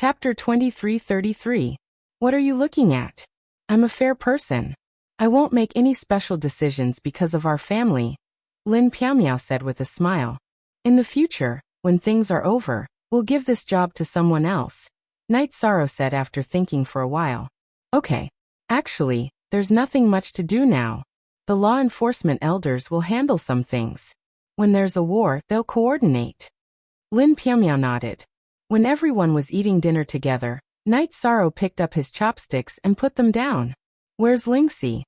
Chapter 2333. What are you looking at? I'm a fair person. I won't make any special decisions because of our family, Lin Piaomiao said with a smile. In the future, when things are over, we'll give this job to someone else, Night Sorrow said after thinking for a while. Okay. Actually, there's nothing much to do now. The law enforcement elders will handle some things. When there's a war, they'll coordinate. Lin Piaomiao nodded. When everyone was eating dinner together, Night Sorrow picked up his chopsticks and put them down. Where's Lingxi?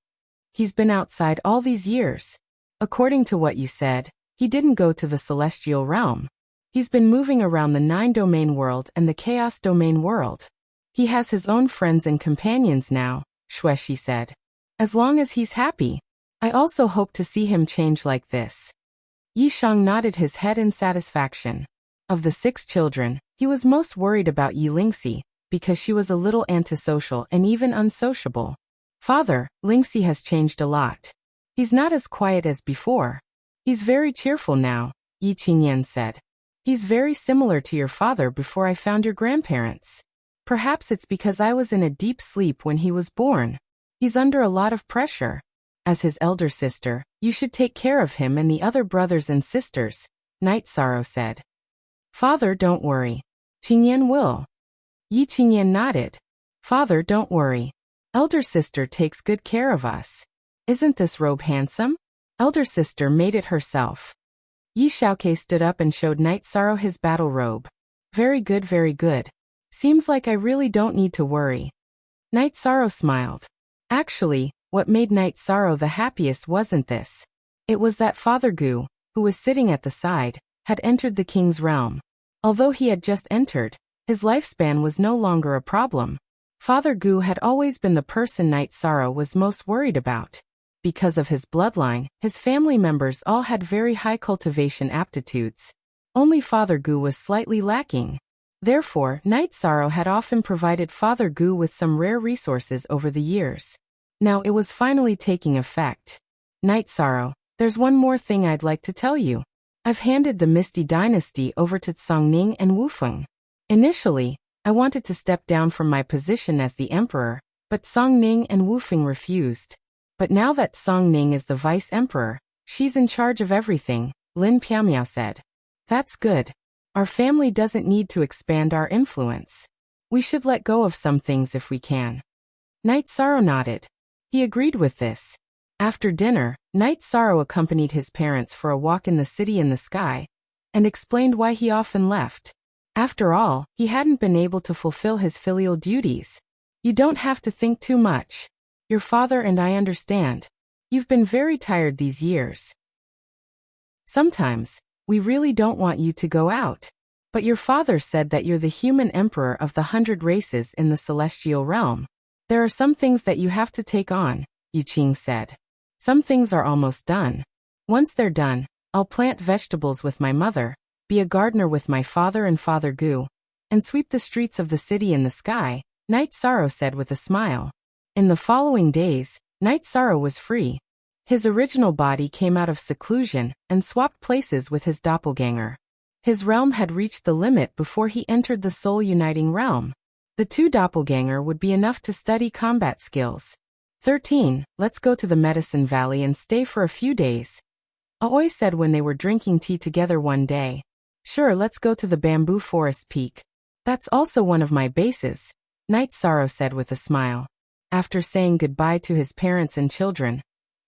He's been outside all these years. According to what you said, he didn't go to the celestial realm. He's been moving around the 9-domain world and the chaos domain world. He has his own friends and companions now, Xueshi said. As long as he's happy. I also hope to see him change like this. Yishang nodded his head in satisfaction. Of the 6 children, he was most worried about Yi Lingxi, because she was a little antisocial and even unsociable. Father, Lingxi has changed a lot. He's not as quiet as before. He's very cheerful now, Yi Qingyan said. He's very similar to your father before I found your grandparents. Perhaps it's because I was in a deep sleep when he was born. He's under a lot of pressure. As his elder sister, you should take care of him and the other brothers and sisters, Night Sorrow said. Father, don't worry. Qingyan will. Yi Qingyan nodded. Father, don't worry. Elder sister takes good care of us. Isn't this robe handsome? Elder sister made it herself. Yi Xiaoke stood up and showed Night Sorrow his battle robe. Very good, very good. Seems like I really don't need to worry. Night Sorrow smiled. Actually, what made Night Sorrow the happiest wasn't this. It was that Father Gu, who was sitting at the side, had entered the king's realm. Although he had just entered, his lifespan was no longer a problem. Father Gu had always been the person Night Sorrow was most worried about. Because of his bloodline, his family members all had very high cultivation aptitudes. Only Father Gu was slightly lacking. Therefore, Night Sorrow had often provided Father Gu with some rare resources over the years. Now it was finally taking effect. Night Sorrow, there's one more thing I'd like to tell you. I've handed the Misty Dynasty over to Tsongning and Wufeng. Initially, I wanted to step down from my position as the emperor, but Tsongning and Wufeng refused. But now that Tsongning is the vice emperor, she's in charge of everything, Lin Piaomiao said. That's good. Our family doesn't need to expand our influence. We should let go of some things if we can. Night Sorrow nodded. He agreed with this. After dinner, Night Sorrow accompanied his parents for a walk in the city in the sky, and explained why he often left. After all, he hadn't been able to fulfill his filial duties. You don't have to think too much. Your father and I understand. You've been very tired these years. Sometimes, we really don't want you to go out. But your father said that you're the human emperor of the 100 races in the celestial realm. There are some things that you have to take on, Yu Qing said. Some things are almost done. Once they're done, I'll plant vegetables with my mother, be a gardener with my father and Father Gu, and sweep the streets of the city in the sky, Night Sorrow said with a smile. In the following days, Night Sorrow was free. His original body came out of seclusion and swapped places with his doppelganger. His realm had reached the limit before he entered the soul-uniting realm. The 2 doppelganger would be enough to study combat skills. 13. Let's go to the Medicine Valley and stay for a few days, Aoi said when they were drinking tea together one day. Sure, let's go to the bamboo forest peak. That's also one of my bases, Night Sorrow said with a smile. After saying goodbye to his parents and children,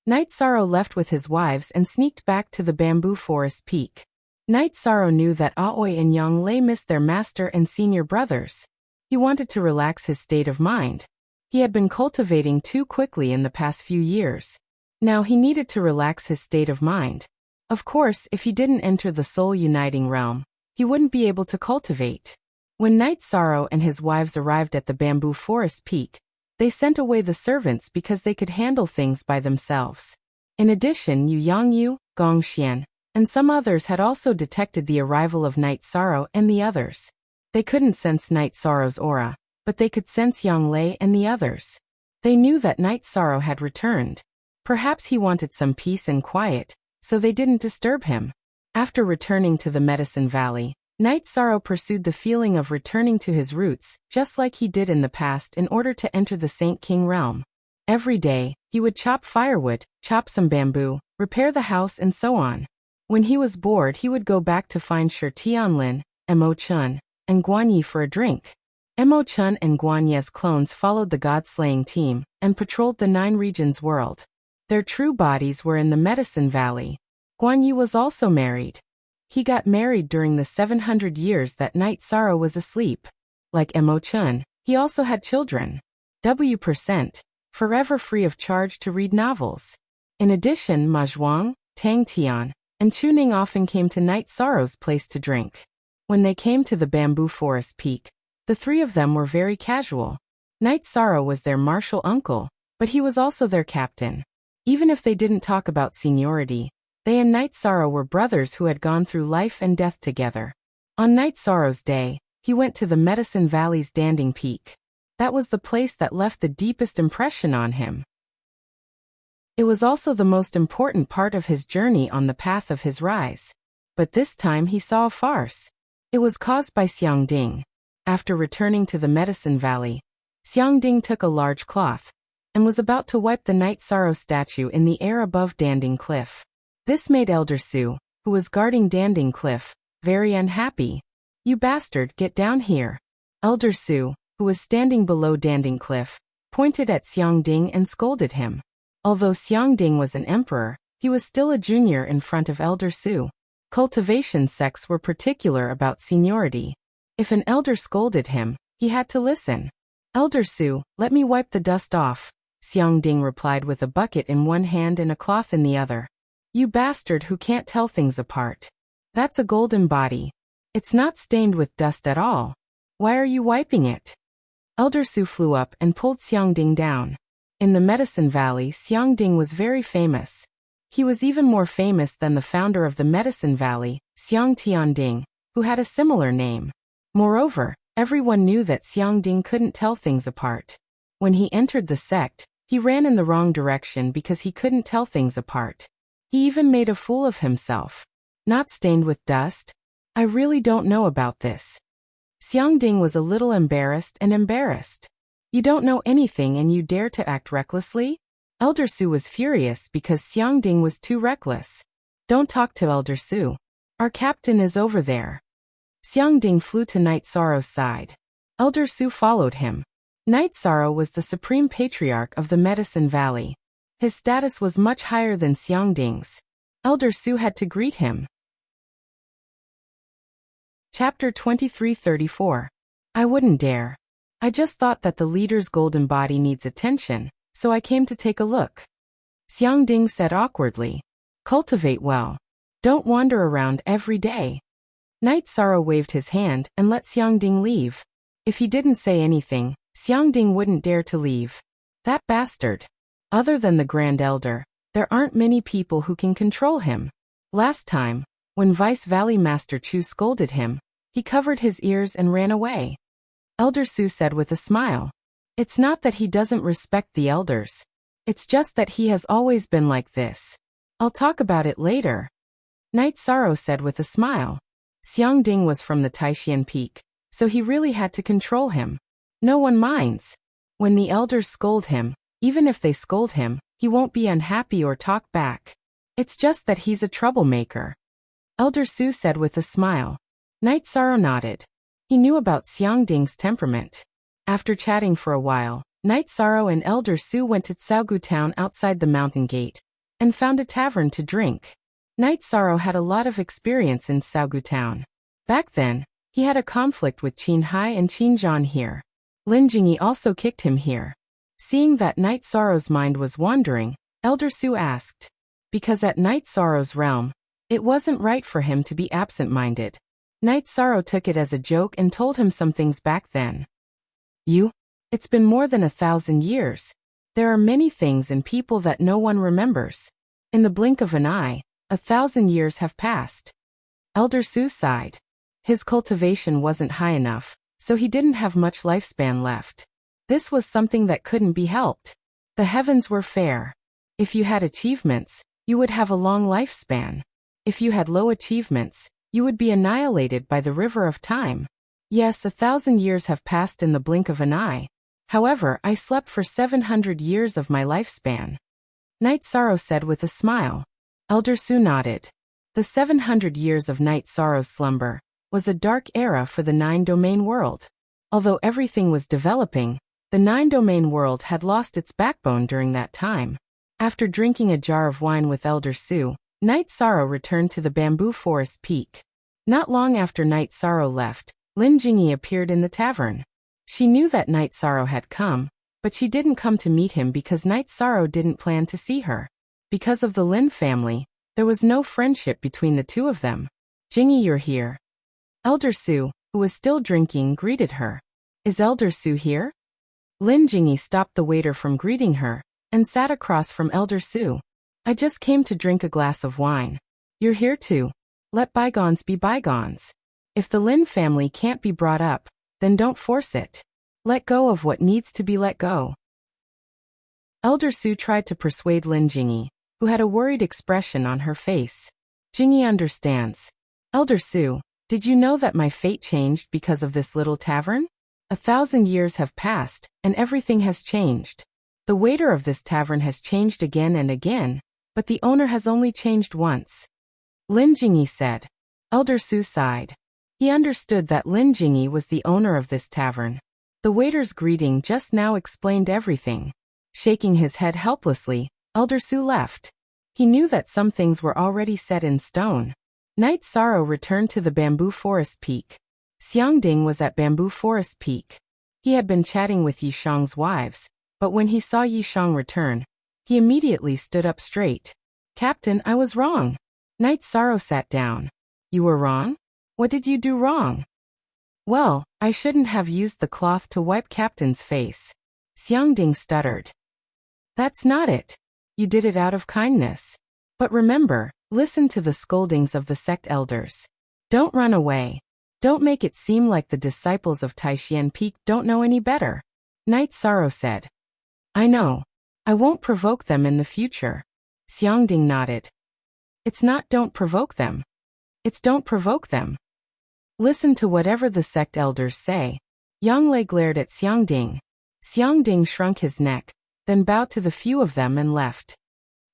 Night Sorrow left with his wives and sneaked back to the bamboo forest peak. Night Sorrow knew that Aoi and Yang Lei missed their master and senior brothers. He wanted to relax his state of mind. He had been cultivating too quickly in the past few years. Now he needed to relax his state of mind. Of course, if he didn't enter the soul-uniting realm, he wouldn't be able to cultivate. When Night Sorrow and his wives arrived at the bamboo forest peak, they sent away the servants because they could handle things by themselves. In addition, Yu Yangyu, Gong Xian, and some others had also detected the arrival of Night Sorrow and the others. They couldn't sense Night Sorrow's aura, but they could sense Yang Lei and the others. They knew that Night Sorrow had returned. Perhaps he wanted some peace and quiet, so they didn't disturb him. After returning to the Medicine Valley, Night Sorrow pursued the feeling of returning to his roots, just like he did in the past in order to enter the Saint King realm. Every day, he would chop firewood, chop some bamboo, repair the house and so on. When he was bored he would go back to find Sher Tianlin, Mo Chun, and Guan Yi for a drink. Mo Chun and Guan Yi's clones followed the god-slaying team, and patrolled the 9 regions world. Their true bodies were in the Medicine Valley. Guan Yi was also married. He got married during the 700 years that Night Sorrow was asleep. Like Mo Chun, he also had children. W%, forever free of charge to read novels. In addition, Ma Zhuang, Tang Tian, and Chu Ning often came to Night Sorrow's place to drink. When they came to the bamboo forest peak, the 3 of them were very casual. Night Sorrow was their martial uncle, but he was also their captain. Even if they didn't talk about seniority, they and Night Sorrow were brothers who had gone through life and death together. On Night Sorrow's day, he went to the Medicine Valley's Danding Peak. That was the place that left the deepest impression on him. It was also the most important part of his journey on the path of his rise. But this time he saw a farce. It was caused by Xiang Ding. After returning to the Medicine Valley, Xiang Ding took a large cloth and was about to wipe the Night Sorrow statue in the air above Danding Cliff. This made Elder Su, who was guarding Danding Cliff, very unhappy. "You bastard, get down here." Elder Su, who was standing below Danding Cliff, pointed at Xiang Ding and scolded him. Although Xiang Ding was an emperor, he was still a junior in front of Elder Su. Cultivation sects were particular about seniority. If an elder scolded him, he had to listen. "Elder Su, let me wipe the dust off," Xiang Ding replied with a bucket in one hand and a cloth in the other. "You bastard who can't tell things apart. That's a golden body. It's not stained with dust at all. Why are you wiping it?" Elder Su flew up and pulled Xiang Ding down. In the Medicine Valley, Xiang Ding was very famous. He was even more famous than the founder of the Medicine Valley, Xiang Tianding, who had a similar name. Moreover, everyone knew that Xiang Ding couldn't tell things apart. When he entered the sect, he ran in the wrong direction because he couldn't tell things apart. He even made a fool of himself. Not stained with dust? I really don't know about this. Xiang Ding was a little embarrassed. "You don't know anything and you dare to act recklessly?" Elder Su was furious because Xiang Ding was too reckless. "Don't talk to Elder Su. Our captain is over there." Xiang Ding flew to Night Sorrow's side. Elder Su followed him. Night Sorrow was the supreme patriarch of the Medicine Valley. His status was much higher than Xiang Ding's. Elder Su had to greet him. Chapter 2334. I wouldn't dare. I just thought that the leader's golden body needs attention, so I came to take a look. Xiang Ding said awkwardly. "Cultivate well. Don't wander around every day." Night Sorrow waved his hand and let Xiang Ding leave. If he didn't say anything, Xiang Ding wouldn't dare to leave. That bastard. Other than the Grand Elder, there aren't many people who can control him. Last time, when Vice Valley Master Chu scolded him, he covered his ears and ran away. Elder Su said with a smile. "It's not that he doesn't respect the elders. It's just that he has always been like this. I'll talk about it later." Night Sorrow said with a smile. Xiang Ding was from the Taishan Peak, so he really had to control him. No one minds. When the elders scold him, even if they scold him, he won't be unhappy or talk back. It's just that he's a troublemaker. Elder Su said with a smile. Night Sorrow nodded. He knew about Xiang Ding's temperament. After chatting for a while, Night Sorrow and Elder Su went to Xiaogu Town outside the mountain gate, and found a tavern to drink. Night Sorrow had a lot of experience in Xiaogu Town. Back then, he had a conflict with Qin Hai and Qin Zhan here. Lin Jingyi also kicked him here. Seeing that Night Sorrow's mind was wandering, Elder Su asked. Because at Night Sorrow's realm, it wasn't right for him to be absent-minded. Night Sorrow took it as a joke and told him some things back then. It's been more than 1,000 years. There are many things and people that no one remembers. In the blink of an eye, 1,000 years have passed. Elder Su sighed. His cultivation wasn't high enough, so he didn't have much lifespan left. This was something that couldn't be helped. The heavens were fair. If you had achievements, you would have a long lifespan. If you had low achievements, You would be annihilated by the river of time. Yes, 1,000 years have passed in the blink of an eye. However, I slept for 700 years of my lifespan. Night Sorrow said with a smile. Elder Su nodded. The 700 years of Night Sorrow's slumber was a dark era for the nine-domain world. Although everything was developing, the nine-domain world had lost its backbone during that time. After drinking a jar of wine with Elder Su, Night Sorrow returned to the bamboo forest peak. Not long after Night Sorrow left, Lin Jingyi appeared in the tavern. She knew that Night Sorrow had come, but she didn't come to meet him because Night Sorrow didn't plan to see her. Because of the Lin family, there was no friendship between the two of them. Jingyi, you're here. Elder Su, who was still drinking, greeted her. Is Elder Su here? Lin Jingyi stopped the waiter from greeting her and sat across from Elder Su. I just came to drink a glass of wine. You're here too. Let bygones be bygones. If the Lin family can't be brought up, then don't force it. Let go of what needs to be let go. Elder Su tried to persuade Lin Jingyi, who had a worried expression on her face. Jingyi understands. Elder Su, did you know that my fate changed because of this little tavern? 1,000 years have passed, and everything has changed. The waiter of this tavern has changed again and again, but the owner has only changed once. Lin Jingyi said. Elder Su sighed. He understood that Lin Jingyi was the owner of this tavern. The waiter's greeting just now explained everything. Shaking his head helplessly, Elder Su left. He knew that some things were already set in stone. Night Sorrow returned to the bamboo forest peak. Xiangding was at bamboo forest peak. He had been chatting with Yishang's wives, but when he saw Yishang return, he immediately stood up straight. Captain, I was wrong. Night Sorrow sat down. You were wrong? What did you do wrong? Well, I shouldn't have used the cloth to wipe Captain's face. Xiangding stuttered. That's not it. You did it out of kindness. But remember, listen to the scoldings of the sect elders. Don't run away. Don't make it seem like the disciples of Taishan Peak don't know any better. Night Sorrow said. I know. I won't provoke them in the future. Xiangding nodded. It's not don't provoke them. It's don't provoke them. Listen to whatever the sect elders say. Yang Lei glared at Xiangding. Xiangding shrunk his neck, then bowed to the few of them and left.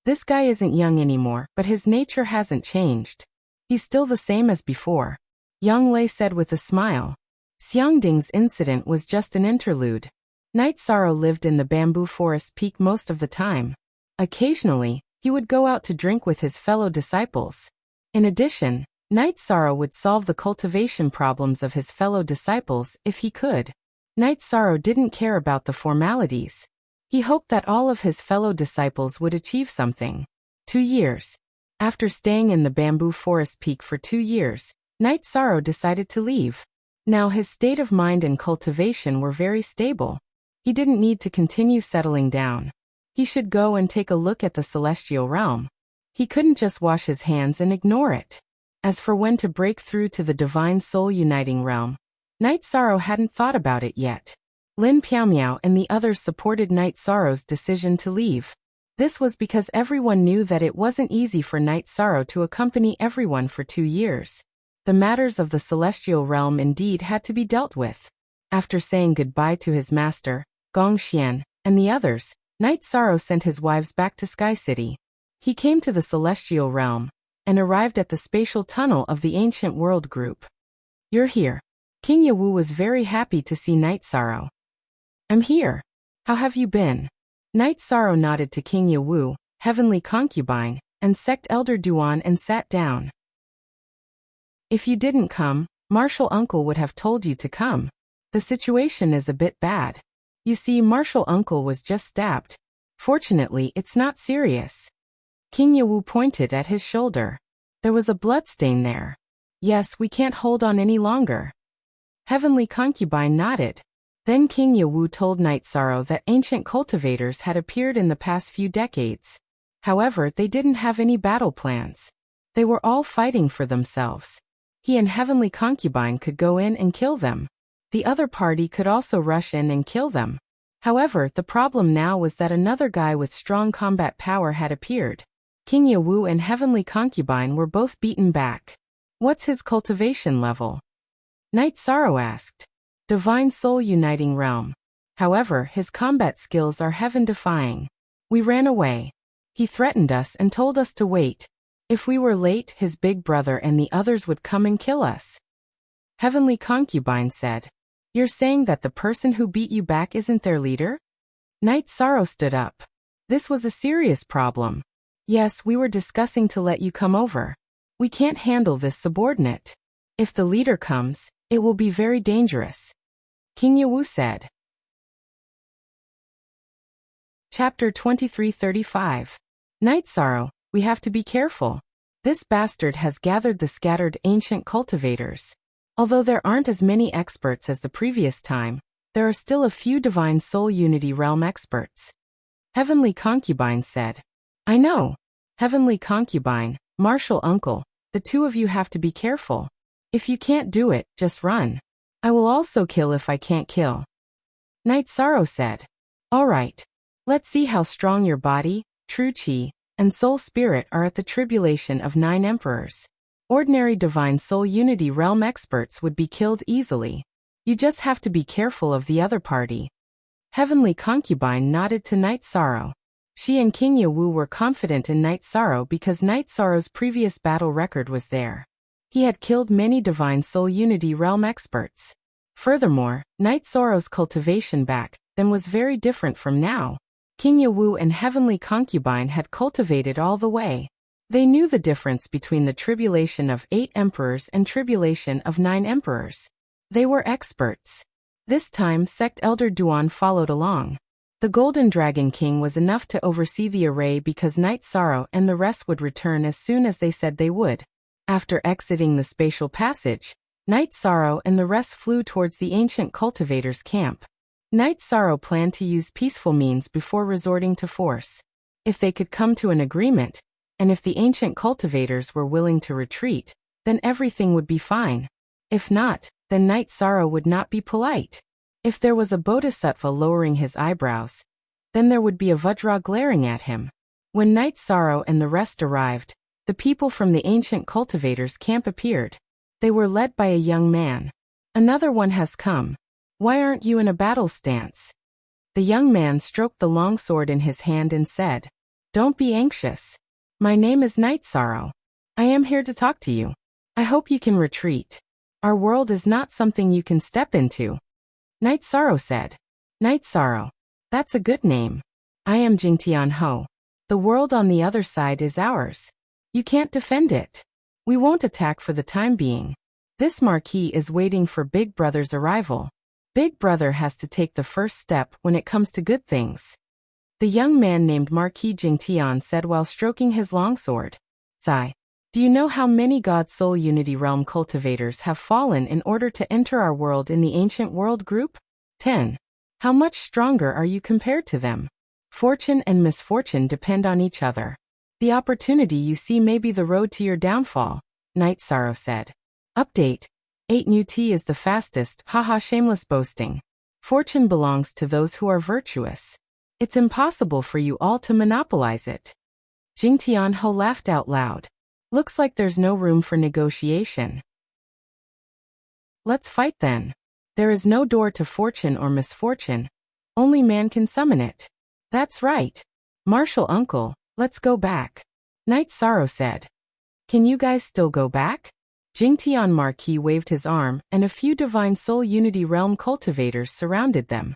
This guy isn't young anymore, but his nature hasn't changed. He's still the same as before. Yang Lei said with a smile. Xiangding's incident was just an interlude. Night Sorrow lived in the bamboo forest peak most of the time. Occasionally, he would go out to drink with his fellow disciples. In addition, Night Sorrow would solve the cultivation problems of his fellow disciples if he could. Night Sorrow didn't care about the formalities. He hoped that all of his fellow disciples would achieve something. 2 years. After staying in the bamboo forest peak for 2 years, Night Sorrow decided to leave. Now his state of mind and cultivation were very stable. He didn't need to continue settling down. He should go and take a look at the celestial realm. He couldn't just wash his hands and ignore it. As for when to break through to the divine soul uniting realm, Night Sorrow hadn't thought about it yet. Lin Piaomiao and the others supported Night Sorrow's decision to leave. This was because everyone knew that it wasn't easy for Night Sorrow to accompany everyone for 2 years. The matters of the celestial realm indeed had to be dealt with. After saying goodbye to his master, Gong Xian, and the others, Night Sorrow sent his wives back to Sky City. He came to the celestial realm and arrived at the spatial tunnel of the ancient world group. You're here. King Yawu was very happy to see Night Sorrow. I'm here. How have you been? Night Sorrow nodded to King Yawu, Heavenly Concubine, and Sect Elder Duan and sat down. If you didn't come, Martial Uncle would have told you to come. The situation is a bit bad. You see, Martial Uncle was just stabbed. Fortunately, it's not serious. King Yawu pointed at his shoulder. There was a bloodstain there. Yes, we can't hold on any longer. Heavenly Concubine nodded. Then King Yawu told Night Sorrow that ancient cultivators had appeared in the past few decades. However, they didn't have any battle plans. They were all fighting for themselves. He and Heavenly Concubine could go in and kill them. The other party could also rush in and kill them. However, the problem now was that another guy with strong combat power had appeared. King Yawu and Heavenly Concubine were both beaten back. What's his cultivation level? Knight Sorrow asked. Divine Soul Uniting Realm. However, his combat skills are heaven-defying. We ran away. He threatened us and told us to wait. If we were late, his big brother and the others would come and kill us. Heavenly Concubine said. You're saying that the person who beat you back isn't their leader? Knight Sorrow stood up. This was a serious problem. Yes, we were discussing to let you come over. We can't handle this subordinate. If the leader comes, it will be very dangerous. King Yawu said. Chapter 2335. Knight Sorrow, we have to be careful. This bastard has gathered the scattered ancient cultivators. Although there aren't as many experts as the previous time, there are still a few Divine Soul Unity Realm experts. Heavenly Concubine said. I know. Heavenly Concubine, Martial Uncle, the two of you have to be careful. If you can't do it, just run. I will also kill if I can't kill. Knight Sorrow said. All right. Let's see how strong your body, true chi, and soul spirit are at the tribulation of 9 emperors. Ordinary Divine Soul Unity Realm experts would be killed easily. You just have to be careful of the other party. Heavenly Concubine nodded to Knight Sorrow. She and King Yawu were confident in Knight Sorrow because Knight Sorrow's previous battle record was there. He had killed many Divine Soul Unity Realm experts. Furthermore, Knight Sorrow's cultivation back then was very different from now. King Yawu and Heavenly Concubine had cultivated all the way. They knew the difference between the tribulation of 8 emperors and tribulation of 9 emperors. They were experts. This time Sect Elder Duan followed along. The Golden Dragon King was enough to oversee the array because Knight Sorrow and the rest would return as soon as they said they would. After exiting the spatial passage, Knight Sorrow and the rest flew towards the ancient cultivators' camp. Knight Sorrow planned to use peaceful means before resorting to force. If they could come to an agreement, and if the ancient cultivators were willing to retreat, then everything would be fine. If not, then Knight Sorrow would not be polite. If there was a bodhisattva lowering his eyebrows, then there would be a Vajra glaring at him. When Knight Sorrow and the rest arrived, the people from the ancient cultivators' camp appeared. They were led by a young man. Another one has come. Why aren't you in a battle stance? The young man stroked the long sword in his hand and said, Don't be anxious. My name is Knight Sorrow. I am here to talk to you. I hope you can retreat. Our world is not something you can step into. Knight Sorrow said. Knight Sorrow. That's a good name. I am Jingtian Ho. The world on the other side is ours. You can't defend it. We won't attack for the time being. This Marquis is waiting for Big Brother's arrival. Big Brother has to take the first step when it comes to good things. The young man named Marquis Jingtian said while stroking his longsword. Zai. Do you know how many God Soul Unity Realm cultivators have fallen in order to enter our world in the Ancient World Group? 10. How much stronger are you compared to them? Fortune and misfortune depend on each other. The opportunity you see may be the road to your downfall, Knight Sorrow said. Update. 8 new T is the fastest, haha shameless boasting. Fortune belongs to those who are virtuous. It's impossible for you all to monopolize it. Jingtian Ho laughed out loud. Looks like there's no room for negotiation. Let's fight then. There is no door to fortune or misfortune. Only man can summon it. That's right. Martial Uncle, let's go back. Knight Sorrow said. Can you guys still go back? Jingtian Marquis waved his arm and a few Divine Soul Unity Realm cultivators surrounded them.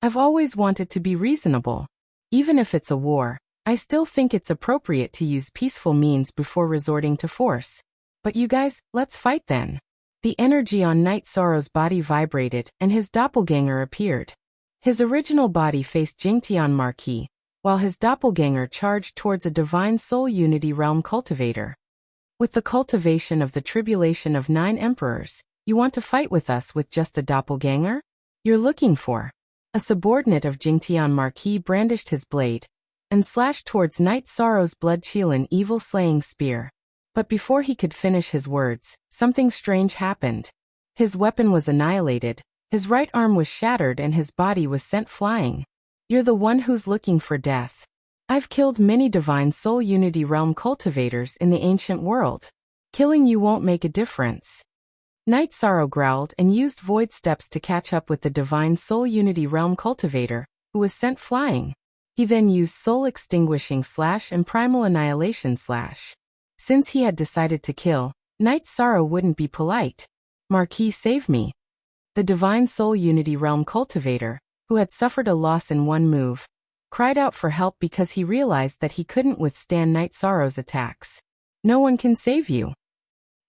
I've always wanted to be reasonable. Even if it's a war, I still think it's appropriate to use peaceful means before resorting to force. But you guys, let's fight then. The energy on Knight Sorrow's body vibrated and his doppelganger appeared. His original body faced Jingtian Marquis, while his doppelganger charged towards a Divine Soul Unity Realm cultivator. With the cultivation of the tribulation of 9 emperors, you want to fight with us with just a doppelganger? You're looking for. A subordinate of Jingtian Marquis brandished his blade and slashed towards Knight Sorrow's blood-chilling evil-slaying spear. But before he could finish his words, something strange happened. His weapon was annihilated, his right arm was shattered and his body was sent flying. You're the one who's looking for death. I've killed many Divine Soul Unity Realm cultivators in the ancient world. Killing you won't make a difference. Night Sorrow growled and used void steps to catch up with the Divine Soul Unity Realm cultivator, who was sent flying. He then used Soul Extinguishing / and Primal Annihilation / Since he had decided to kill, Night Sorrow wouldn't be polite. Marquis, save me. The Divine Soul Unity Realm cultivator, who had suffered a loss in one move, cried out for help because he realized that he couldn't withstand Night Sorrow's attacks. No one can save you.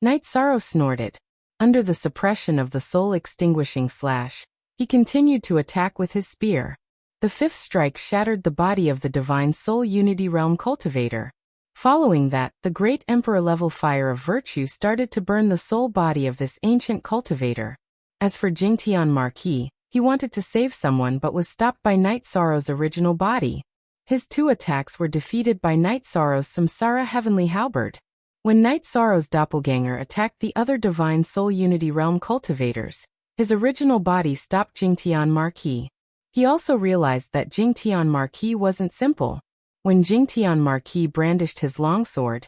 Night Sorrow snorted. Under the suppression of the Soul Extinguishing / he continued to attack with his spear. The fifth strike shattered the body of the Divine Soul Unity Realm cultivator. Following that, the Great Emperor-level fire of virtue started to burn the soul body of this ancient cultivator. As for Jingtian Marquis, he wanted to save someone but was stopped by Night Sorrow's original body. His two attacks were defeated by Night Sorrow's Samsara Heavenly Halberd. When Night Sorrow's doppelganger attacked the other Divine Soul Unity Realm cultivators, his original body stopped Jingtian Marquis. He also realized that Jingtian Marquis wasn't simple. When Jingtian Marquis brandished his longsword,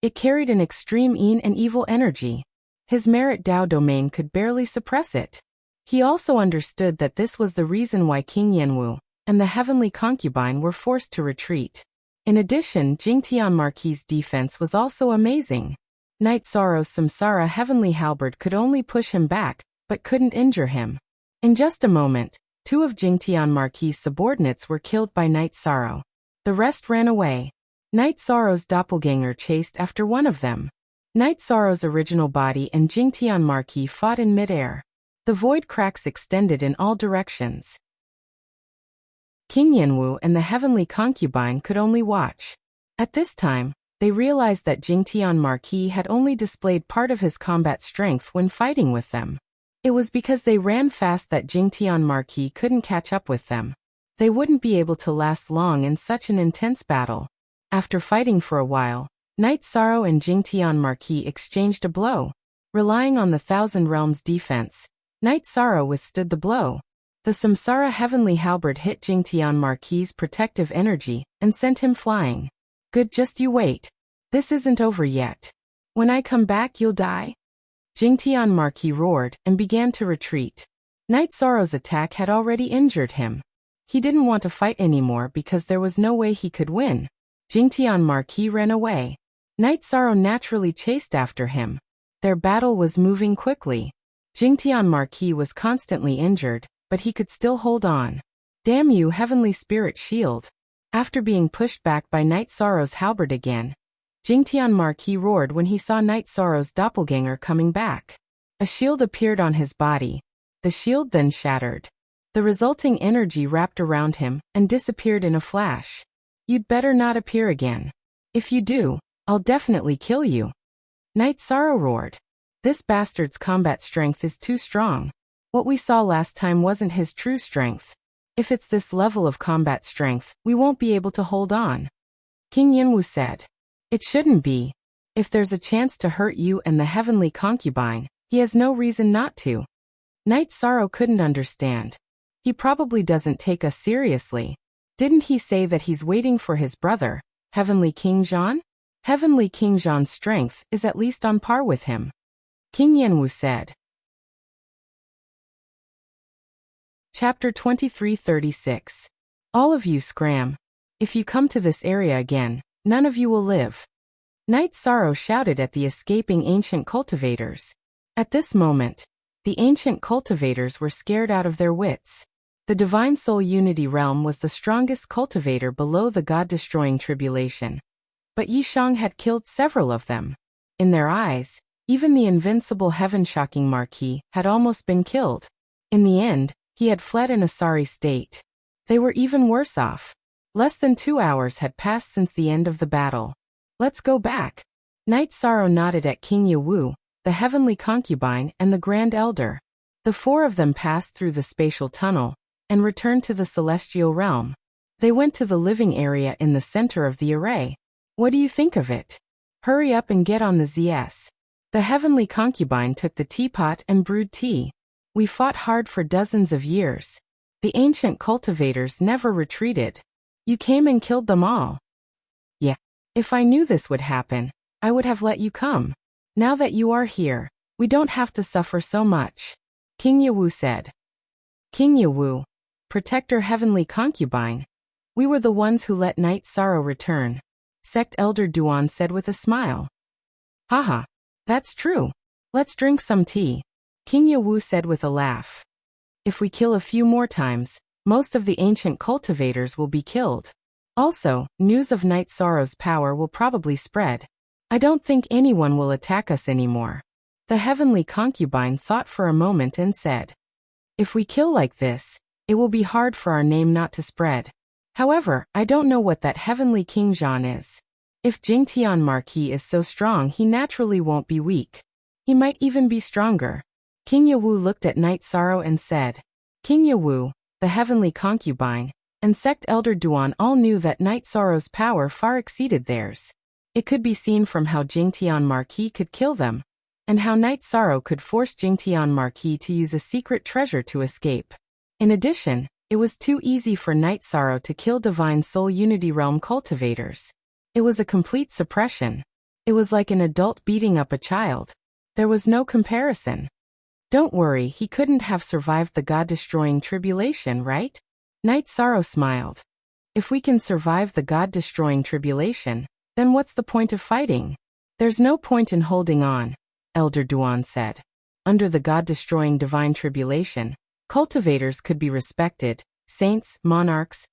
it carried an extreme and evil energy. His Merit Dao domain could barely suppress it. He also understood that this was the reason why King Yanwu and the Heavenly Concubine were forced to retreat. In addition, Jingtian Marquis' defense was also amazing. Night Sorrow's Samsara Heavenly Halberd could only push him back, but couldn't injure him. In just a moment, two of Jingtian Marquis' subordinates were killed by Night Sorrow. The rest ran away. Night Sorrow's doppelganger chased after one of them. Night Sorrow's original body and Jingtian Marquis fought in midair. The void cracks extended in all directions. King Yanwu and the Heavenly Concubine could only watch. At this time, they realized that Jingtian Marquis had only displayed part of his combat strength when fighting with them. It was because they ran fast that Jingtian Marquis couldn't catch up with them. They wouldn't be able to last long in such an intense battle. After fighting for a while, Night Sorrow and Jingtian Marquis exchanged a blow. Relying on the Thousand Realms defense, Night Sorrow withstood the blow. The Samsara Heavenly Halberd hit Jingtian Marquis' protective energy and sent him flying. Good, just you wait. This isn't over yet. When I come back, you'll die. Jingtian Marquis roared and began to retreat. Night Sorrow's attack had already injured him. He didn't want to fight anymore because there was no way he could win. Jingtian Marquis ran away. Night Sorrow naturally chased after him. Their battle was moving quickly. Jingtian Marquis was constantly injured, but he could still hold on. Damn you, Heavenly Spirit Shield. After being pushed back by Night Sorrow's halberd again, Jingtian Marquis roared when he saw Night Sorrow's doppelganger coming back. A shield appeared on his body. The shield then shattered. The resulting energy wrapped around him and disappeared in a flash. You'd better not appear again. If you do, I'll definitely kill you. Night Sorrow roared. This bastard's combat strength is too strong. What we saw last time wasn't his true strength. If it's this level of combat strength, we won't be able to hold on. King Yanwu said. It shouldn't be. If there's a chance to hurt you and the Heavenly Concubine, he has no reason not to. Night Sorrow couldn't understand. He probably doesn't take us seriously. Didn't he say that he's waiting for his brother, Heavenly King Zhan? Heavenly King Zhan's strength is at least on par with him. King Yanwu said. Chapter 2336. All of you scram. If you come to this area again, none of you will live. Night Sorrow shouted at the escaping ancient cultivators. At this moment, the ancient cultivators were scared out of their wits. The Divine Soul Unity Realm was the strongest cultivator below the God-destroying tribulation. But Yishang had killed several of them. In their eyes, even the invincible heaven-shocking Marquis had almost been killed. In the end, he had fled in a sorry state. They were even worse off. Less than 2 hours had passed since the end of the battle. Let's go back. Night Sorrow nodded at King Yanwu, the Heavenly Concubine, and the Grand Elder. The four of them passed through the spatial tunnel and returned to the Celestial Realm. They went to the living area in the center of the array. What do you think of it? Hurry up and get on the ZS. The Heavenly Concubine took the teapot and brewed tea. We fought hard for dozens of years. The ancient cultivators never retreated. You came and killed them all. Yeah. If I knew this would happen, I would have let you come. Now that you are here, we don't have to suffer so much. King Yawu said. King Yawu, protector heavenly concubine. We were the ones who let Night Sorrow return. Sect Elder Duan said with a smile. Haha, that's true. Let's drink some tea. King Yawu said with a laugh. If we kill a few more times, most of the ancient cultivators will be killed. Also, news of Night Sorrow's power will probably spread. I don't think anyone will attack us anymore. The heavenly concubine thought for a moment and said. If we kill like this, it will be hard for our name not to spread. However, I don't know what that heavenly King Zhan is. If Jingtian Marquis is so strong, he naturally won't be weak. He might even be stronger. King Yawu looked at Night Sorrow and said. King Yawu, the heavenly concubine, and Sect Elder Duan all knew that Night Sorrow's power far exceeded theirs. It could be seen from how Jingtian Marquis could kill them, and how Night Sorrow could force Jingtian Marquis to use a secret treasure to escape. In addition, it was too easy for Night Sorrow to kill Divine Soul Unity Realm cultivators. It was a complete suppression. It was like an adult beating up a child. There was no comparison. Don't worry, he couldn't have survived the God-destroying tribulation, right? Night Sorrow smiled. If we can survive the God-destroying tribulation, then what's the point of fighting? There's no point in holding on, Elder Duan said. Under the God-destroying divine tribulation, cultivators could be respected, saints, monarchs,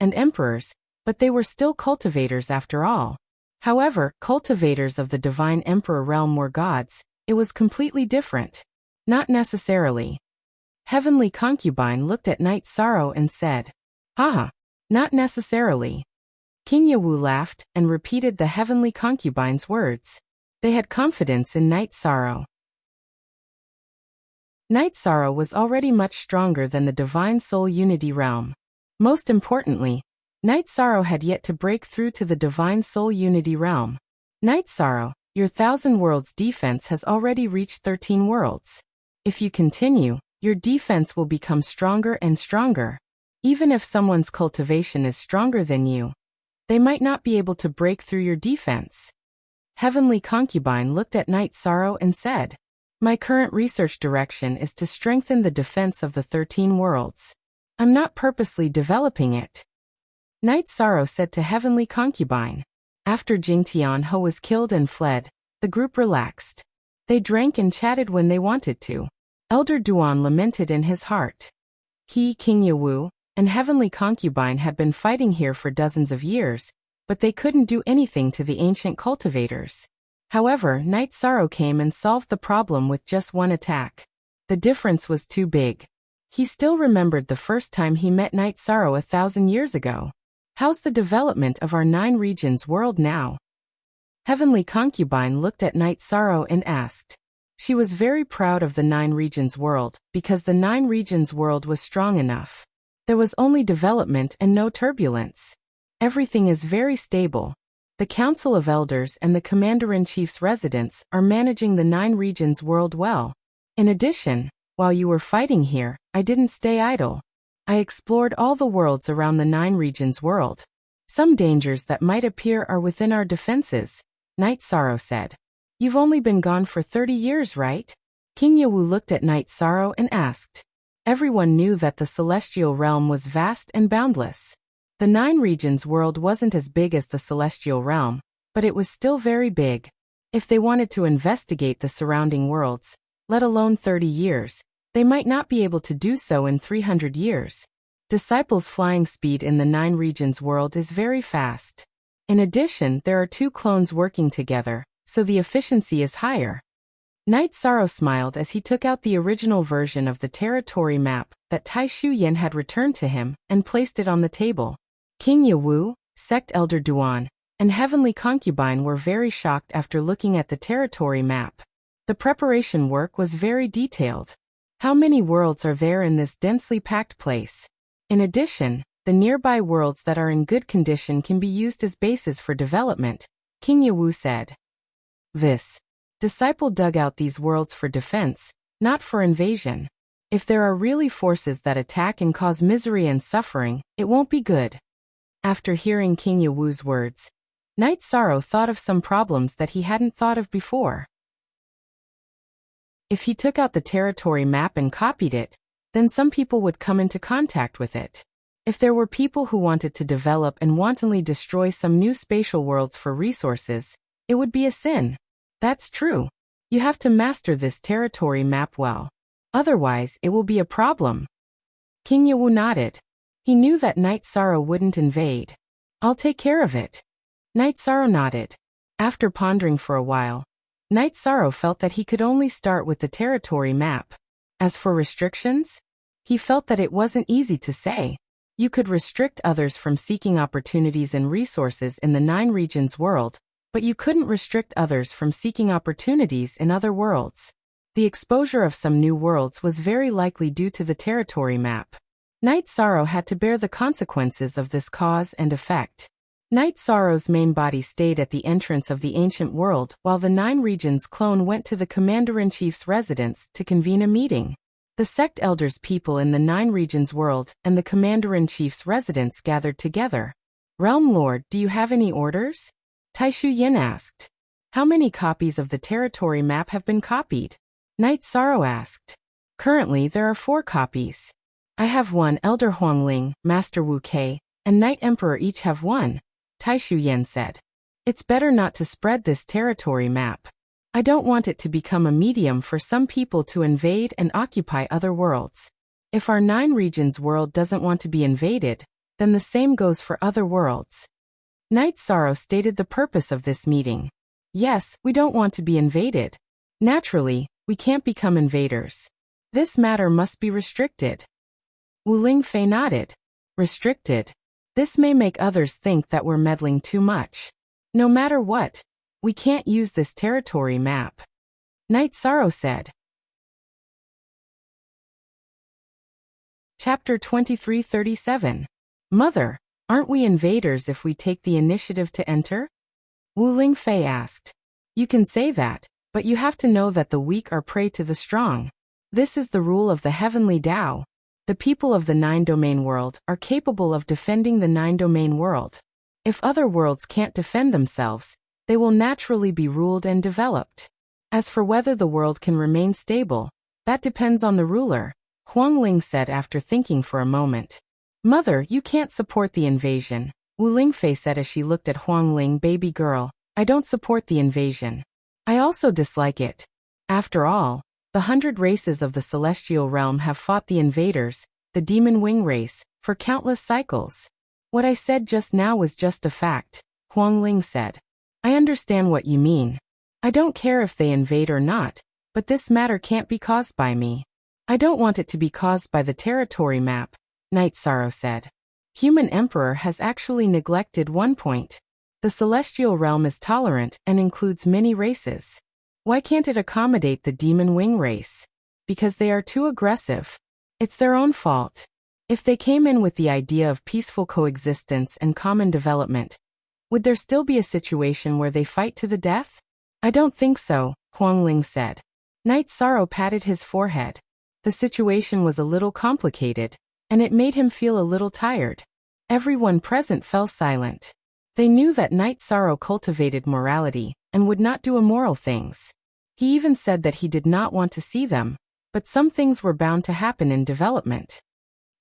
and emperors, but they were still cultivators after all. However, cultivators of the divine emperor realm were gods. It was completely different. Not necessarily. Heavenly concubine looked at Night Sorrow and said, Haha, not necessarily. King Yawu laughed and repeated the heavenly concubine's words. They had confidence in Night Sorrow. Night Sorrow was already much stronger than the Divine Soul Unity realm. Most importantly, Night Sorrow had yet to break through to the Divine Soul Unity realm. Night Sorrow, your 1,000 worlds defense has already reached 13 worlds. If you continue, your defense will become stronger and stronger. Even if someone's cultivation is stronger than you, they might not be able to break through your defense. Heavenly Concubine looked at Night Sorrow and said, My current research direction is to strengthen the defense of the 13 worlds. I'm not purposely developing it. Night Sorrow said to Heavenly Concubine. After Jingtian He was killed and fled, the group relaxed. They drank and chatted when they wanted to. Elder Duan lamented in his heart. He, King Yawu, and Heavenly Concubine had been fighting here for dozens of years, but they couldn't do anything to the ancient cultivators. However, Night Sorrow came and solved the problem with just one attack. The difference was too big. He still remembered the first time he met Night Sorrow 1,000 years ago. How's the development of our 9 regions world now? Heavenly Concubine looked at Night Sorrow and asked. She was very proud of the 9 regions world because the 9 regions world was strong enough. There was only development and no turbulence. Everything is very stable. The Council of Elders and the Commander-in-Chief's residence are managing the 9 regions world well. In addition, while you were fighting here, I didn't stay idle. I explored all the worlds around the 9 regions world. Some dangers that might appear are within our defenses, Night Sorrow said. You've only been gone for 30 years, right? King Yawu looked at Night Sorrow and asked. Everyone knew that the celestial realm was vast and boundless. The 9 regions world wasn't as big as the celestial realm, but it was still very big. If they wanted to investigate the surrounding worlds, let alone 30 years, they might not be able to do so in 300 years. Disciples' flying speed in the 9 regions world is very fast. In addition, there are 2 clones working together, so the efficiency is higher. Night Sorrow smiled as he took out the original version of the territory map that Tai Shuyan had returned to him and placed it on the table. King Yawu, Sect Elder Duan, and Heavenly Concubine were very shocked after looking at the territory map. The preparation work was very detailed. How many worlds are there in this densely packed place? In addition, the nearby worlds that are in good condition can be used as bases for development, King Yawu said. This disciple dug out these worlds for defense, not for invasion. If there are really forces that attack and cause misery and suffering, it won't be good. After hearing King Yawu's words, Night Sorrow thought of some problems that he hadn't thought of before. If he took out the territory map and copied it, then some people would come into contact with it. If there were people who wanted to develop and wantonly destroy some new spatial worlds for resources, it would be a sin. That's true. You have to master this territory map well. Otherwise, it will be a problem. King Yewu nodded. He knew that Night Sorrow wouldn't invade. I'll take care of it. Night Sorrow nodded. After pondering for a while, Night Sorrow felt that he could only start with the territory map. As for restrictions, he felt that it wasn't easy to say. You could restrict others from seeking opportunities and resources in the 9 regions world, but you couldn't restrict others from seeking opportunities in other worlds. The exposure of some new worlds was very likely due to the territory map. Night Sorrow had to bear the consequences of this cause and effect. Night Sorrow's main body stayed at the entrance of the ancient world while the 9 regions clone went to the Commander-in-Chief's residence to convene a meeting. The sect elders people in the 9 regions world and the Commander-in-Chief's residence gathered together. Realm Lord, do you have any orders? Taishu Yin asked. How many copies of the territory map have been copied? Night Sorrow asked. Currently there are 4 copies. I have 1, Elder Huangling, Master Wu Kei, and Night Emperor each have 1, Taishu Yin said. It's better not to spread this territory map. I don't want it to become a medium for some people to invade and occupy other worlds. If our 9 regions world doesn't want to be invaded, then the same goes for other worlds. Night Sorrow stated the purpose of this meeting. Yes, we don't want to be invaded. Naturally, we can't become invaders. This matter must be restricted. Wu Lingfei nodded. Restricted. This may make others think that we're meddling too much. No matter what, we can't use this territory map. Night Sorrow said. Chapter 2337. Mother, aren't we invaders if we take the initiative to enter? Wu Lingfei asked. You can say that, but you have to know that the weak are prey to the strong. This is the rule of the heavenly Tao. The people of the 9-domain world are capable of defending the 9-domain world. If other worlds can't defend themselves, they will naturally be ruled and developed. As for whether the world can remain stable, that depends on the ruler, Huangling said after thinking for a moment. Mother, you can't support the invasion, Wu Lingfei said as she looked at Huangling. Baby girl, I don't support the invasion. I also dislike it. After all, the 100 races of the celestial realm have fought the invaders, the demon wing race, for countless cycles. What I said just now was just a fact, Huangling said. I understand what you mean. I don't care if they invade or not, but this matter can't be caused by me. I don't want it to be caused by the territory map, Night Sorrow said. Human Emperor has actually neglected one point. The celestial realm is tolerant and includes many races. Why can't it accommodate the demon wing race? Because they are too aggressive. It's their own fault. If they came in with the idea of peaceful coexistence and common development, would there still be a situation where they fight to the death? I don't think so, Huangling said. Night Sorrow patted his forehead. The situation was a little complicated, and it made him feel a little tired. Everyone present fell silent. They knew that Night Sorrow cultivated morality and would not do immoral things. He even said that he did not want to see them, but some things were bound to happen in development.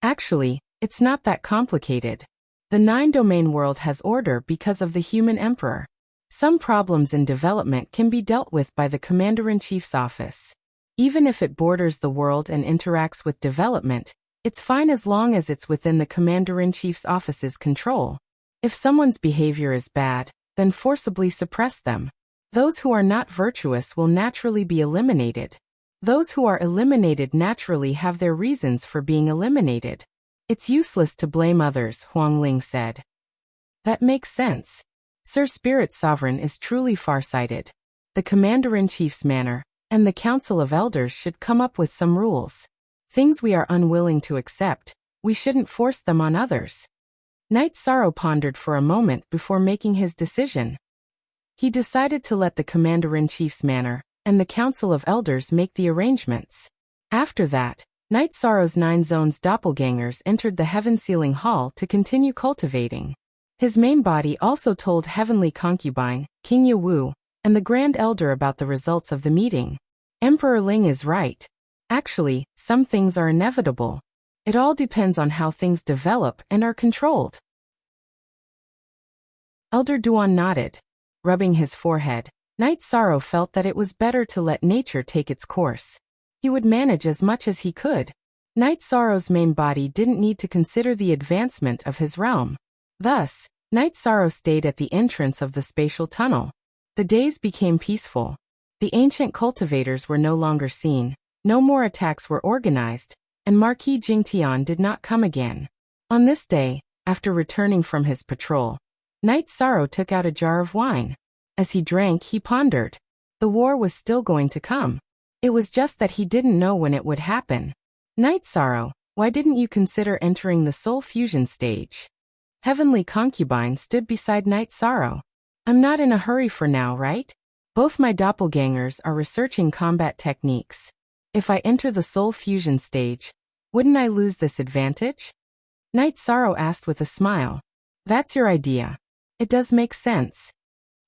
Actually, it's not that complicated. The 9-domain world has order because of the human emperor. Some problems in development can be dealt with by the Commander-in-Chief's office. Even if it borders the world and interacts with development, it's fine as long as it's within the Commander-in-Chief's office's control. If someone's behavior is bad, then forcibly suppress them. Those who are not virtuous will naturally be eliminated. Those who are eliminated naturally have their reasons for being eliminated. It's useless to blame others, Huangling said. That makes sense. Sir Spirit Sovereign is truly farsighted. The Commander-in-Chief's manor and the Council of Elders should come up with some rules. Things we are unwilling to accept, we shouldn't force them on others. Night Sorrow pondered for a moment before making his decision. He decided to let the Commander-in-Chief's manor and the Council of Elders make the arrangements. After that, Night Sorrow's 9 zones doppelgangers entered the Heaven Sealing Hall to continue cultivating. His main body also told Heavenly Concubine, King Yawu, and the Grand Elder about the results of the meeting. Emperor Ling is right. Actually, some things are inevitable. It all depends on how things develop and are controlled. Elder Duan nodded. Rubbing his forehead, Knight Sorrow felt that it was better to let nature take its course. He would manage as much as he could. Knight Sorrow's main body didn't need to consider the advancement of his realm. Thus, Knight Sorrow stayed at the entrance of the spatial tunnel. The days became peaceful. The ancient cultivators were no longer seen, no more attacks were organized, and Marquis Jingtian did not come again. On this day, after returning from his patrol, Knight Sorrow took out a jar of wine. As he drank, he pondered. The war was still going to come. It was just that he didn't know when it would happen. Knight Sorrow, why didn't you consider entering the soul fusion stage? Heavenly Concubine stood beside Knight Sorrow. I'm not in a hurry for now, right? Both my doppelgangers are researching combat techniques. If I enter the soul fusion stage, wouldn't I lose this advantage? Knight Sorrow asked with a smile. That's your idea. It does make sense.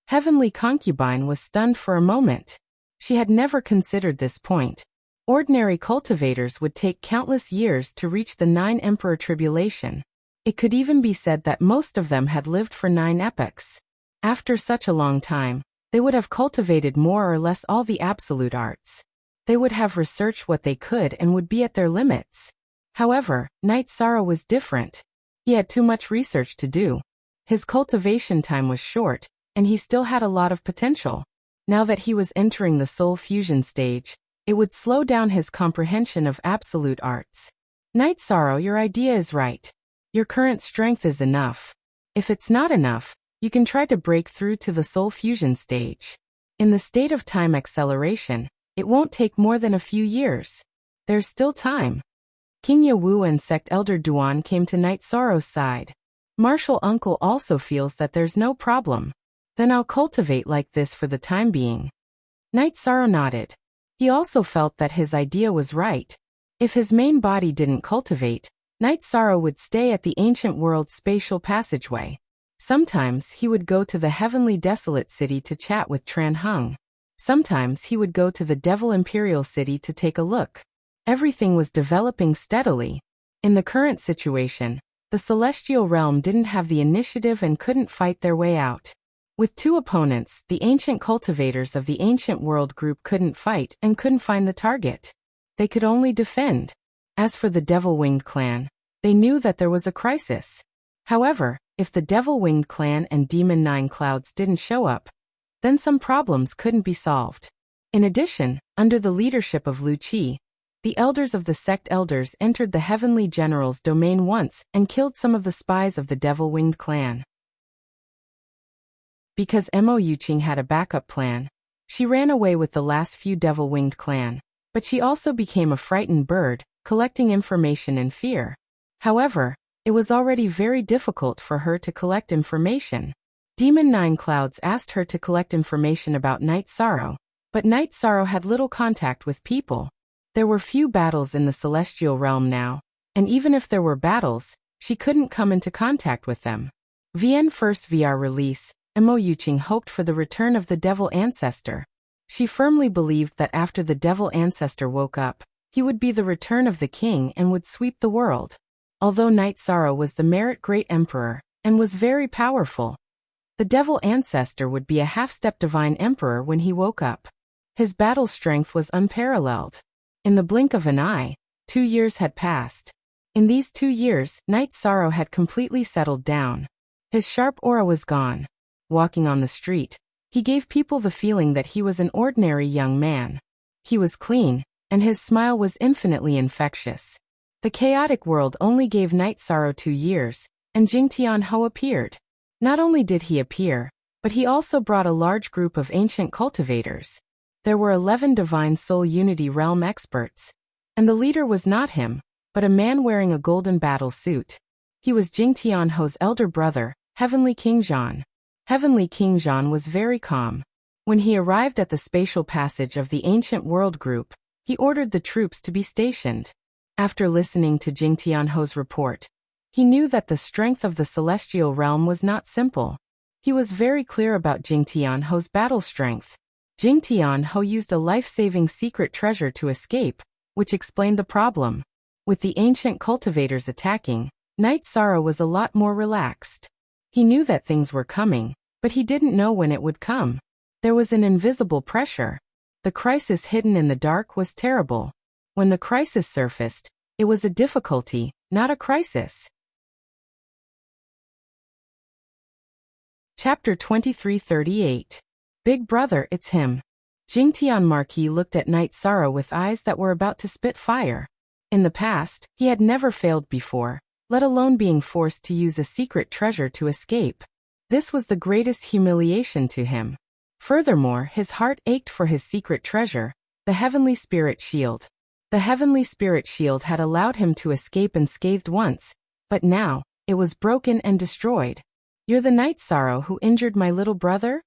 Heavenly Concubine was stunned for a moment. She had never considered this point. Ordinary cultivators would take countless years to reach the 9 Emperor Tribulation. It could even be said that most of them had lived for 9 epochs. After such a long time, they would have cultivated more or less all the absolute arts. They would have researched what they could and would be at their limits. However, Knight Sorrow was different. He had too much research to do. His cultivation time was short, and he still had a lot of potential. Now that he was entering the soul fusion stage, it would slow down his comprehension of absolute arts. Knight Sorrow, your idea is right. Your current strength is enough. If it's not enough, you can try to break through to the soul fusion stage. In the state of time acceleration, it won't take more than a few years. There's still time. King Yawu and Sect Elder Duan came to Knight Sorrow's side. Martial Uncle also feels that there's no problem. Then I'll cultivate like this for the time being. Knight Sorrow nodded. He also felt that his idea was right. If his main body didn't cultivate, Knight Sorrow would stay at the ancient world's spatial passageway. Sometimes he would go to the heavenly desolate city to chat with Tran Hung. Sometimes he would go to the Devil Imperial City to take a look. Everything was developing steadily. In the current situation, the Celestial Realm didn't have the initiative and couldn't fight their way out. With 2 opponents, the ancient cultivators of the ancient world group couldn't fight and couldn't find the target. They could only defend. As for the Devil-Winged clan, they knew that there was a crisis. However, if the Devil-Winged clan and Demon Nine Clouds didn't show up, then some problems couldn't be solved. In addition, under the leadership of Lu Qi, the elders of the sect elders entered the Heavenly General's domain once and killed some of the spies of the Devil-Winged clan. Because Mo Yuqing had a backup plan, she ran away with the last few Devil-Winged clan, but she also became a frightened bird, collecting information in fear. However, it was already very difficult for her to collect information. Demon Nine Clouds asked her to collect information about Knight Sorrow, but Knight Sorrow had little contact with people. There were few battles in the Celestial Realm now, and even if there were battles, she couldn't come into contact with them. VN First VR release, Mo Yuqing hoped for the return of the Devil Ancestor. She firmly believed that after the Devil Ancestor woke up, he would be the return of the king and would sweep the world. Although Knight Sorrow was the Merit Great Emperor, and was very powerful, the Devil Ancestor would be a half-step Divine Emperor when he woke up. His battle strength was unparalleled. In the blink of an eye, 2 years had passed. In these 2 years, Knight Sorrow had completely settled down. His sharp aura was gone. Walking on the street, he gave people the feeling that he was an ordinary young man. He was clean, and his smile was infinitely infectious. The chaotic world only gave Knight Sorrow 2 years, and Jingtian Ho appeared. Not only did he appear, but he also brought a large group of ancient cultivators. There were 11 Divine Soul Unity Realm experts, and the leader was not him, but a man wearing a golden battle suit. He was Jingtian Ho's elder brother, Heavenly King Zhan. Heavenly King Zhan was very calm. When he arrived at the spatial passage of the ancient world group, he ordered the troops to be stationed. After listening to Jingtian Ho's report, He knew that the strength of the celestial realm was not simple. He was very clear about Jing Tianho's battle strength. Jing Tianho used a life-saving secret treasure to escape, which explained the problem. With the ancient cultivators attacking, Knight Sorrow was a lot more relaxed. He knew that things were coming, but he didn't know when it would come. There was an invisible pressure. The crisis hidden in the dark was terrible. When the crisis surfaced, it was a difficulty, not a crisis. Chapter 2338. Big Brother, it's him. Jingtian Marquis looked at Knight Sorrow with eyes that were about to spit fire. In the past, he had never failed before, let alone being forced to use a secret treasure to escape. This was the greatest humiliation to him. Furthermore, his heart ached for his secret treasure, the Heavenly Spirit Shield. The Heavenly Spirit Shield had allowed him to escape unscathed once, but now, it was broken and destroyed. You're the Knight Sorrow who injured my little brother?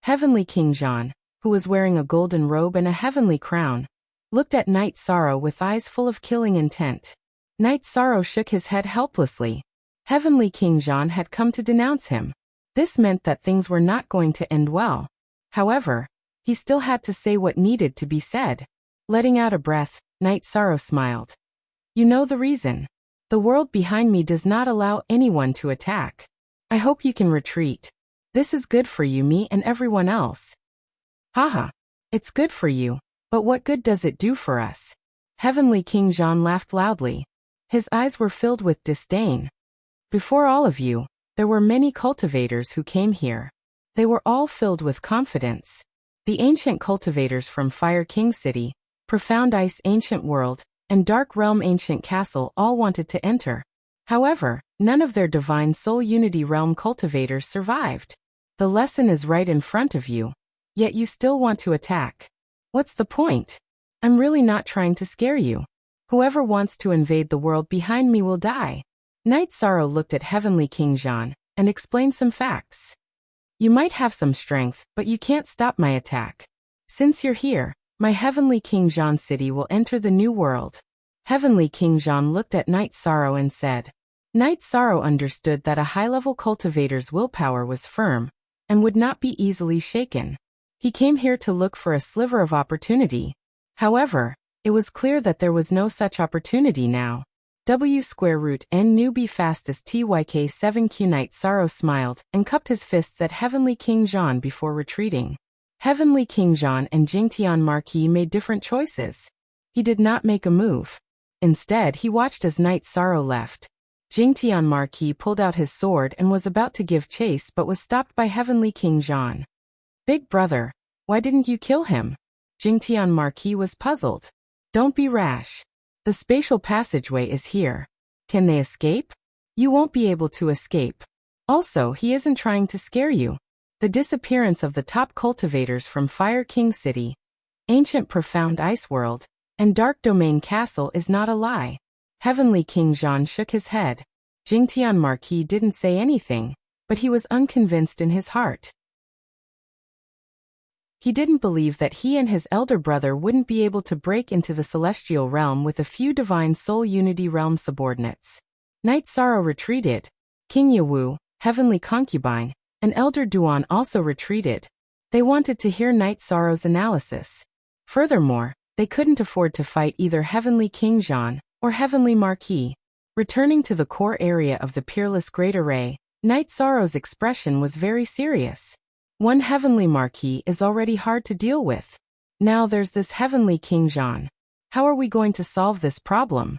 Heavenly King Zhan, who was wearing a golden robe and a heavenly crown, looked at Knight Sorrow with eyes full of killing intent. Knight Sorrow shook his head helplessly. Heavenly King Zhan had come to denounce him. This meant that things were not going to end well. However, he still had to say what needed to be said. Letting out a breath, Knight Sorrow smiled. You know the reason. The world behind me does not allow anyone to attack. I hope you can retreat. This is good for you, me, and everyone else. Haha. It's good for you, but what good does it do for us? Heavenly King Zhan laughed loudly. His eyes were filled with disdain. Before all of you, there were many cultivators who came here. They were all filled with confidence. The ancient cultivators from Fire King City, Profound Ice Ancient World, and Dark Realm Ancient Castle all wanted to enter. However, none of their Divine Soul Unity Realm cultivators survived. The lesson is right in front of you, yet you still want to attack. What's the point? I'm really not trying to scare you. Whoever wants to invade the world behind me will die. Knight Sorrow looked at Heavenly King Zhan and explained some facts. You might have some strength, but you can't stop my attack. Since you're here, my Heavenly King Zhan city will enter the new world. Heavenly King Zhan looked at Knight Sorrow and said. Knight Sorrow understood that a high-level cultivator's willpower was firm and would not be easily shaken. He came here to look for a sliver of opportunity. However, it was clear that there was no such opportunity now. W square root n newbie fastest TYK 7Q. Knight Sorrow smiled and cupped his fists at Heavenly King Zhan before retreating. Heavenly King Zhan and Jingtian Marquis made different choices. He did not make a move. Instead, he watched as Knight Sorrow left. Jingtian Marquis pulled out his sword and was about to give chase but was stopped by Heavenly King Zhan. Big Brother, why didn't you kill him? Jingtian Marquis was puzzled. Don't be rash. The spatial passageway is here. Can they escape? You won't be able to escape. Also, he isn't trying to scare you. The disappearance of the top cultivators from Fire King City, Ancient Profound Ice World, and Dark Domain Castle is not a lie. Heavenly King Zhan shook his head. Jingtian Marquis didn't say anything, but he was unconvinced in his heart. He didn't believe that he and his elder brother wouldn't be able to break into the celestial realm with a few Divine Soul Unity Realm subordinates. Knight Sorrow retreated. King Yawu, Heavenly Concubine, and Elder Duan also retreated. They wanted to hear Knight Sorrow's analysis. Furthermore, they couldn't afford to fight either Heavenly King Zhan or Heavenly Marquis. Returning to the core area of the Peerless Great Array, Knight Sorrow's expression was very serious. One Heavenly Marquis is already hard to deal with. Now there's this Heavenly King Zhan. How are we going to solve this problem?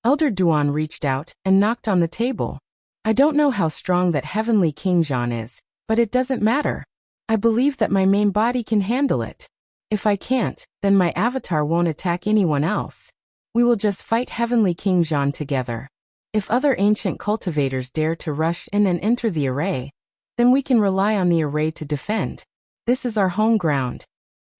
Elder Duan reached out and knocked on the table. I don't know how strong that Heavenly King Zhan is, but it doesn't matter. I believe that my main body can handle it. If I can't, then my avatar won't attack anyone else. We will just fight Heavenly King Zhan together. If other ancient cultivators dare to rush in and enter the array, then we can rely on the array to defend. This is our home ground.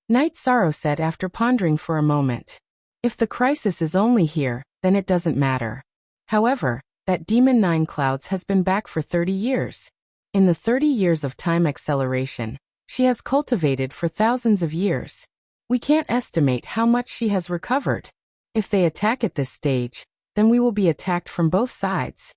Knight Sorrow said after pondering for a moment. If the crisis is only here, then it doesn't matter. However, that Demon Nine Clouds has been back for 30 years. In the 30 years of time acceleration, she has cultivated for thousands of years. We can't estimate how much she has recovered. If they attack at this stage, then we will be attacked from both sides.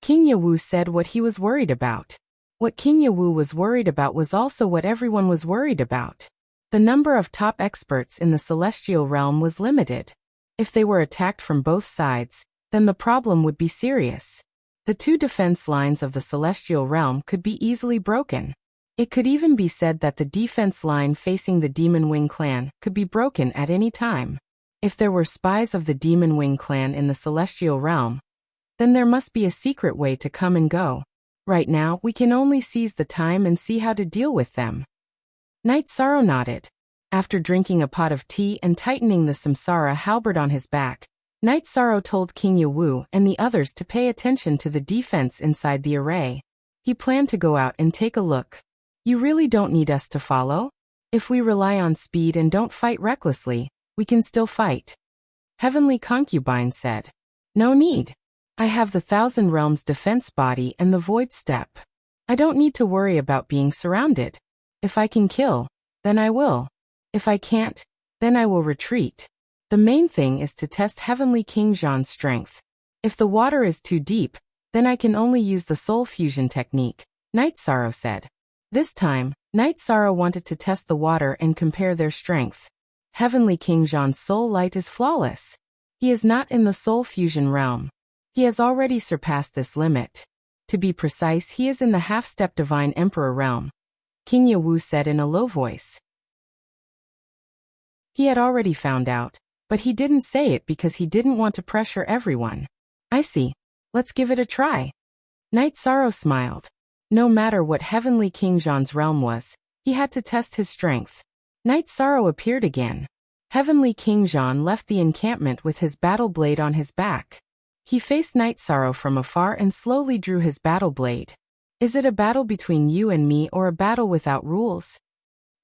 King Yawu said what he was worried about. What King Yawu was worried about was also what everyone was worried about. The number of top experts in the celestial realm was limited. If they were attacked from both sides, then the problem would be serious. The two defense lines of the celestial realm could be easily broken. It could even be said that the defense line facing the Demon Wing clan could be broken at any time. If there were spies of the Demon Wing clan in the celestial realm, then there must be a secret way to come and go. Right now, we can only seize the time and see how to deal with them. Knight Sorrow nodded. After drinking a pot of tea and tightening the Samsara halberd on his back, Knight Sorrow told King Yawu and the others to pay attention to the defense inside the array. He planned to go out and take a look. You really don't need us to follow? If we rely on speed and don't fight recklessly, we can still fight. Heavenly Concubine said. No need. I have the Thousand Realms defense body and the Void Step. I don't need to worry about being surrounded. If I can kill, then I will. If I can't, then I will retreat. The main thing is to test Heavenly King Zhan's strength. If the water is too deep, then I can only use the soul fusion technique, Knight Sorrow said. This time, Knight Sorrow wanted to test the water and compare their strength. Heavenly King Zhan's soul light is flawless. He is not in the soul fusion realm. He has already surpassed this limit. To be precise, he is in the half-step Divine Emperor realm, King Yawu said in a low voice. He had already found out, but he didn't say it because he didn't want to pressure everyone. I see. Let's give it a try. Knight Sorrow smiled. No matter what Heavenly King Zhan's realm was, he had to test his strength. Knight Sorrow appeared again. Heavenly King Zhan left the encampment with his battle blade on his back. He faced Knight Sorrow from afar and slowly drew his battle blade. Is it a battle between you and me or a battle without rules?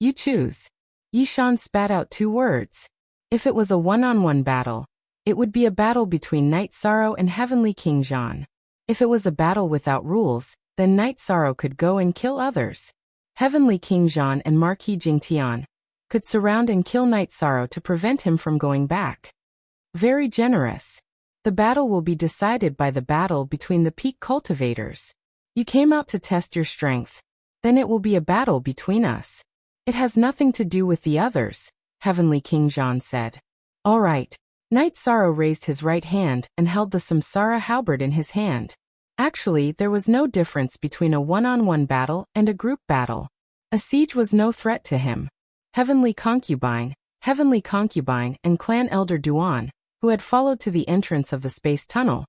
You choose. Yi Shan spat out 2 words. If it was a one-on-one battle, it would be a battle between Knight Sorrow and Heavenly King Zhan. If it was a battle without rules, then Knight Sorrow could go and kill others. Heavenly King Zhan and Marquis Jingtian could surround and kill Knight Sorrow to prevent him from going back. Very generous. The battle will be decided by the battle between the peak cultivators. You came out to test your strength. Then it will be a battle between us. It has nothing to do with the others, Heavenly King Zhan said. All right. Knight Sorrow raised his right hand and held the Samsara halberd in his hand. Actually, there was no difference between a one-on-one battle and a group battle. A siege was no threat to him. Heavenly Concubine, and Clan Elder Duan, who had followed to the entrance of the space tunnel,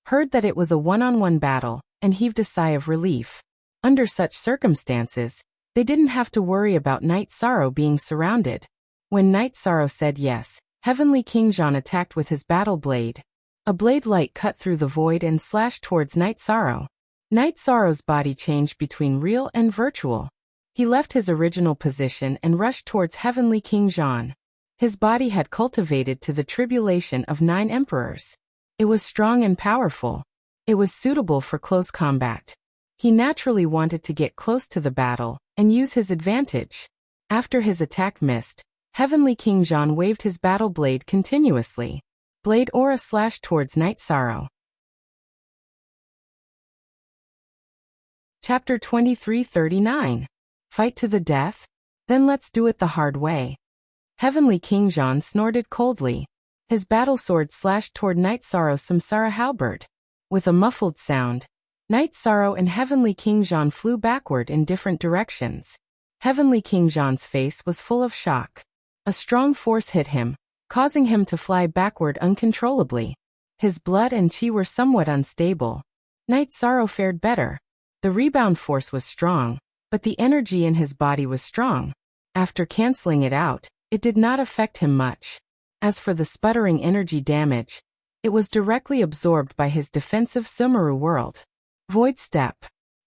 heard that it was a one-on-one battle, and heaved a sigh of relief. Under such circumstances, they didn't have to worry about Knight Sorrow being surrounded. When Knight Sorrow said yes, Heavenly King Zhan attacked with his battle blade. A blade light cut through the void and slashed towards Knight Sorrow. Knight Sorrow's body changed between real and virtual. He left his original position and rushed towards Heavenly King Zhan. His body had cultivated to the tribulation of 9 emperors. It was strong and powerful. It was suitable for close combat. He naturally wanted to get close to the battle and use his advantage. After his attack missed, Heavenly King Zhan waved his battle blade continuously. Blade aura slashed towards Knight Sorrow. Chapter 2339. Fight to the death? Then let's do it the hard way. Heavenly King Zhan snorted coldly. His battle sword slashed toward Knight Sorrow's Samsara halberd. With a muffled sound, Knight Sorrow and Heavenly King Zhan flew backward in different directions. Heavenly King Zhan's face was full of shock. A strong force hit him, causing him to fly backward uncontrollably. His blood and chi were somewhat unstable. Knight Sorrow fared better. The rebound force was strong, but the energy in his body was strong. After canceling it out, it did not affect him much. As for the sputtering energy damage, it was directly absorbed by his defensive Sumeru world. Void Step.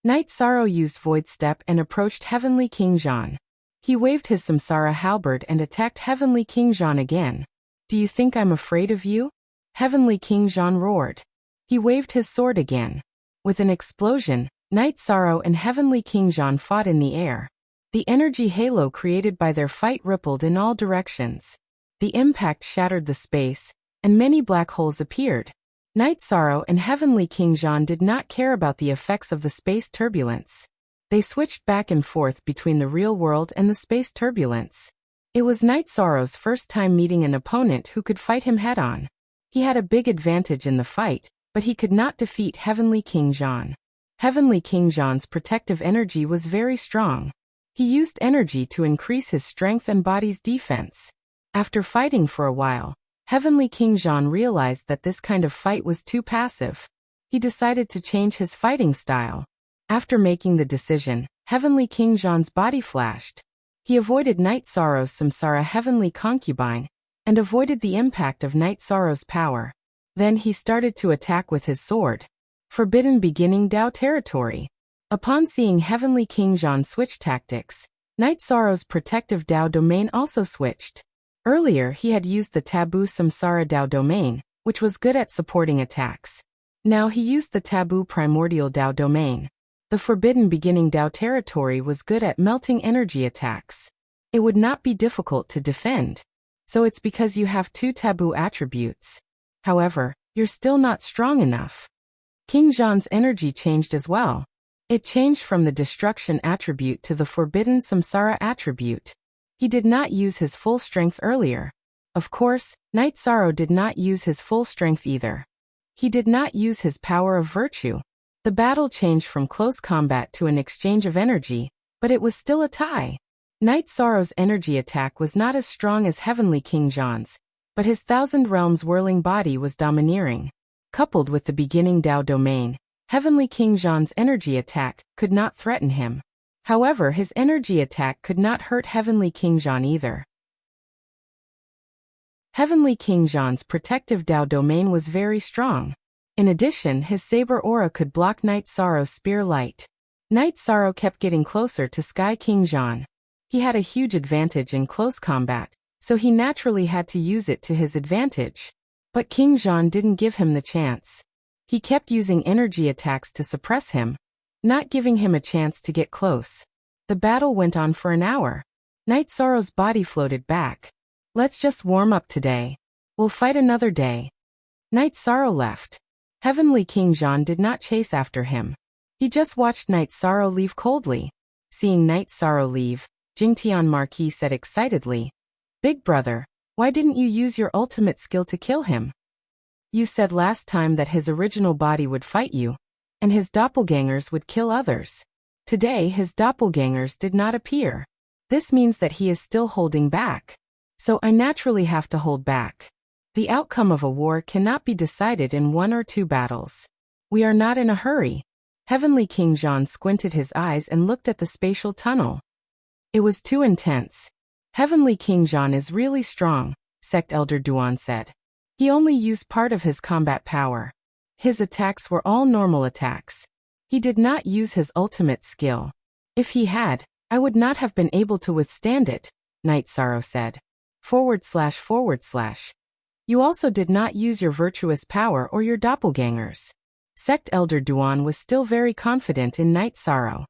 Knight Sorrow used Void Step and approached Heavenly King Zhan. He waved his Samsara halberd and attacked Heavenly King Zhan again. Do you think I'm afraid of you? Heavenly King Zhan roared. He waved his sword again. With an explosion, Knight Sorrow and Heavenly King Zhan fought in the air. The energy halo created by their fight rippled in all directions. The impact shattered the space, and many black holes appeared. Night Sorrow and Heavenly King Jean did not care about the effects of the space turbulence. They switched back and forth between the real world and the space turbulence. It was Night Sorrow's first time meeting an opponent who could fight him head-on. He had a big advantage in the fight, but he could not defeat Heavenly King Jean. Heavenly King Jean's protective energy was very strong. He used energy to increase his strength and body's defense. After fighting for a while, Heavenly King Jean realized that this kind of fight was too passive. He decided to change his fighting style. After making the decision, Heavenly King Jean's body flashed. He avoided Night Sorrow's Samsara Heavenly Concubine, and avoided the impact of Night Sorrow's power. Then he started to attack with his sword. Forbidden Beginning Dao Territory. Upon seeing Heavenly King Jean switch tactics, Night Sorrow's protective Dao domain also switched. Earlier he had used the taboo Samsara Dao domain, which was good at supporting attacks. Now he used the taboo primordial Dao domain. The Forbidden Beginning Dao territory was good at melting energy attacks. It would not be difficult to defend. So it's because you have two taboo attributes. However, you're still not strong enough. King Jean's energy changed as well. It changed from the destruction attribute to the forbidden samsara attribute. He did not use his full strength earlier. Of course, Night Sorrow did not use his full strength either. He did not use his power of virtue. The battle changed from close combat to an exchange of energy, but it was still a tie. Night Sorrow's energy attack was not as strong as Heavenly King Jean's, but his Thousand Realms whirling body was domineering. Coupled with the beginning Dao domain, Heavenly King Jean's energy attack could not threaten him. However, his energy attack could not hurt Heavenly King Jean either. Heavenly King Jean's protective Dao domain was very strong. In addition, his saber aura could block Night Sorrow's spear light. Night Sorrow kept getting closer to Sky King Jean. He had a huge advantage in close combat, so he naturally had to use it to his advantage. But King Jean didn't give him the chance. He kept using energy attacks to suppress him, not giving him a chance to get close. The battle went on for an hour. Night Sorrow's body floated back. Let's just warm up today. We'll fight another day. Night Sorrow left. Heavenly King Jean did not chase after him. He just watched Night Sorrow leave coldly. Seeing Night Sorrow leave, Jingtian Marquis said excitedly, "Big brother, why didn't you use your ultimate skill to kill him? You said last time that his original body would fight you, and his doppelgangers would kill others. Today his doppelgangers did not appear. This means that he is still holding back. So I naturally have to hold back. The outcome of a war cannot be decided in 1 or 2 battles. We are not in a hurry." Heavenly King Jean squinted his eyes and looked at the spatial tunnel. It was too intense. Heavenly King Jean is really strong, Sect Elder Duan said. He only used part of his combat power. His attacks were all normal attacks. He did not use his ultimate skill. If he had, I would not have been able to withstand it, Night Sorrow said. //. You also did not use your virtuous power or your doppelgangers. Sect Elder Duan was still very confident in Night Sorrow.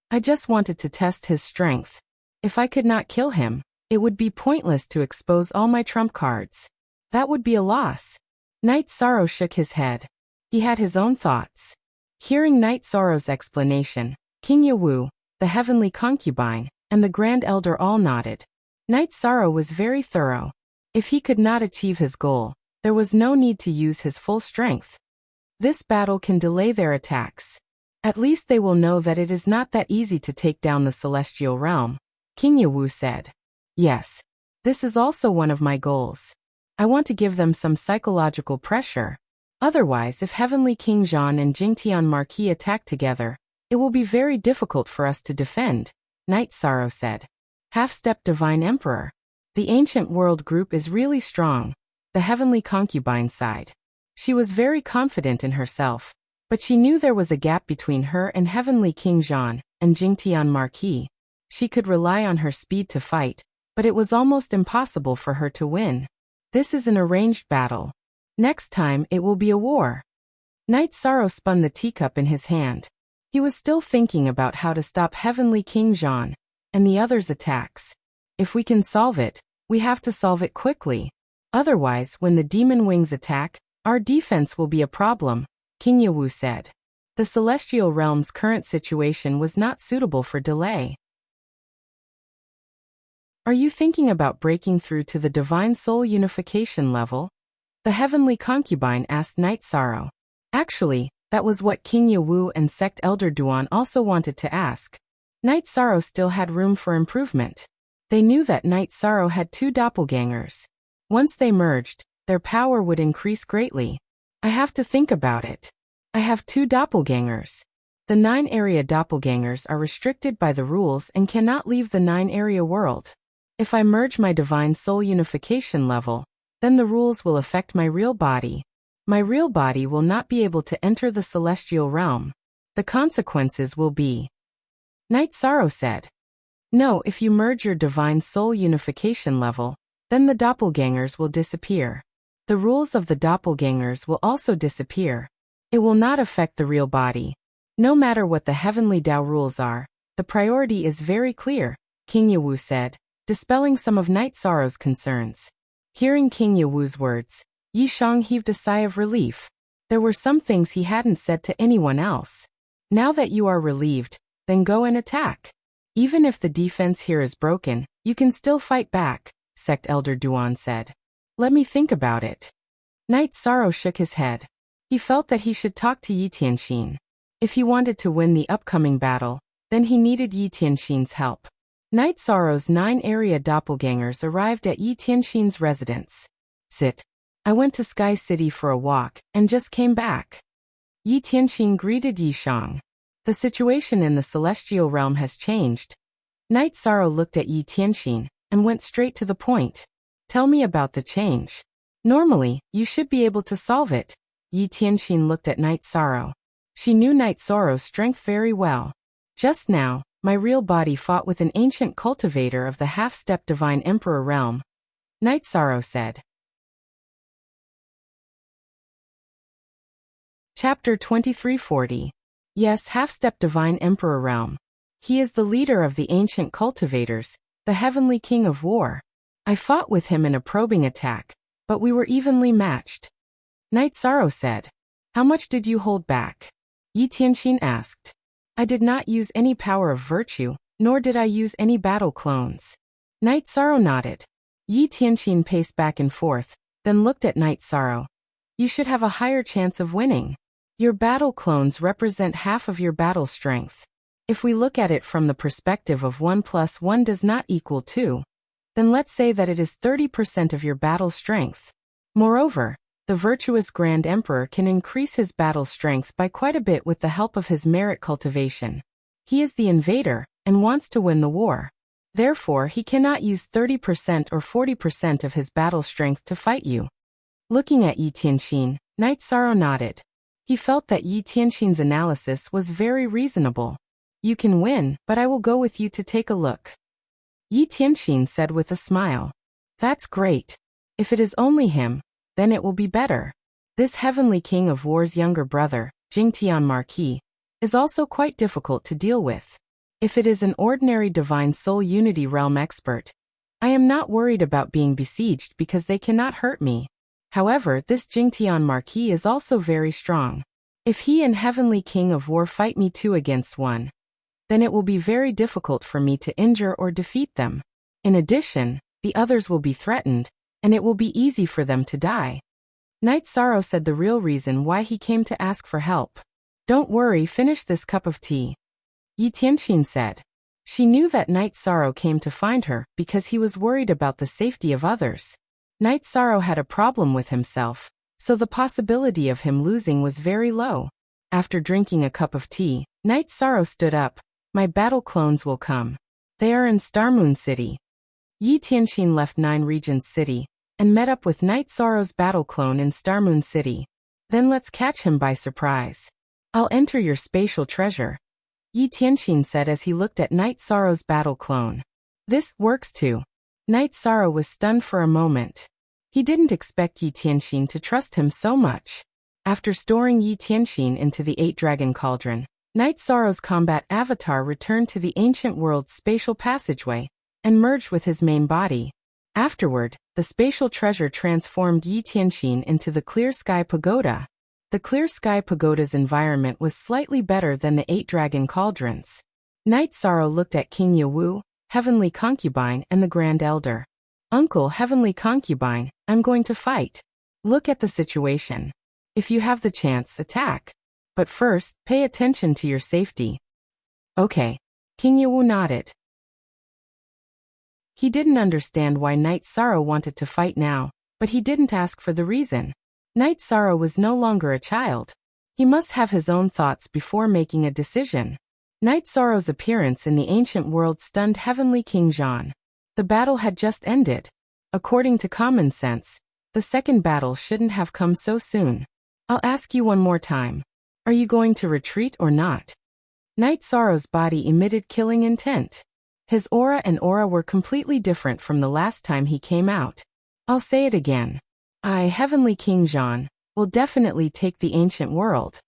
I just wanted to test his strength. If I could not kill him, it would be pointless to expose all my trump cards. That would be a loss. Night Sorrow shook his head. He had his own thoughts. Hearing Night Sorrow's explanation, King Yawu, the Heavenly Concubine, and the Grand Elder all nodded. Night Sorrow was very thorough. If he could not achieve his goal, there was no need to use his full strength. This battle can delay their attacks. At least they will know that it is not that easy to take down the Celestial Realm, King Yawu said. Yes. This is also one of my goals. I want to give them some psychological pressure. Otherwise, if Heavenly King Jean and Jingtian Marquis attack together, it will be very difficult for us to defend, Night Sorrow said. Half-Step Divine Emperor. The Ancient World group is really strong, the Heavenly Concubine sighed. She was very confident in herself, but she knew there was a gap between her and Heavenly King Jean and Jingtian Marquis. She could rely on her speed to fight, but it was almost impossible for her to win. This is an arranged battle. Next time it will be a war. Night Sorrow spun the teacup in his hand. He was still thinking about how to stop Heavenly King Jean and the others' attacks. If we can solve it, we have to solve it quickly. Otherwise, when the demon wings attack, Our defense will be a problem, King Yawu said. The celestial realm's current situation was not suitable for delay. Are you thinking about breaking through to the divine soul unification level? The heavenly concubine asked Night Sorrow. Actually, that was what King Yawu and Sect Elder Duan also wanted to ask. Night Sorrow still had room for improvement. They knew that Night Sorrow had two doppelgangers. Once they merged, their power would increase greatly. I have to think about it. I have two doppelgangers. The 9-area doppelgangers are restricted by the rules and cannot leave the 9-area world. If I merge my divine soul unification level, then the rules will affect my real body. My real body will not be able to enter the celestial realm. The consequences will be. Night Sorrow said. No, if you merge your divine soul unification level, then the doppelgangers will disappear. The rules of the doppelgangers will also disappear. It will not affect the real body. No matter what the heavenly Tao rules are, the priority is very clear, King Yawu said, dispelling some of Night Sorrow's concerns. Hearing King Yawu's words, Yishang heaved a sigh of relief. There were some things he hadn't said to anyone else. Now that you are relieved, then go and attack. Even if the defense here is broken, you can still fight back, Sect Elder Duan said. Let me think about it. Night Sorrow shook his head. He felt that he should talk to Yi Tianxin. If he wanted to win the upcoming battle, then he needed Yi Tianxin's help. Night Sorrow's 9-area doppelgangers arrived at Yi Tianxin's residence. Sit. I went to Sky City for a walk and just came back. Yi Tianxin greeted Yi Shang. The situation in the celestial realm has changed. Night Sorrow looked at Yi Tianxin and went straight to the point. Tell me about the change. Normally, you should be able to solve it. Yi Tianxin looked at Night Sorrow. She knew Night Sorrow's strength very well. Just now, my real body fought with an ancient cultivator of the half-step divine emperor realm. Night Sorrow said. Chapter 2340. Yes, half-step divine emperor realm. He is the leader of the ancient cultivators, the heavenly king of war. I fought with him in a probing attack, but we were evenly matched. Night Sorrow said. How much did you hold back? Yi Tianxin asked. I did not use any power of virtue, nor did I use any battle clones. Night Sorrow nodded. Yi Tianxin paced back and forth, then looked at Night Sorrow. You should have a higher chance of winning. Your battle clones represent half of your battle strength. If we look at it from the perspective of 1 + 1 does not equal 2, then let's say that it is 30% of your battle strength. Moreover, the virtuous Grand Emperor can increase his battle strength by quite a bit with the help of his merit cultivation. He is the invader and wants to win the war. Therefore, he cannot use 30% or 40% of his battle strength to fight you. Looking at Yi Tianxin, Night Sorrow nodded. He felt that Yi Tianxin's analysis was very reasonable. You can win, but I will go with you to take a look. Yi Tianxin said with a smile. That's great. If it is only him, then it will be better. This heavenly king of war's younger brother, Jingtian Marquis, is also quite difficult to deal with. If it is an ordinary divine soul unity realm expert, I am not worried about being besieged because they cannot hurt me. However, this Jingtian Marquis is also very strong. If he and Heavenly King of War fight me 2 against 1, then it will be very difficult for me to injure or defeat them. In addition, the others will be threatened, and it will be easy for them to die. Night Sorrow said the real reason why he came to ask for help. Don't worry, finish this cup of tea. Yi Tianxin said. She knew that Night Sorrow came to find her because he was worried about the safety of others. Night Sorrow had a problem with himself, so the possibility of him losing was very low. After drinking a cup of tea, Night Sorrow stood up. My battle clones will come. They are in Starmoon City. Yi Tianxin left 9 Regents City and met up with Night Sorrow's battle clone in Starmoon City. Then let's catch him by surprise. I'll enter your spatial treasure, Yi Tianxin said as he looked at Night Sorrow's battle clone. This works too. Night Sorrow was stunned for a moment. He didn't expect Yi Tianxin to trust him so much. After storing Yi Tianxin into the 8-dragon cauldron, Night Sorrow's combat avatar returned to the ancient world's spatial passageway and merged with his main body. Afterward, the spatial treasure transformed Yi Tianxin into the Clear Sky Pagoda. The Clear Sky Pagoda's environment was slightly better than the 8 dragon cauldrons. Night Sorrow looked at King Yawu, Heavenly Concubine, and the Grand Elder. Uncle Heavenly Concubine, I'm going to fight. Look at the situation. If you have the chance, attack. But first, pay attention to your safety. Okay. King Yawu nodded. He didn't understand why Night Sorrow wanted to fight now, but he didn't ask for the reason. Night Sorrow was no longer a child. He must have his own thoughts before making a decision. Night Sorrow's appearance in the ancient world stunned Heavenly King Zhan. The battle had just ended. According to common sense, the second battle shouldn't have come so soon. I'll ask you one more time. Are you going to retreat or not? Night Sorrow's body emitted killing intent. His aura and aura were completely different from the last time he came out. I'll say it again. I, Heavenly King Zhan, will definitely take the ancient world.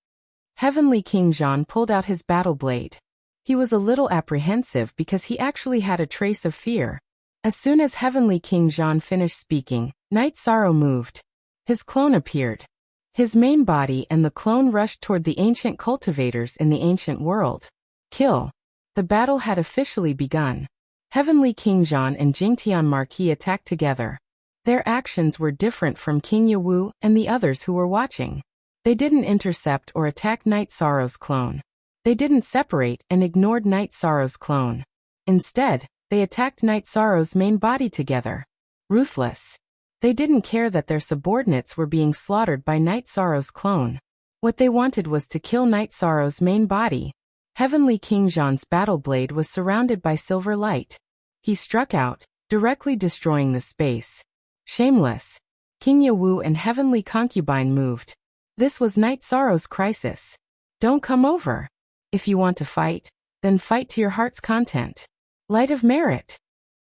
Heavenly King Zhan pulled out his battle blade. He was a little apprehensive because he actually had a trace of fear. As soon as Heavenly King Zhan finished speaking, Night Sorrow moved. His clone appeared. His main body and the clone rushed toward the ancient cultivators in the ancient world. Kill. The battle had officially begun. Heavenly King Zhan and Jingtian Marquis attacked together. Their actions were different from King Yawu and the others who were watching. They didn't intercept or attack Night Sorrow's clone. They didn't separate and ignored Night Sorrow's clone. Instead, they attacked Night Sorrow's main body together. Ruthless. They didn't care that their subordinates were being slaughtered by Night Sorrow's clone. What they wanted was to kill Night Sorrow's main body. Heavenly King Zhan's battle blade was surrounded by silver light. He struck out, directly destroying the space. Shameless. King Yawu and Heavenly Concubine moved. This was Night Sorrow's crisis. Don't come over. If you want to fight, then fight to your heart's content. Light of merit.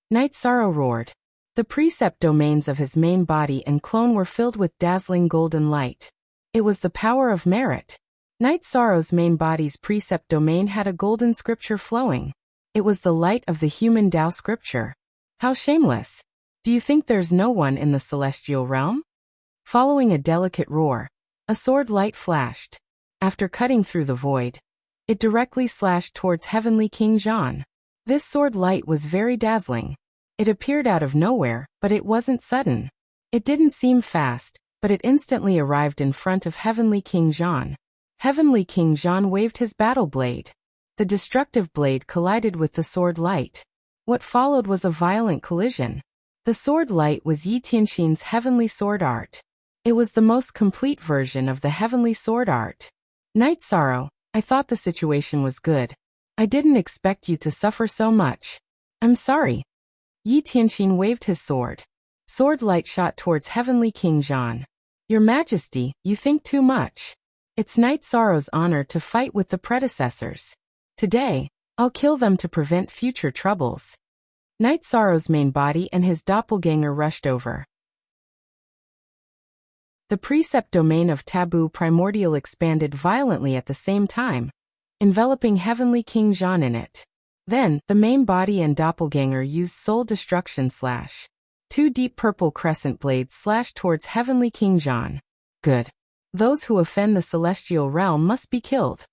Night Sorrow roared. The precept domains of his main body and clone were filled with dazzling golden light. It was the power of merit. Night Sorrow's main body's precept domain had a golden scripture flowing. It was the light of the human Tao scripture. How shameless. Do you think there's no one in the celestial realm? Following a delicate roar, a sword light flashed. After cutting through the void, it directly slashed towards Heavenly King Zhan. This sword light was very dazzling. It appeared out of nowhere, but it wasn't sudden. It didn't seem fast, but it instantly arrived in front of Heavenly King Zhan. Heavenly King Zhan waved his battle blade. The destructive blade collided with the sword light. What followed was a violent collision. The sword light was Yi Tianxin's heavenly sword art. It was the most complete version of the heavenly sword art. Night Sorrow, I thought the situation was good. I didn't expect you to suffer so much. I'm sorry. Yi Tianxin waved his sword. Sword light shot towards Heavenly King Zhan. Your Majesty, you think too much. It's Night Sorrow's honor to fight with the predecessors. Today, I'll kill them to prevent future troubles. Night Sorrow's main body and his doppelganger rushed over. The precept domain of Taboo Primordial expanded violently at the same time, enveloping Heavenly King Zhan in it. Then, the main body and doppelganger used soul destruction slash. 2 deep purple crescent blades slashed towards Heavenly King Zhan. Good. Those who offend the celestial realm must be killed.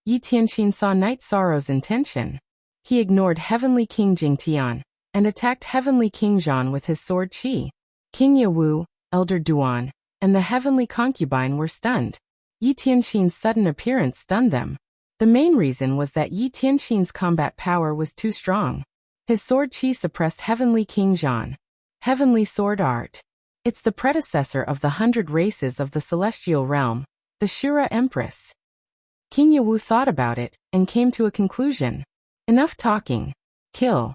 Yi Tianxin saw Night Sorrow's intention. He ignored Heavenly King Jingtian and attacked Heavenly King Zhan with his sword Qi. King Yawu, Elder Duan, and the Heavenly Concubine were stunned. Yi Tianxin's sudden appearance stunned them. The main reason was that Yi Tianxin's combat power was too strong. His sword Qi suppressed Heavenly King Zhan. Heavenly Sword Art. It's the predecessor of the 100 races of the celestial realm, the Shura Empress. King Yawu thought about it and came to a conclusion. Enough talking. Kill.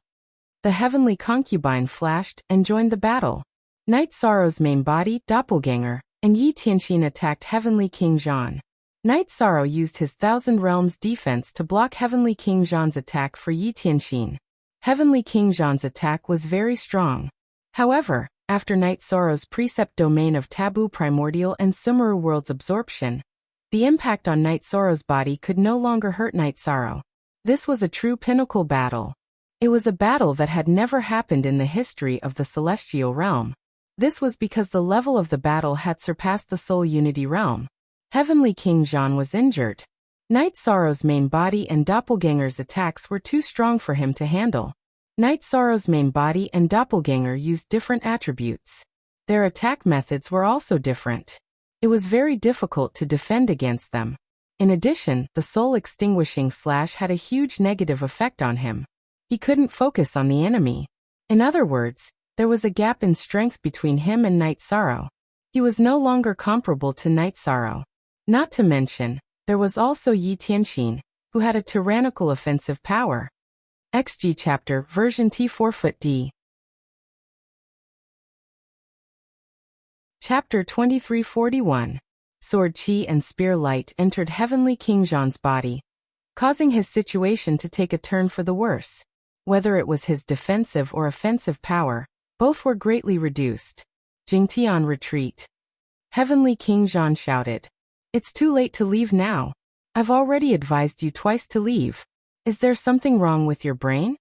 The Heavenly Concubine flashed and joined the battle. Night Sorrow's main body, doppelganger, and Yi Tianxin attacked Heavenly King Zhan. Night Sorrow used his Thousand Realms defense to block Heavenly King Zhan's attack for Yi Tianxin. Heavenly King Zhan's attack was very strong. However, after Night Sorrow's precept domain of Taboo Primordial and Sumeru World's absorption, the impact on Night Sorrow's body could no longer hurt Night Sorrow. This was a true pinnacle battle. It was a battle that had never happened in the history of the celestial realm. This was because the level of the battle had surpassed the Soul Unity realm. Heavenly King Jean was injured. Night Sorrow's main body and doppelganger's attacks were too strong for him to handle. Night Sorrow's main body and doppelganger used different attributes. Their attack methods were also different. It was very difficult to defend against them. In addition, the soul extinguishing slash had a huge negative effect on him. He couldn't focus on the enemy. In other words, there was a gap in strength between him and Night Sorrow. He was no longer comparable to Night Sorrow. Not to mention, there was also Yi Tianxin, who had a tyrannical offensive power. XG Chapter Version T4-D Chapter 2341 Sword Qi and Spear Light entered Heavenly King Jean's body, causing his situation to take a turn for the worse. Whether it was his defensive or offensive power, both were greatly reduced. Jingtian retreat. Heavenly King Jean shouted. It's too late to leave now. I've already advised you twice to leave. Is there something wrong with your brain?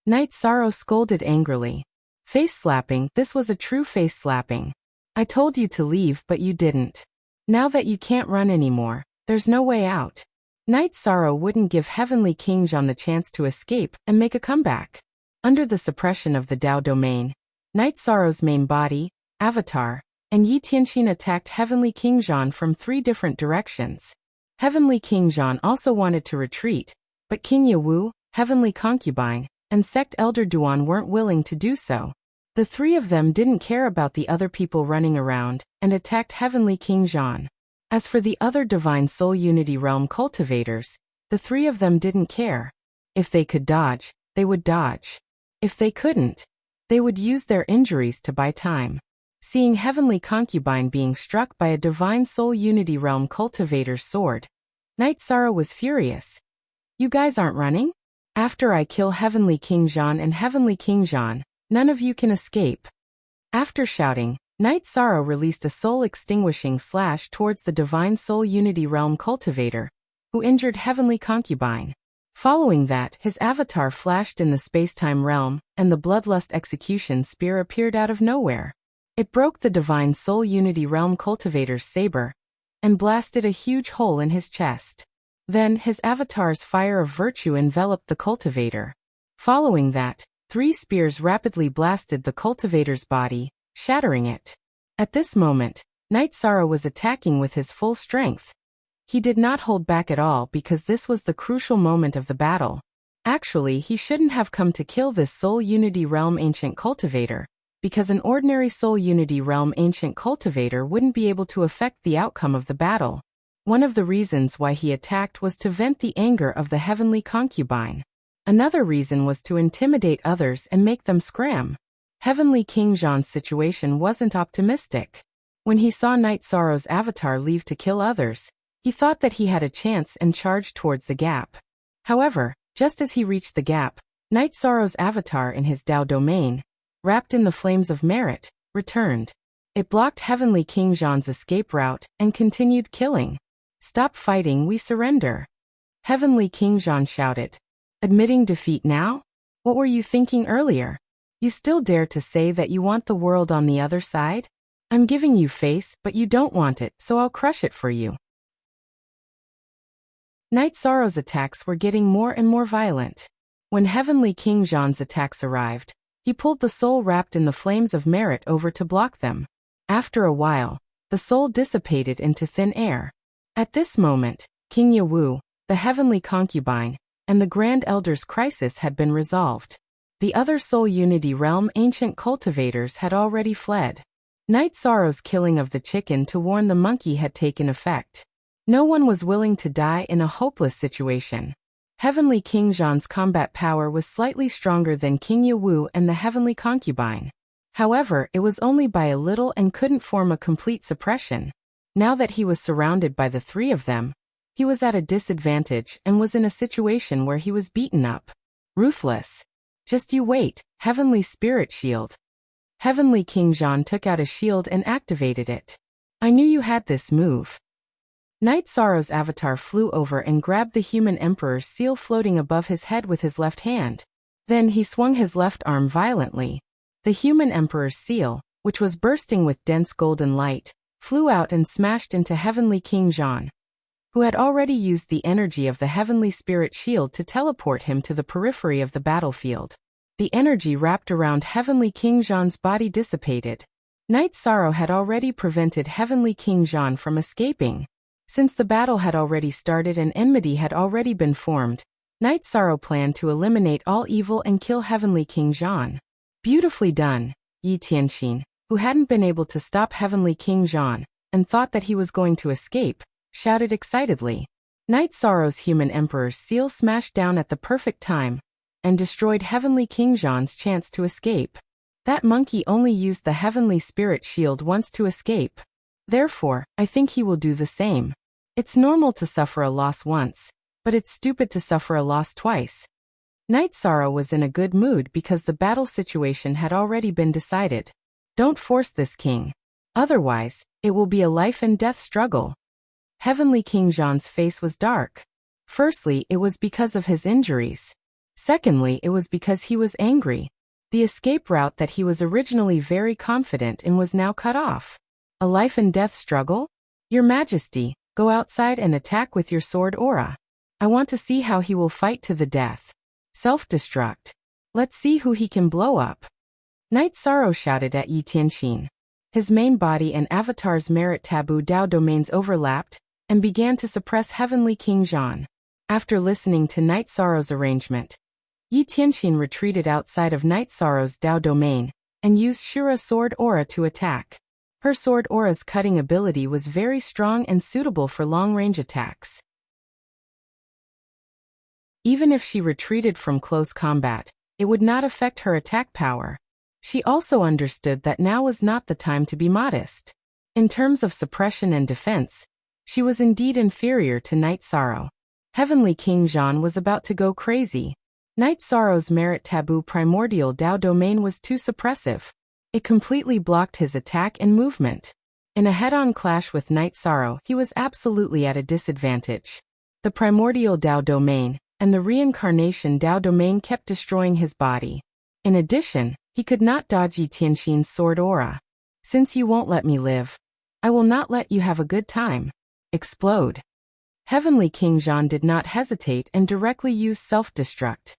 Night Sorrow scolded angrily. Face slapping, this was a true face slapping. I told you to leave but you didn't. Now that you can't run anymore, there's no way out. Night Sorrow wouldn't give Heavenly King Jean the chance to escape and make a comeback. Under the suppression of the Dao domain, Night Sorrow's main body, avatar, and Yi Tianxin attacked Heavenly King Jean from 3 different directions. Heavenly King Jean also wanted to retreat, but King Yawu, Heavenly Concubine, and Sect Elder Duan weren't willing to do so. The 3 of them didn't care about the other people running around, and attacked Heavenly King Jean. As for the other Divine Soul Unity Realm cultivators, the 3 of them didn't care. If they could dodge, they would dodge. If they couldn't, they would use their injuries to buy time. Seeing Heavenly Concubine being struck by a Divine Soul Unity Realm cultivator's sword, Night Sorrow was furious. You guys aren't running? After I kill Heavenly King Jean and Heavenly King Jean, none of you can escape. After shouting, Night Sorrow released a soul-extinguishing slash towards the Divine Soul Unity Realm cultivator, who injured Heavenly Concubine. Following that, his avatar flashed in the space-time realm, and the Bloodlust Execution Spear appeared out of nowhere. It broke the Divine Soul Unity Realm cultivator's saber, and blasted a huge hole in his chest. Then, his avatar's Fire of Virtue enveloped the cultivator. Following that, 3 spears rapidly blasted the cultivator's body, shattering it. At this moment, Night Sorrow was attacking with his full strength. He did not hold back at all because this was the crucial moment of the battle. Actually, he shouldn't have come to kill this Soul Unity Realm Ancient Cultivator, because an ordinary Soul Unity Realm Ancient Cultivator wouldn't be able to affect the outcome of the battle. One of the reasons why he attacked was to vent the anger of the Heavenly Concubine. Another reason was to intimidate others and make them scram. Heavenly King Jean's situation wasn't optimistic. When he saw Night Sorrow's avatar leave to kill others, he thought that he had a chance and charged towards the gap. However, just as he reached the gap, Night Sorrow's avatar in his Dao domain, wrapped in the flames of merit, returned. It blocked Heavenly King Jean's escape route and continued killing. Stop fighting, we surrender. Heavenly King Jean shouted. Admitting defeat now? What were you thinking earlier? You still dare to say that you want the world on the other side? I'm giving you face, but you don't want it, so I'll crush it for you. Night Sorrow's attacks were getting more and more violent. When Heavenly King Jean's attacks arrived, he pulled the soul wrapped in the flames of merit over to block them. After a while, the soul dissipated into thin air. At this moment, King Yawu, the Heavenly Concubine, and the Grand Elder's crisis had been resolved. The other Soul Unity Realm Ancient Cultivators had already fled. Night Sorrow's killing of the chicken to warn the monkey had taken effect. No one was willing to die in a hopeless situation. Heavenly King Jean's combat power was slightly stronger than King Yawu and the Heavenly Concubine. However, it was only by a little and couldn't form a complete suppression. Now that he was surrounded by the 3 of them, he was at a disadvantage and was in a situation where he was beaten up. Ruthless. Just you wait, Heavenly Spirit Shield. Heavenly King Jean took out a shield and activated it. I knew you had this move. Night Sorrow's avatar flew over and grabbed the human emperor's seal floating above his head with his left hand. Then he swung his left arm violently. The human emperor's seal, which was bursting with dense golden light, flew out and smashed into Heavenly King Jean, who had already used the energy of the Heavenly Spirit Shield to teleport him to the periphery of the battlefield. The energy wrapped around Heavenly King Jean's body dissipated. Night Sorrow had already prevented Heavenly King Jean from escaping. Since the battle had already started and enmity had already been formed, Night Sorrow planned to eliminate all evil and kill Heavenly King Jean. Beautifully done, Yi Tianxin, who hadn't been able to stop Heavenly King Jean, and thought that he was going to escape, shouted excitedly. Night Sorrow's human emperor's seal smashed down at the perfect time, and destroyed Heavenly King Jean's chance to escape. That monkey only used the Heavenly Spirit Shield once to escape. Therefore, I think he will do the same. It's normal to suffer a loss once, but it's stupid to suffer a loss twice. Night Sorrow was in a good mood because the battle situation had already been decided. Don't force this, king. Otherwise, it will be a life and death struggle. Heavenly King Jean's face was dark. Firstly, it was because of his injuries. Secondly, it was because he was angry. The escape route that he was originally very confident in was now cut off. A life and death struggle? Your Majesty, go outside and attack with your sword aura. I want to see how he will fight to the death. Self-destruct. Let's see who he can blow up. Night Sorrow shouted at Yi Tianxin. His main body and Avatar's merit taboo Dao domains overlapped, and began to suppress Heavenly King Jean. After listening to Night Sorrow's arrangement, Yi Tianxin retreated outside of Night Sorrow's Dao domain, and used Shura Sword Aura to attack. Her Sword Aura's cutting ability was very strong and suitable for long-range attacks. Even if she retreated from close combat, it would not affect her attack power. She also understood that now was not the time to be modest. In terms of suppression and defense, she was indeed inferior to Night Sorrow. Heavenly King Jean was about to go crazy. Night Sorrow's merit taboo primordial Dao domain was too suppressive. It completely blocked his attack and movement. In a head-on clash with Night Sorrow, he was absolutely at a disadvantage. The primordial Dao domain and the reincarnation Dao domain kept destroying his body. In addition, he could not dodge Yi Tianxin's sword aura. Since you won't let me live, I will not let you have a good time. Explode. Heavenly King Jean did not hesitate and directly used self-destruct.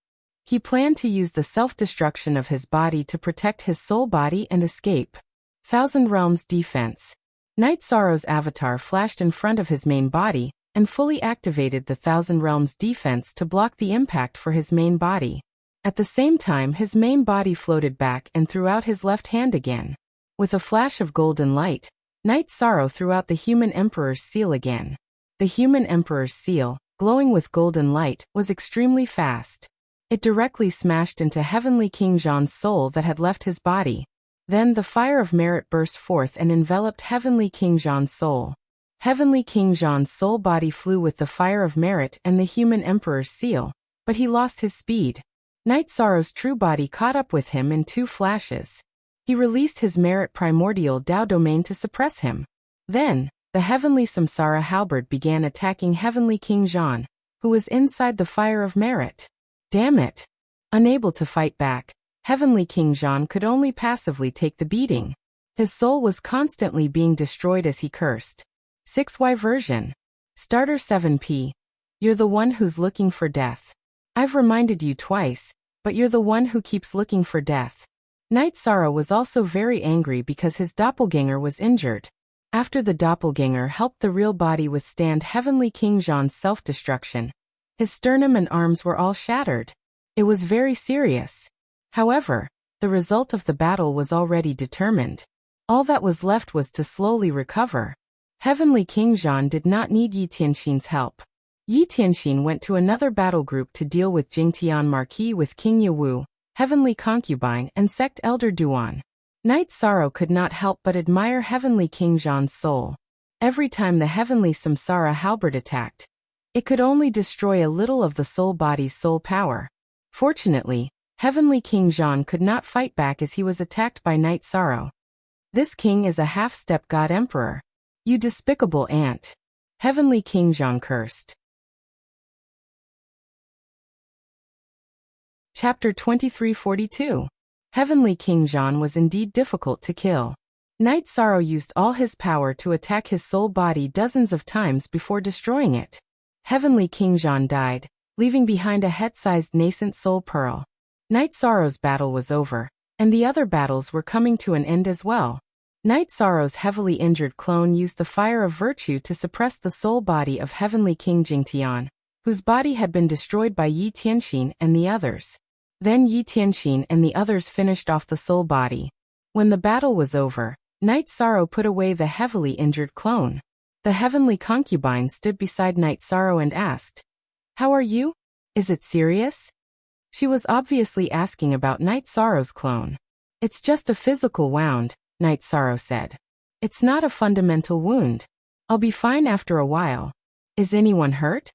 He planned to use the self-destruction of his body to protect his soul body and escape. Thousand Realms Defense. Night Sorrow's avatar flashed in front of his main body and fully activated the Thousand Realms Defense to block the impact for his main body. At the same time, his main body floated back and threw out his left hand again. With a flash of golden light, Night Sorrow threw out the Human Emperor's seal again. The Human Emperor's seal, glowing with golden light, was extremely fast. It directly smashed into Heavenly King Jean's soul that had left his body. Then the fire of merit burst forth and enveloped Heavenly King Jean's soul. Heavenly King Jean's soul body flew with the fire of merit and the Human Emperor's seal, but he lost his speed. Night Sorrow's true body caught up with him in 2 flashes. He released his merit primordial Dao domain to suppress him. Then, the Heavenly Samsara halberd began attacking Heavenly King Jean, who was inside the fire of merit. Damn it! Unable to fight back, Heavenly King Jean could only passively take the beating. His soul was constantly being destroyed as he cursed. 6Y version. Starter 7P. You're the one who's looking for death. I've reminded you twice, but you're the one who keeps looking for death. Night Sorrow was also very angry because his doppelganger was injured. After the doppelganger helped the real body withstand Heavenly King Jean's self-destruction, his sternum and arms were all shattered. It was very serious. However, the result of the battle was already determined. All that was left was to slowly recover. Heavenly King Jean did not need Yi Tianxin's help. Yi Tianxin went to another battle group to deal with Jingtian Marquis with King Yewu, Heavenly Concubine and Sect Elder Duan. Night Sorrow could not help but admire Heavenly King Jean's soul. Every time the Heavenly Samsara halberd attacked, it could only destroy a little of the soul body's soul power. Fortunately, Heavenly King Jean could not fight back as he was attacked by Night Sorrow. This king is a half-step god emperor. You despicable ant. Heavenly King Jean cursed. Chapter 2342. Heavenly King Zhan was indeed difficult to kill. Night Sorrow used all his power to attack his soul body dozens of times before destroying it. Heavenly King Zhan died, leaving behind a het-sized nascent soul pearl. Night Sorrow's battle was over, and the other battles were coming to an end as well. Night Sorrow's heavily injured clone used the fire of virtue to suppress the soul body of Heavenly King Jingtian, whose body had been destroyed by Yi Tianxin and the others. Then Yi Tianxin and the others finished off the soul body. When the battle was over, Night Sorrow put away the heavily injured clone. The heavenly concubine stood beside Night Sorrow and asked, "How are you? Is it serious?" She was obviously asking about Night Sorrow's clone. "It's just a physical wound," Night Sorrow said. "It's not a fundamental wound. I'll be fine after a while." "Is anyone hurt?"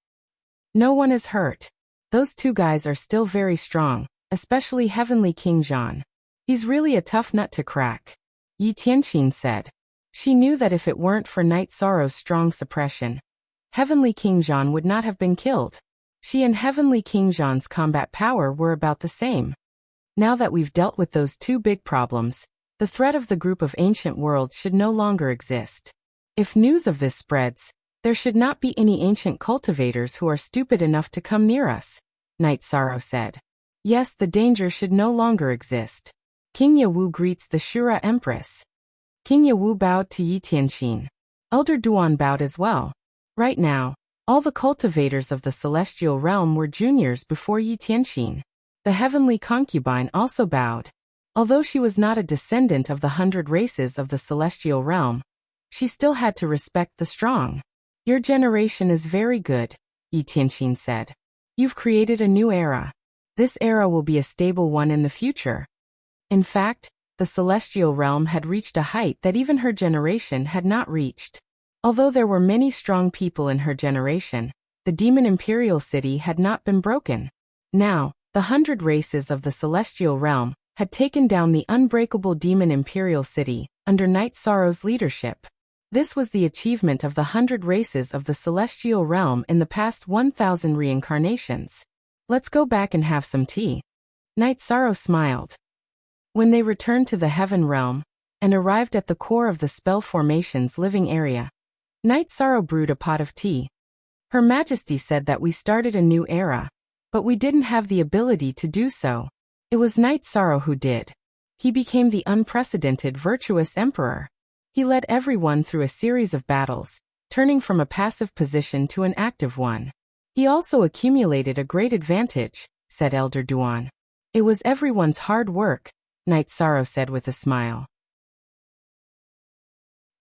"No one is hurt. Those two guys are still very strong, especially Heavenly King Zhan. He's really a tough nut to crack," Yi Tianxin said. She knew that if it weren't for Night Sorrow's strong suppression, Heavenly King Zhan would not have been killed. She and Heavenly King Zhan's combat power were about the same. Now that we've dealt with those two big problems, the threat of the group of ancient worlds should no longer exist. If news of this spreads, there should not be any ancient cultivators who are stupid enough to come near us, Night Sorrow said. Yes, the danger should no longer exist. King Yawu greets the Shura Empress. King Yawu bowed to Yi Tianxin. Elder Duan bowed as well. Right now, all the cultivators of the celestial realm were juniors before Yi Tianxin. The heavenly concubine also bowed. Although she was not a descendant of the 100 races of the celestial realm, she still had to respect the strong. Your generation is very good, Yi Tianxin said. You've created a new era. This era will be a stable one in the future. In fact, the celestial realm had reached a height that even her generation had not reached. Although there were many strong people in her generation, the demon imperial city had not been broken. Now, the 100 races of the celestial realm had taken down the unbreakable demon imperial city under Night Sorrow's leadership. This was the achievement of the 100 races of the celestial realm in the past 1,000 reincarnations. Let's go back and have some tea. Night Sorrow smiled. When they returned to the heaven realm and arrived at the core of the spell formation's living area, Night Sorrow brewed a pot of tea. Her Majesty said that we started a new era, but we didn't have the ability to do so. It was Night Sorrow who did. He became the unprecedented virtuous emperor. He led everyone through a series of battles, turning from a passive position to an active one. He also accumulated a great advantage, said Elder Duan. It was everyone's hard work, Night Sorrow said with a smile.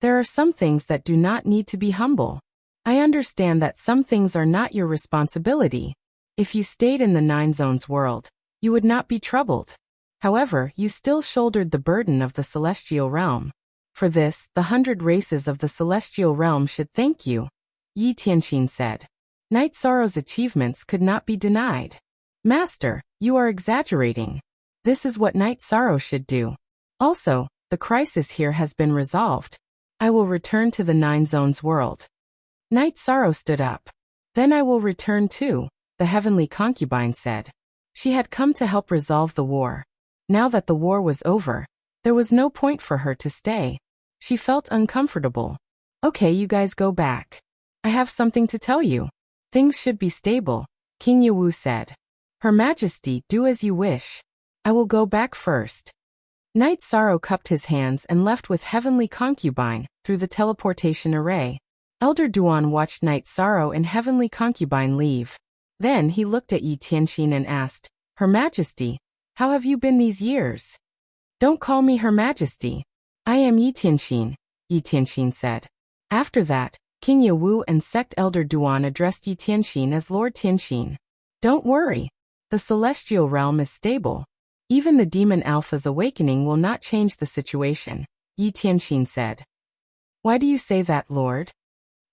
There are some things that do not need to be humble. I understand that some things are not your responsibility. If you stayed in the Nine Zones world, you would not be troubled. However, you still shouldered the burden of the celestial realm. For this, the 100 races of the celestial realm should thank you, Yi Tianxin said. Night Sorrow's achievements could not be denied. Master, you are exaggerating. This is what Night Sorrow should do. Also, the crisis here has been resolved. I will return to the Nine Zones world. Night Sorrow stood up. Then I will return too, the heavenly concubine said. She had come to help resolve the war. Now that the war was over, there was no point for her to stay. She felt uncomfortable. Okay, you guys go back. I have something to tell you. Things should be stable, King Yawu said. Her Majesty, do as you wish. I will go back first. Night Sorrow cupped his hands and left with Heavenly Concubine through the teleportation array. Elder Duan watched Night Sorrow and Heavenly Concubine leave. Then he looked at Yi Tianxin and asked, Her Majesty, how have you been these years? Don't call me Her Majesty. I am Yi Tianxin, Yi Tianxin said. After that, King Yawu and Sect Elder Duan addressed Yi Tianxin as Lord Tianxin. Don't worry. The celestial realm is stable. Even the demon Alpha's awakening will not change the situation, Yi Tianxin said. Why do you say that, Lord?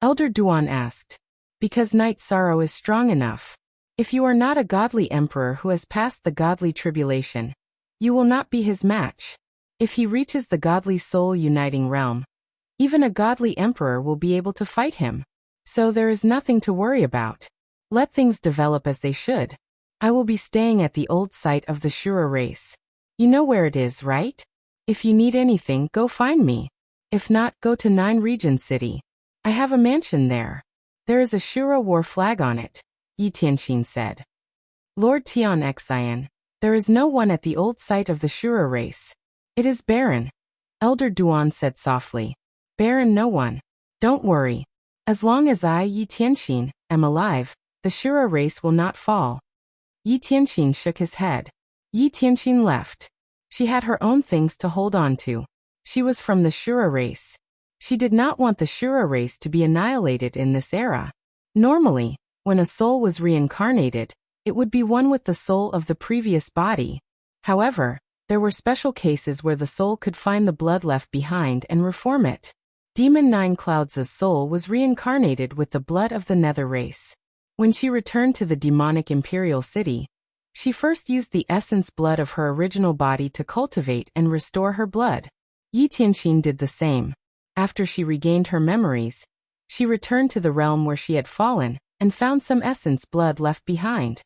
Elder Duan asked. Because Night Sorrow is strong enough. If you are not a godly emperor who has passed the godly tribulation, you will not be his match. If he reaches the godly soul-uniting realm, even a godly emperor will be able to fight him. So there is nothing to worry about. Let things develop as they should. I will be staying at the old site of the Shura race. You know where it is, right? If you need anything, go find me. If not, go to 9 Region City. I have a mansion there. There is a Shura war flag on it, Yi Tianqin said. Lord Tian Xian, there is no one at the old site of the Shura race. It is barren. Elder Duan said softly. Barren, no one. Don't worry. As long as I, Yi Tianqin, am alive, the Shura race will not fall. Yi Tianqin shook his head. Yi Tianqin left. She had her own things to hold on to. She was from the Shura race. She did not want the Shura race to be annihilated in this era. Normally, when a soul was reincarnated, it would be one with the soul of the previous body. However, there were special cases where the soul could find the blood left behind and reform it. Demon Nine Clouds' soul was reincarnated with the blood of the Nether race. When she returned to the demonic imperial city, she first used the essence blood of her original body to cultivate and restore her blood. Yi Tianqin did the same. After she regained her memories, she returned to the realm where she had fallen and found some essence blood left behind.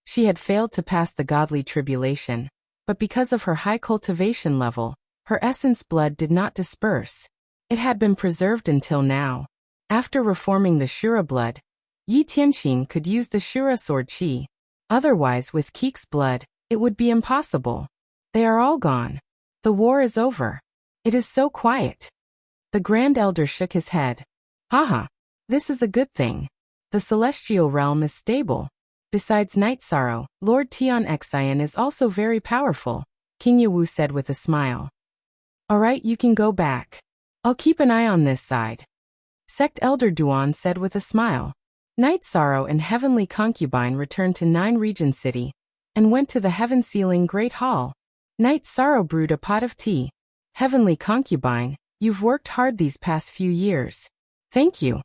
She had failed to pass the godly tribulation, but because of her high cultivation level, her essence blood did not disperse. It had been preserved until now. After reforming the Shura blood, Yi Tianqin could use the Shura sword qi. Otherwise, with Keek's blood, it would be impossible. They are all gone. The war is over. It is so quiet. The Grand Elder shook his head. Haha, this is a good thing. The celestial realm is stable. Besides Night Sorrow, Lord Tian Xian is also very powerful, King Yawu said with a smile. Alright, you can go back. I'll keep an eye on this side. Sect Elder Duan said with a smile. Night Sorrow and Heavenly Concubine returned to 9 Region City and went to the Heaven-Sealing Great Hall. Night Sorrow brewed a pot of tea. Heavenly Concubine, you've worked hard these past few years. Thank you.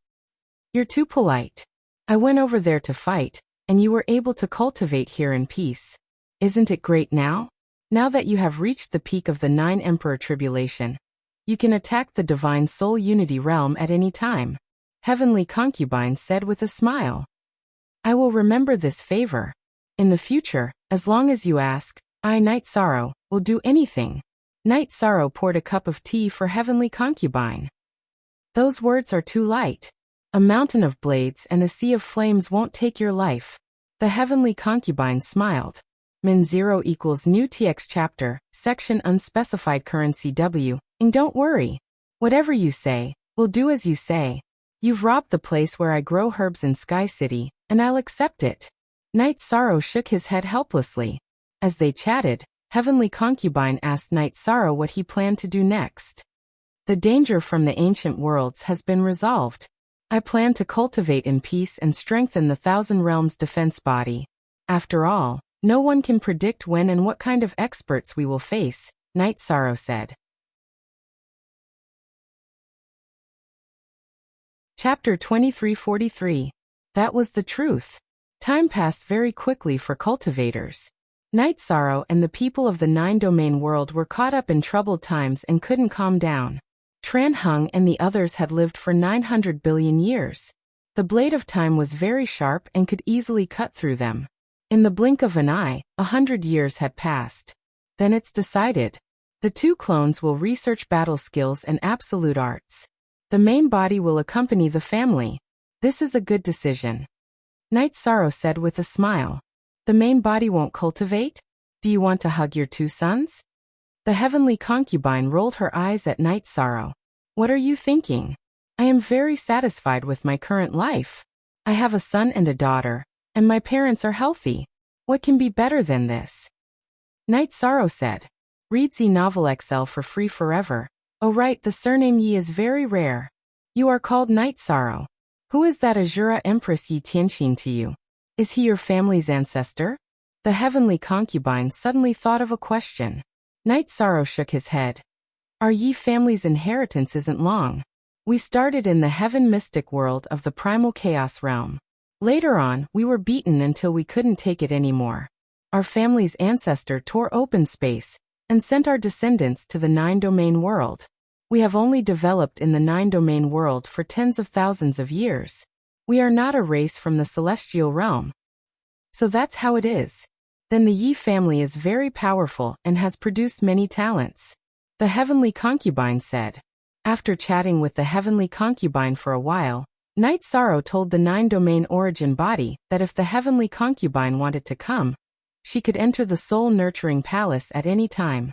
You're too polite. I went over there to fight, and you were able to cultivate here in peace. Isn't it great now? Now that you have reached the peak of the 9 Emperor Tribulation, you can attack the Divine Soul Unity realm at any time, Heavenly Concubine said with a smile. I will remember this favor. In the future, as long as you ask, I, Night Sorrow, will do anything. Night Sorrow poured a cup of tea for Heavenly Concubine. Those words are too light. A mountain of blades and a sea of flames won't take your life. The Heavenly Concubine smiled. Min 0 equals new TX chapter, section unspecified currency W, and don't worry. Whatever you say, we'll do as you say. You've robbed the place where I grow herbs in Sky City, and I'll accept it. Night Sorrow shook his head helplessly. As they chatted, Heavenly Concubine asked Night Sorrow what he planned to do next. The danger from the ancient worlds has been resolved. I plan to cultivate in peace and strengthen the Thousand Realms defense body. After all, no one can predict when and what kind of experts we will face, Night Sorrow said. Chapter 2343. That was the truth. Time passed very quickly for cultivators. Night Sorrow and the people of the 9-domain world were caught up in troubled times and couldn't calm down. Tran Hung and the others had lived for 900 billion years. The blade of time was very sharp and could easily cut through them. In the blink of an eye, 100 years had passed. Then it's decided. The 2 clones will research battle skills and absolute arts. The main body will accompany the family. This is a good decision. Night Sorrow said with a smile. The main body won't cultivate? Do you want to hug your 2 sons? The Heavenly Concubine rolled her eyes at Night Sorrow. What are you thinking? I am very satisfied with my current life. I have a son and a daughter, and my parents are healthy. What can be better than this? Night Sorrow said. Read Z Novel XL for free forever. Oh right, the surname Yi is very rare. You are called Night Sorrow. Who is that Azura Empress Yi Tianqin to you? Is he your family's ancestor? The Heavenly Concubine suddenly thought of a question. Night Sorrow shook his head. Our Yi family's inheritance isn't long. We started in the heaven mystic world of the primal chaos realm. Later on, we were beaten until we couldn't take it anymore. Our family's ancestor tore open space and sent our descendants to the 9-domain world. We have only developed in the 9-domain world for tens of thousands of years. We are not a race from the celestial realm. So that's how it is. Then the Yi family is very powerful and has produced many talents. The heavenly concubine said. After chatting with the heavenly concubine for a while, Night Sorrow told the 9-domain origin body that if the heavenly concubine wanted to come, she could enter the soul nurturing palace at any time.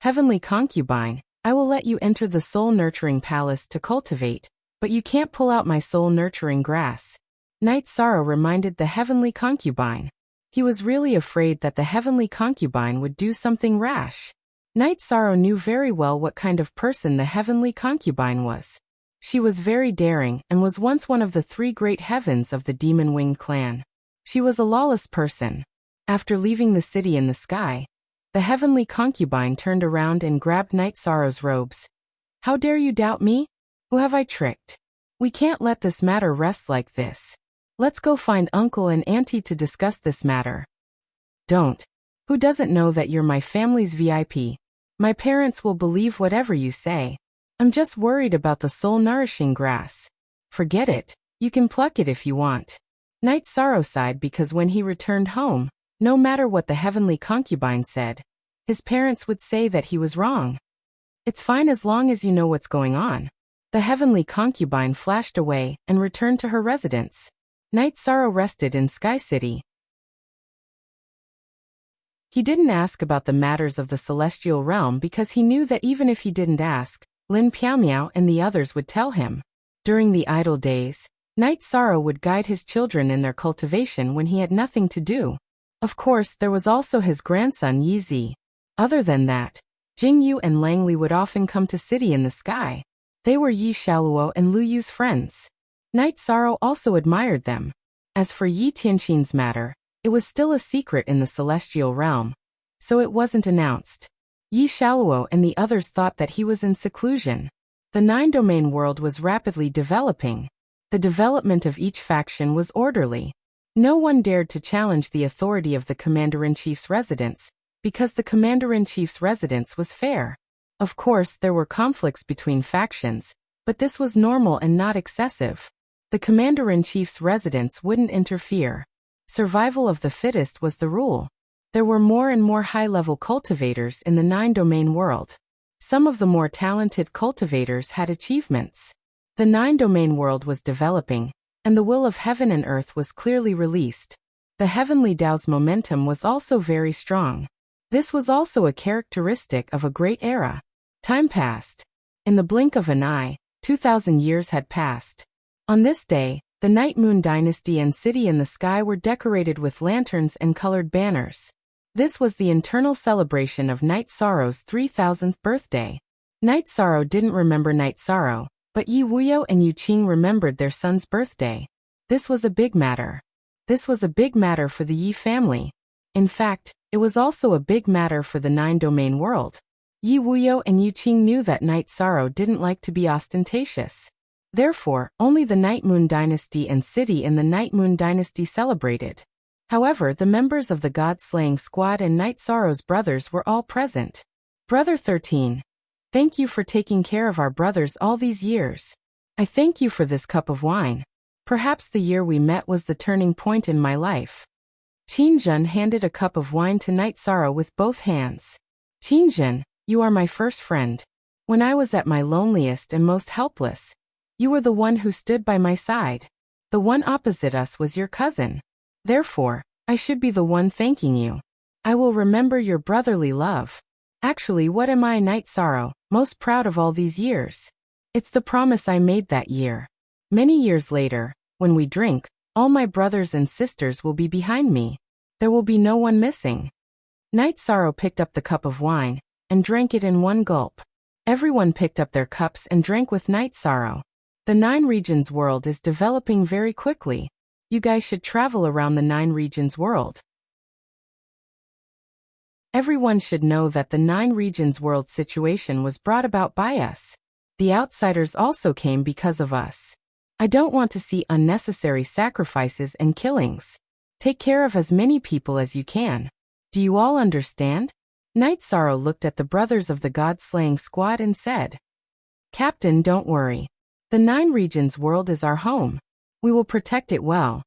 Heavenly concubine, I will let you enter the soul nurturing palace to cultivate, but you can't pull out my soul nurturing grass. Night Sorrow reminded the heavenly concubine. He was really afraid that the heavenly concubine would do something rash. Night Sorrow knew very well what kind of person the heavenly concubine was. She was very daring and was once one of the 3 great heavens of the demon-winged clan. She was a lawless person. After leaving the city in the sky, the heavenly concubine turned around and grabbed Night Sorrow's robes. How dare you doubt me? Who have I tricked? We can't let this matter rest like this. Let's go find uncle and auntie to discuss this matter. Don't. Who doesn't know that you're my family's VIP? My parents will believe whatever you say. I'm just worried about the soul-nourishing grass. Forget it. You can pluck it if you want. Night Sorrow sighed because when he returned home, no matter what the heavenly concubine said, his parents would say that he was wrong. It's fine as long as you know what's going on. The heavenly concubine flashed away and returned to her residence. Night Sorrow rested in Sky City. He didn't ask about the matters of the celestial realm because he knew that even if he didn't ask, Lin Piao and the others would tell him. During the idle days, Night Sorrow would guide his children in their cultivation when he had nothing to do. Of course, there was also his grandson Yi Zi. Other than that, Jing Yu and Lang Li would often come to City in the Sky. They were Yi Xiaoluo and Lu Yu's friends. Night Sorrow also admired them. As for Yi Tianxin's matter, it was still a secret in the celestial realm, so it wasn't announced. Yi Xiaoluo and the others thought that he was in seclusion. The 9-domain world was rapidly developing. The development of each faction was orderly. No one dared to challenge the authority of the Commander-in-Chief's residence, because the Commander-in-Chief's residence was fair. Of course, there were conflicts between factions, but this was normal and not excessive. The Commander-in-Chief's residence wouldn't interfere. Survival of the fittest was the rule. There were more and more high-level cultivators in the 9-domain world. Some of the more talented cultivators had achievements. The 9-domain world was developing, and the will of heaven and earth was clearly released. The heavenly Tao's momentum was also very strong. This was also a characteristic of a great era. Time passed. In the blink of an eye, 2,000 years had passed. On this day, the Night Moon Dynasty and City in the Sky were decorated with lanterns and colored banners. This was the internal celebration of Night Sorrow's 3,000th birthday. Night Sorrow didn't remember Night Sorrow, but Yi Wuyo and Yu Qing remembered their son's birthday. This was a big matter. This was a big matter for the Yi family. In fact, it was also a big matter for the 9-domain world. Yi Wuyo and Yu Qing knew that Night Sorrow didn't like to be ostentatious. Therefore, only the Night Moon Dynasty and City in the Night Moon Dynasty celebrated. However, the members of the God-slaying squad and Night Sorrow's brothers were all present. Brother 13. Thank you for taking care of our brothers all these years. I thank you for this cup of wine. Perhaps the year we met was the turning point in my life. Qin Jun handed a cup of wine to Night Sorrow with both hands. Qin Jun, you are my first friend. When I was at my loneliest and most helpless, you were the one who stood by my side. The one opposite us was your cousin. Therefore, I should be the one thanking you. I will remember your brotherly love. Actually, what am I, Night Sorrow, most proud of all these years? It's the promise I made that year. Many years later, when we drink, all my brothers and sisters will be behind me. There will be no one missing. Night Sorrow picked up the cup of wine and drank it in one gulp. Everyone picked up their cups and drank with Night Sorrow. The 9 regions world is developing very quickly. You guys should travel around the 9 regions world. Everyone should know that the 9 regions world situation was brought about by us. The outsiders also came because of us. I don't want to see unnecessary sacrifices and killings. Take care of as many people as you can. Do you all understand? Night Sorrow looked at the brothers of the God-slaying squad and said, Captain, don't worry. The 9 regions world is our home. We will protect it well,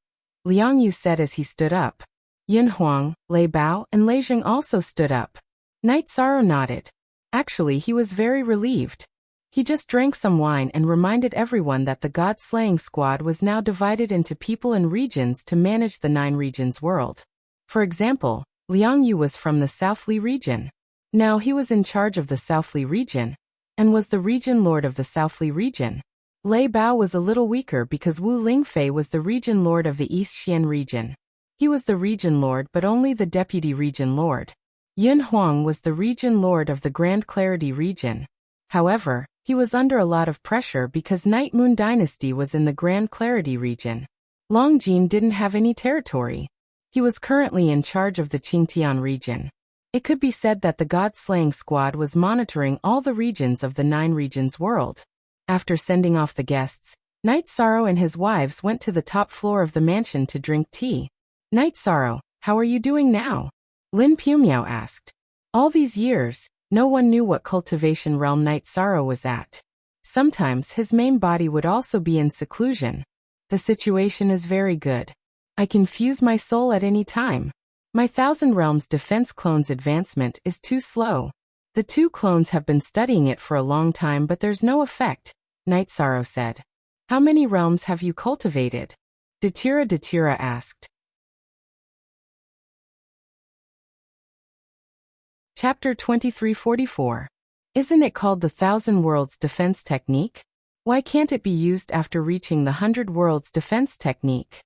Liang Yu said as he stood up. Yin Huang, Lei Bao, and Lei Jing also stood up. Knight Sorrow nodded. Actually, he was very relieved. He just drank some wine and reminded everyone that the God-slaying squad was now divided into people and regions to manage the 9 regions world. For example, Liang Yu was from the South Li region. Now he was in charge of the South Li region, and was the region lord of the South Li region. Lei Bao was a little weaker because Wu Lingfei was the region lord of the East Xian region. He was the region lord but only the deputy region lord. Yin Huang was the region lord of the Grand Clarity region. However, he was under a lot of pressure because Night Moon Dynasty was in the Grand Clarity region. Long Jin didn't have any territory. He was currently in charge of the Qingtian region. It could be said that the God-slaying squad was monitoring all the regions of the 9 regions world. After sending off the guests, Knight Sorrow and his wives went to the top floor of the mansion to drink tea. Knight Sorrow, how are you doing now? Lin Pumiao asked. All these years, no one knew what cultivation realm Knight Sorrow was at. Sometimes his main body would also be in seclusion. The situation is very good. I can fuse my soul at any time. My Thousand Realms defense clone's advancement is too slow. The 2 clones have been studying it for a long time but there's no effect, Knight Sorrow said. How many realms have you cultivated? Datira asked. Chapter 2344. Isn't it called the Thousand Worlds Defense Technique? Why can't it be used after reaching the 100 Worlds Defense Technique?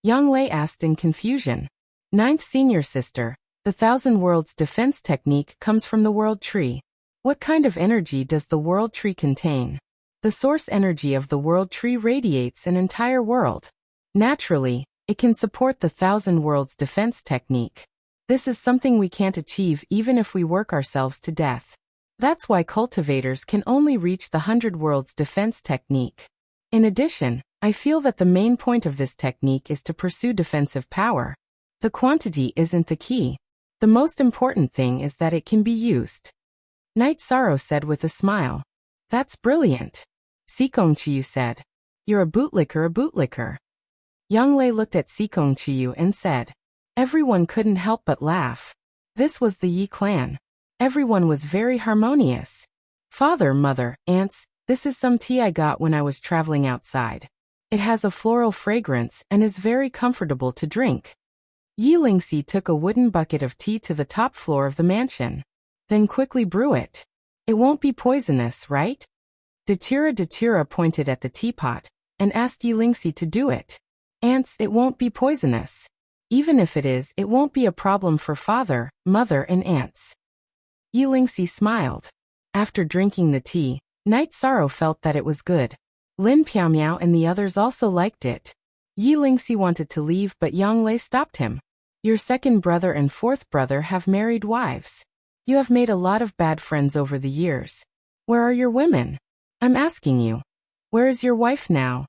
Yang Lei asked in confusion. 9th Senior Sister, the Thousand Worlds Defense Technique comes from the World Tree. What kind of energy does the World Tree contain? The source energy of the World Tree radiates an entire world. Naturally, it can support the Thousand Worlds Defense Technique. This is something we can't achieve even if we work ourselves to death. That's why cultivators can only reach the 100 Worlds Defense Technique. In addition, I feel that the main point of this technique is to pursue defensive power. The quantity isn't the key. The most important thing is that it can be used. Knight Sorrow said with a smile. That's brilliant. Sikong Chiyu said. You're a bootlicker. Yang Lei looked at Sikong Chiyu and said. Everyone couldn't help but laugh. This was the Yi clan. Everyone was very harmonious. Father, mother, aunts, this is some tea I got when I was traveling outside. It has a floral fragrance and is very comfortable to drink. Yi Lingxi took a wooden bucket of tea to the top floor of the mansion. Then quickly brew it. It won't be poisonous, right? Datira pointed at the teapot and asked Yi Lingxi to do it. Aunts, it won't be poisonous. Even if it is, it won't be a problem for father, mother, and aunts. Yi Lingxi smiled. After drinking the tea, Knight Sorrow felt that it was good. Lin Piaomiao and the others also liked it. Yi Lingxi wanted to leave but Yang Lei stopped him. Your 2nd brother and 4th brother have married wives. You have made a lot of bad friends over the years. Where are your women? I'm asking you. Where is your wife now?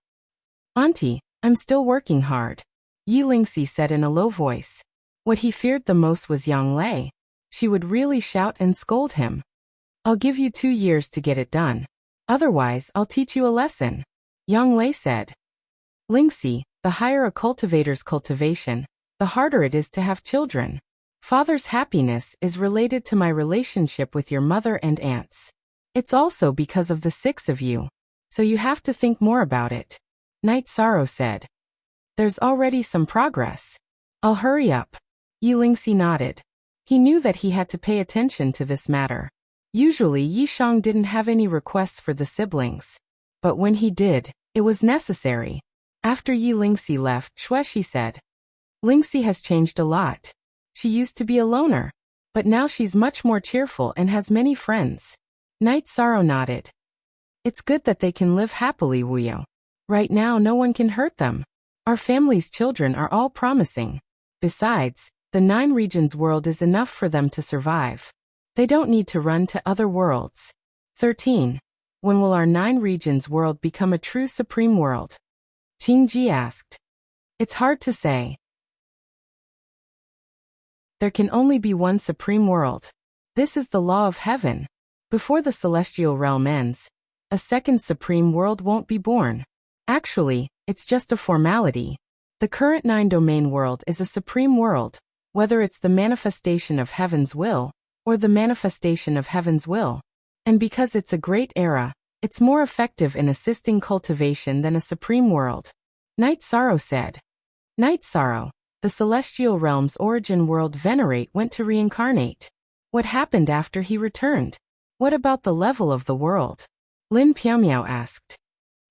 Auntie, I'm still working hard. Yi Lingxi said in a low voice. What he feared the most was Yang Lei. She would really shout and scold him. I'll give you 2 years to get it done. Otherwise, I'll teach you a lesson. Yang Lei said. Lingxi, the higher a cultivator's cultivation, the harder it is to have children. Father's happiness is related to my relationship with your mother and aunts. It's also because of the 6 of you. So you have to think more about it. Knight Sorrow said. There's already some progress. I'll hurry up. Yi Lingxi nodded. He knew that he had to pay attention to this matter. Usually Yi Shang didn't have any requests for the siblings. But when he did, it was necessary. After Yi Lingxi left, Shueshi said. Lingxi has changed a lot. She used to be a loner. But now she's much more cheerful and has many friends. Knight Sorrow nodded. It's good that they can live happily, Wuyo. Right now no one can hurt them. Our family's children are all promising. Besides, the 9 regions world is enough for them to survive. They don't need to run to other worlds. 13. When will our 9 regions world become a true supreme world? Qingji asked. It's hard to say. There can only be one supreme world. This is the law of heaven. Before the celestial realm ends, a 2nd supreme world won't be born. Actually, It's just a formality. The current 9-domain world is a supreme world, whether it's the manifestation of heaven's will, or the manifestation of heaven's will. And because it's a great era, it's more effective in assisting cultivation than a supreme world. Night Sorrow said. Night Sorrow, the celestial realm's origin world Venerate went to reincarnate. What happened after he returned? What about the level of the world? Lin Piaomiao asked.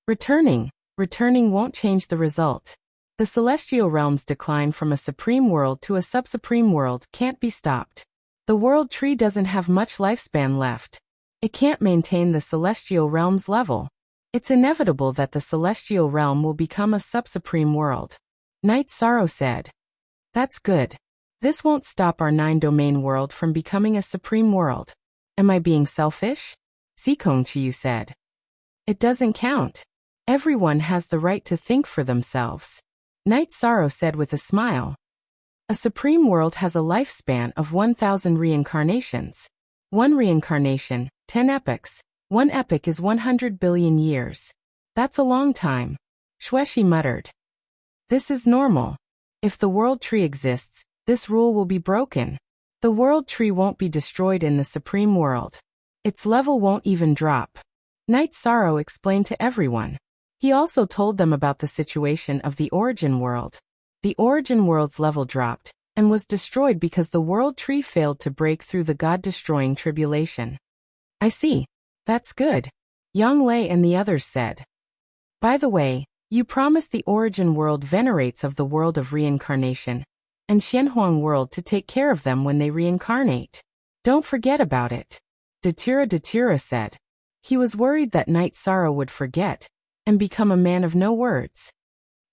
Returning won't change the result. The celestial realm's decline from a supreme world to a sub-supreme world can't be stopped. The world tree doesn't have much lifespan left. It can't maintain the celestial realm's level. It's inevitable that the celestial realm will become a sub-supreme world. Night Sorrow said. That's good. This won't stop our 9-domain world from becoming a supreme world. Am I being selfish? Sikong Chiyu said. It doesn't count. Everyone has the right to think for themselves. Night Sorrow said with a smile. A supreme world has a lifespan of 1,000 reincarnations. One reincarnation, 10 epochs. One epoch is 100 billion years. That's a long time. Xueshi muttered. This is normal. If the world tree exists, this rule will be broken. The world tree won't be destroyed in the supreme world. Its level won't even drop. Night Sorrow explained to everyone. He also told them about the situation of the origin world. The origin world's level dropped, and was destroyed because the world tree failed to break through the God-destroying tribulation. I see. That's good. Yang Lei and the others said. By the way, you promised the origin world venerates of the world of reincarnation, and Xianhuang world to take care of them when they reincarnate. Don't forget about it. Datura said. He was worried that Night Sorrow would forget, and become a man of no words.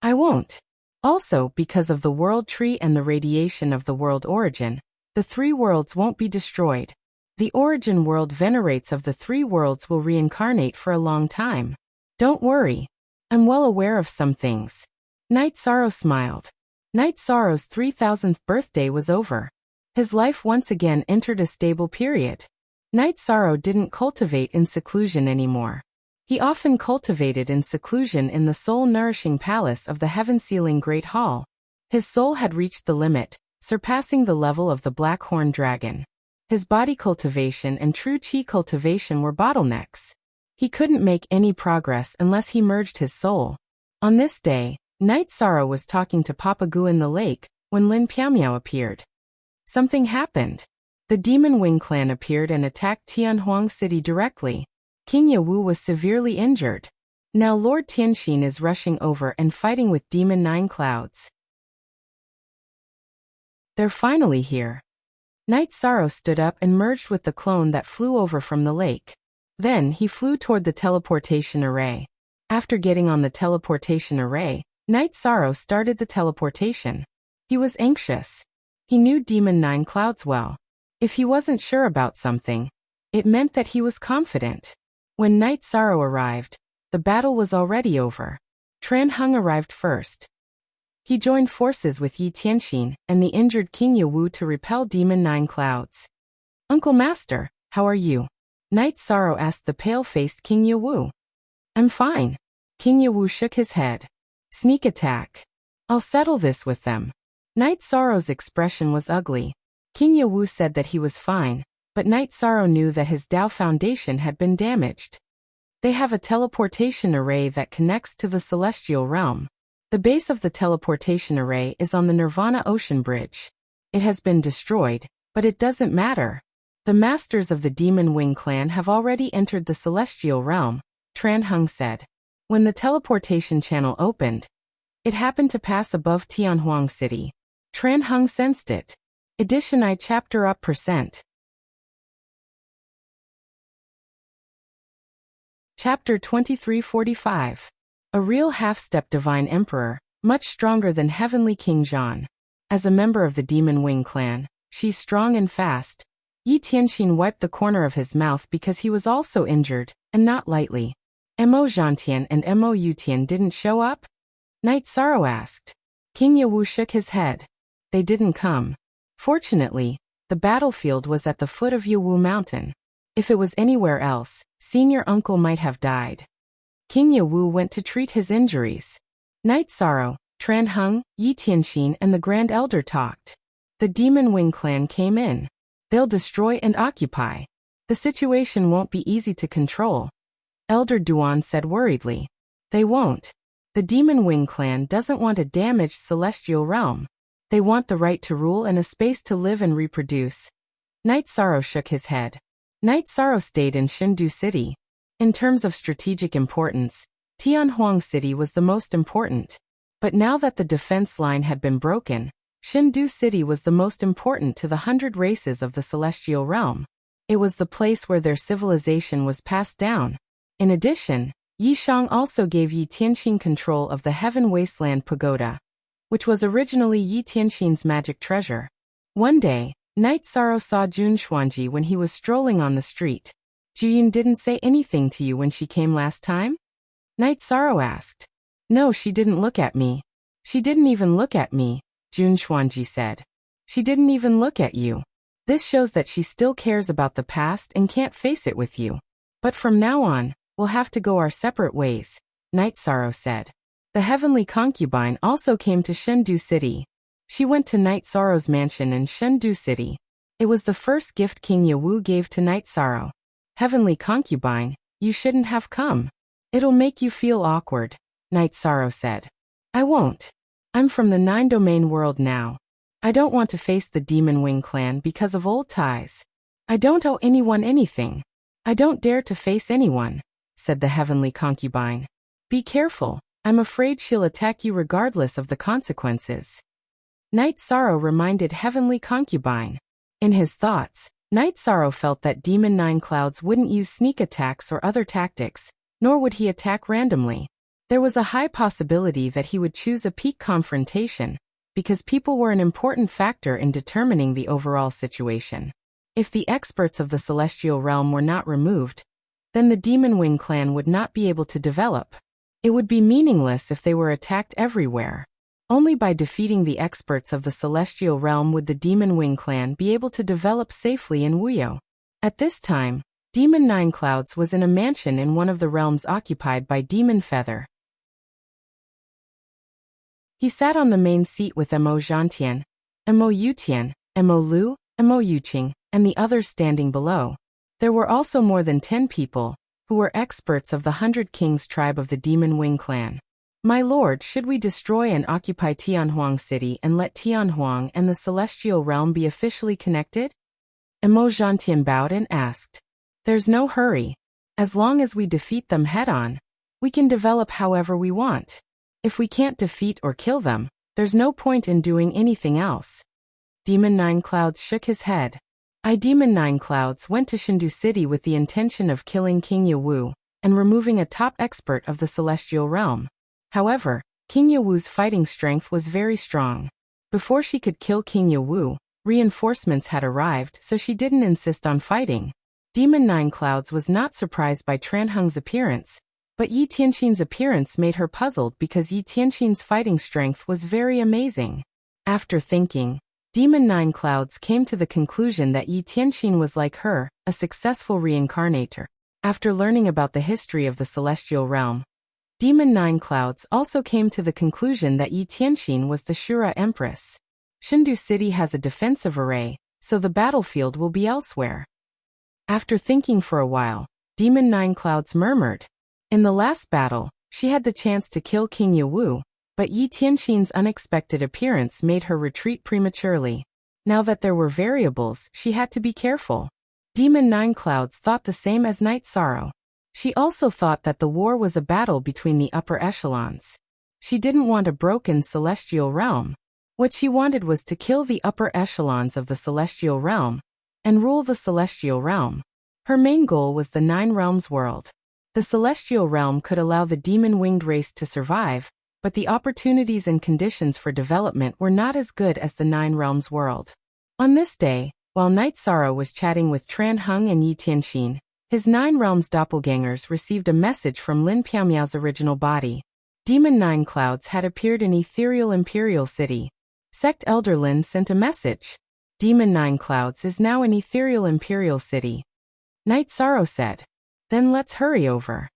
I won't. Also, because of the world tree and the radiation of the world origin, the three worlds won't be destroyed. The origin world venerates of the three worlds will reincarnate for a long time. Don't worry. I'm well aware of some things. Night Sorrow smiled. Night Sorrow's 3,000th birthday was over. His life once again entered a stable period. Night Sorrow didn't cultivate in seclusion anymore. He often cultivated in seclusion in the soul-nourishing palace of the heaven-sealing Great Hall. His soul had reached the limit, surpassing the level of the Black Horn Dragon. His body cultivation and true chi cultivation were bottlenecks. He couldn't make any progress unless he merged his soul. On this day, Night Sorrow was talking to Papa Gu in the lake, when Lin Piaomiao appeared. Something happened. The Demon Wing clan appeared and attacked Tianhuang City directly. King Yawu was severely injured. Now Lord Tianxin is rushing over and fighting with Demon Nine Clouds. They're finally here. Night Sorrow stood up and merged with the clone that flew over from the lake. Then he flew toward the teleportation array. After getting on the teleportation array, Night Sorrow started the teleportation. He was anxious. He knew Demon Nine Clouds well. If he wasn't sure about something, it meant that he was confident. When Night Sorrow arrived, the battle was already over. Tran Hung arrived first. He joined forces with Yi Tianxin and the injured King Yawu to repel Demon Nine Clouds. Uncle Master, how are you? Night Sorrow asked the pale-faced King Yawu. I'm fine. King Yawu shook his head. Sneak attack. I'll settle this with them. Night Sorrow's expression was ugly. King Yawu said that he was fine, but Night Sorrow knew that his Dao foundation had been damaged. They have a teleportation array that connects to the celestial realm. The base of the teleportation array is on the Nirvana Ocean Bridge. It has been destroyed, but it doesn't matter. The masters of the Demon Wing clan have already entered the celestial realm, Tran Hung said. When the teleportation channel opened, it happened to pass above Tianhuang City. Tran Hung sensed it. Edition I chapter up %. Chapter 2345. A real half-step divine emperor, much stronger than heavenly King Zhan. As a member of the Demon Wing clan, she's strong and fast. Yi Tianxin wiped the corner of his mouth because he was also injured, and not lightly. Mo Zhantian and Mo Yutian didn't show up? Night Sorrow asked. King Yawu shook his head. They didn't come. Fortunately, the battlefield was at the foot of Yawu Mountain. If it was anywhere else, senior uncle might have died. King Yawu went to treat his injuries. Night Sorrow, Tran Hung, Yi Tianxin and the Grand Elder talked. The Demon Wing clan came in. They'll destroy and occupy. The situation won't be easy to control. Elder Duan said worriedly. They won't. The Demon Wing clan doesn't want a damaged celestial realm. They want the right to rule and a space to live and reproduce. Night Sorrow shook his head. Night Sorrow stayed in Shindu City. In terms of strategic importance, Tianhuang City was the most important. But now that the defense line had been broken, Shindu City was the most important to the 100 races of the celestial realm. It was the place where their civilization was passed down. In addition, Yishang also gave Yi Tianxin control of the Heaven Wasteland Pagoda, which was originally Yi Tianxin's magic treasure. One day, Night Sorrow saw Jun Xuanji when he was strolling on the street. Juyun didn't say anything to you when she came last time? Night Sorrow asked. No, she didn't look at me. She didn't even look at me, Jun Xuanji said. She didn't even look at you. This shows that she still cares about the past and can't face it with you. But from now on, we'll have to go our separate ways, Night Sorrow said. The heavenly concubine also came to Shendu City. She went to Night Sorrow's mansion in Shendu City. It was the first gift King Yawu gave to Night Sorrow. Heavenly concubine, you shouldn't have come. It'll make you feel awkward, Night Sorrow said. I won't. I'm from the 9-domain world now. I don't want to face the Demon Wing clan because of old ties. I don't owe anyone anything. I don't dare to face anyone, said the heavenly concubine. Be careful, I'm afraid she'll attack you regardless of the consequences. Night Sorrow reminded heavenly concubine. In his thoughts, Night Sorrow felt that Demon Nine Clouds wouldn't use sneak attacks or other tactics, nor would he attack randomly. There was a high possibility that he would choose a peak confrontation, because people were an important factor in determining the overall situation. If the experts of the celestial realm were not removed, then the Demon Wing clan would not be able to develop. It would be meaningless if they were attacked everywhere. Only by defeating the experts of the celestial realm would the Demon Wing clan be able to develop safely in Wuyo. At this time, Demon Nine Clouds was in a mansion in one of the realms occupied by Demon Feather. He sat on the main seat with Mo Zhantian, Mo Yutian, Mo Lu, Mo Yuqing, and the others standing below. There were also more than 10 people, who were experts of the 100 Kings tribe of the Demon Wing clan. My lord, should we destroy and occupy Tianhuang City and let Tianhuang and the celestial realm be officially connected? Mo Zhantian bowed and asked. There's no hurry. As long as we defeat them head-on, we can develop however we want. If we can't defeat or kill them, there's no point in doing anything else. Demon Nine Clouds shook his head. Demon Nine Clouds went to Shindu City with the intention of killing King Yawu and removing a top expert of the celestial realm. However, King Yawu's fighting strength was very strong. Before she could kill King Yawu, reinforcements had arrived, so she didn't insist on fighting. Demon Nine Clouds was not surprised by Tran Hung's appearance, but Yi Tianxin's appearance made her puzzled because Yi Tianxin's fighting strength was very amazing. After thinking, Demon Nine Clouds came to the conclusion that Yi Tianxin was like her, a successful reincarnator. After learning about the history of the celestial realm, Demon Nine Clouds also came to the conclusion that Yi Tianxin was the Shura Empress. Shindu City has a defensive array, so the battlefield will be elsewhere. After thinking for a while, Demon Nine Clouds murmured. In the last battle, she had the chance to kill King Yawu, but Yi Tianxin's unexpected appearance made her retreat prematurely. Now that there were variables, she had to be careful. Demon Nine Clouds thought the same as Night Sorrow. She also thought that the war was a battle between the upper echelons. She didn't want a broken celestial realm. What she wanted was to kill the upper echelons of the celestial realm and rule the celestial realm. Her main goal was the Nine Realms world. The celestial realm could allow the demon-winged race to survive, but the opportunities and conditions for development were not as good as the Nine Realms world. On this day, while Night Sorrow was chatting with Tran Hung and Yi Tianxin, his Nine Realms doppelgangers received a message from Lin Piaomiao's original body. Demon Nine Clouds had appeared in Ethereal Imperial City. Sect Elder Lin sent a message. Demon Nine Clouds is now in Ethereal Imperial City. Night Sorrow said. Then let's hurry over.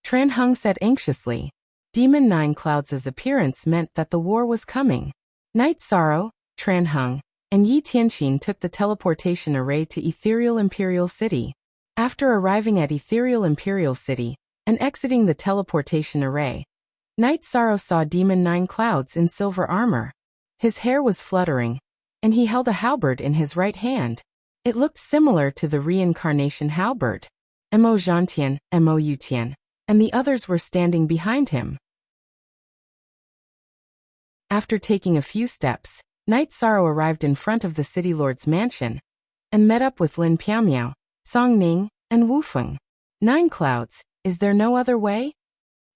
Tran Hung said anxiously. Demon Nine Clouds' appearance meant that the war was coming. Night Sorrow, Tranhung, and Yi Tianxin took the teleportation array to Ethereal Imperial City. After arriving at Ethereal Imperial City and exiting the teleportation array, Night Sorrow saw Demon Nine Clouds in silver armor. His hair was fluttering, and he held a halberd in his right hand. It looked similar to the reincarnation halberd. Mo Zhantian, Mo Yutian, and the others were standing behind him. After taking a few steps, Night Sorrow arrived in front of the City Lord's mansion and met up with Lin Piamiao, Song Ning, and Wu Feng. Nine Clouds, is there no other way?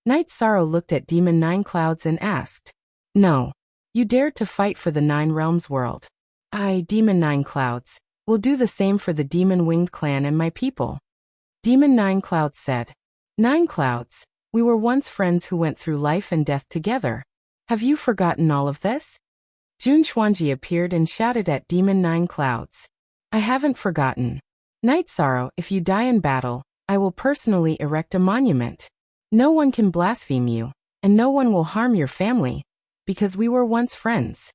Night Sorrow looked at Demon Nine Clouds and asked. No. You dared to fight for the Nine Realms world. I, Demon Nine Clouds, will do the same for the Demon Winged Clan and my people. Demon Nine Clouds said. Nine Clouds, we were once friends who went through life and death together. Have you forgotten all of this? Jun Xuanji appeared and shouted at Demon Nine Clouds. I haven't forgotten. Night Sorrow, if you die in battle, I will personally erect a monument. No one can blaspheme you, and no one will harm your family, because we were once friends.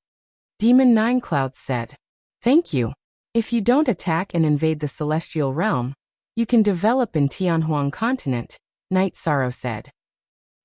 Demon Nine Clouds said. Thank you. If you don't attack and invade the Celestial Realm, you can develop in Tianhuang Continent, Night Sorrow said.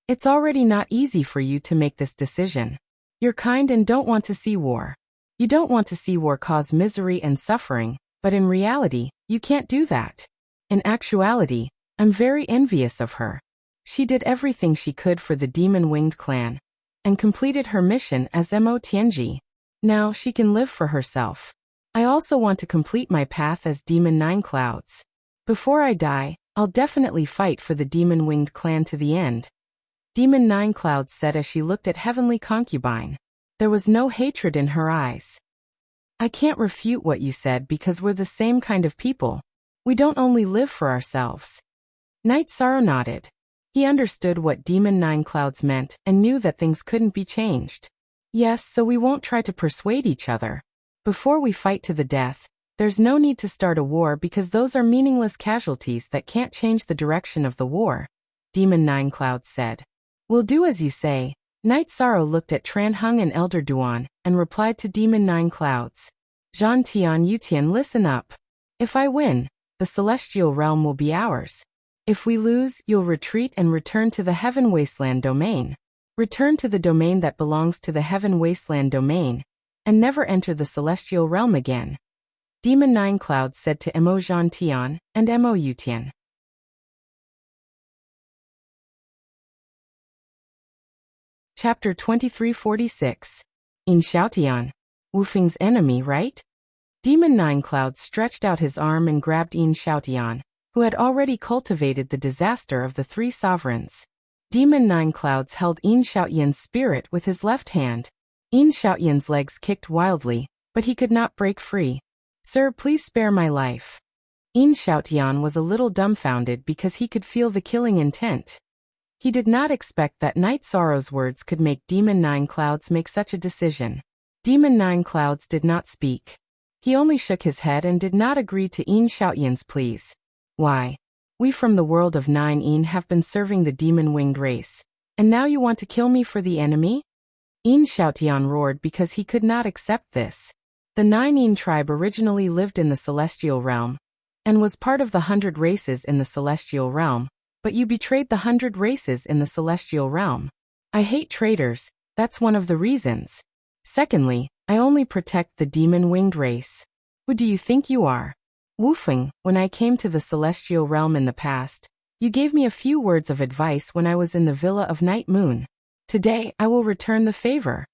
It's already not easy for you to make this decision. You're kind and don't want to see war. You don't want to see war cause misery and suffering, but in reality, you can't do that. In actuality, I'm very envious of her. She did everything she could for the Demon Winged Clan, and completed her mission as Mo Tianji. Now she can live for herself. I also want to complete my path as Demon Nine Clouds. Before I die, I'll definitely fight for the Demon Winged Clan to the end. Demon Nine Clouds said as she looked at Heavenly Concubine. There was no hatred in her eyes. I can't refute what you said because we're the same kind of people. We don't only live for ourselves. Night Sorrow nodded. He understood what Demon Nine Clouds meant and knew that things couldn't be changed. Yes, so we won't try to persuade each other. Before we fight to the death, there's no need to start a war because those are meaningless casualties that can't change the direction of the war, Demon Nine Clouds said. We'll do as you say. Night Sorrow looked at Tranhung and Elder Duan and replied to Demon Nine Clouds. Zhan Tian Yutian, listen up. If I win, the Celestial Realm will be ours. If we lose, you'll retreat and return to the Heaven Wasteland domain. Return to the domain that belongs to the Heaven Wasteland domain, and never enter the Celestial Realm again. Demon Nine Clouds said to Mo Zhantian and Mo Yutian. Chapter 2346. In Xiaotian. Wu Feng's enemy, right? Demon Nine Clouds stretched out his arm and grabbed Yin Xiaotian, who had already cultivated the disaster of the three sovereigns. Demon Nine Clouds held Yin Xiaotian's spirit with his left hand. Yin Xiaotian's legs kicked wildly, but he could not break free. Sir, please spare my life. Yin Xiaotian was a little dumbfounded because he could feel the killing intent. He did not expect that Night Sorrow's words could make Demon Nine Clouds make such a decision. Demon Nine Clouds did not speak. He only shook his head and did not agree to Yin Xiaotian's pleas. Why? We from the world of Nine Yin have been serving the demon winged race, and now you want to kill me for the enemy? Yin Xiaotian roared because he could not accept this. The Nine Yin tribe originally lived in the Celestial Realm, and was part of the 100 races in the Celestial Realm, but you betrayed the 100 races in the Celestial Realm. I hate traitors, that's one of the reasons. Secondly, I only protect the demon winged race. Who do you think you are? Wu Feng, when I came to the Celestial Realm in the past, you gave me a few words of advice when I was in the Villa of Night Moon. Today, I will return the favor.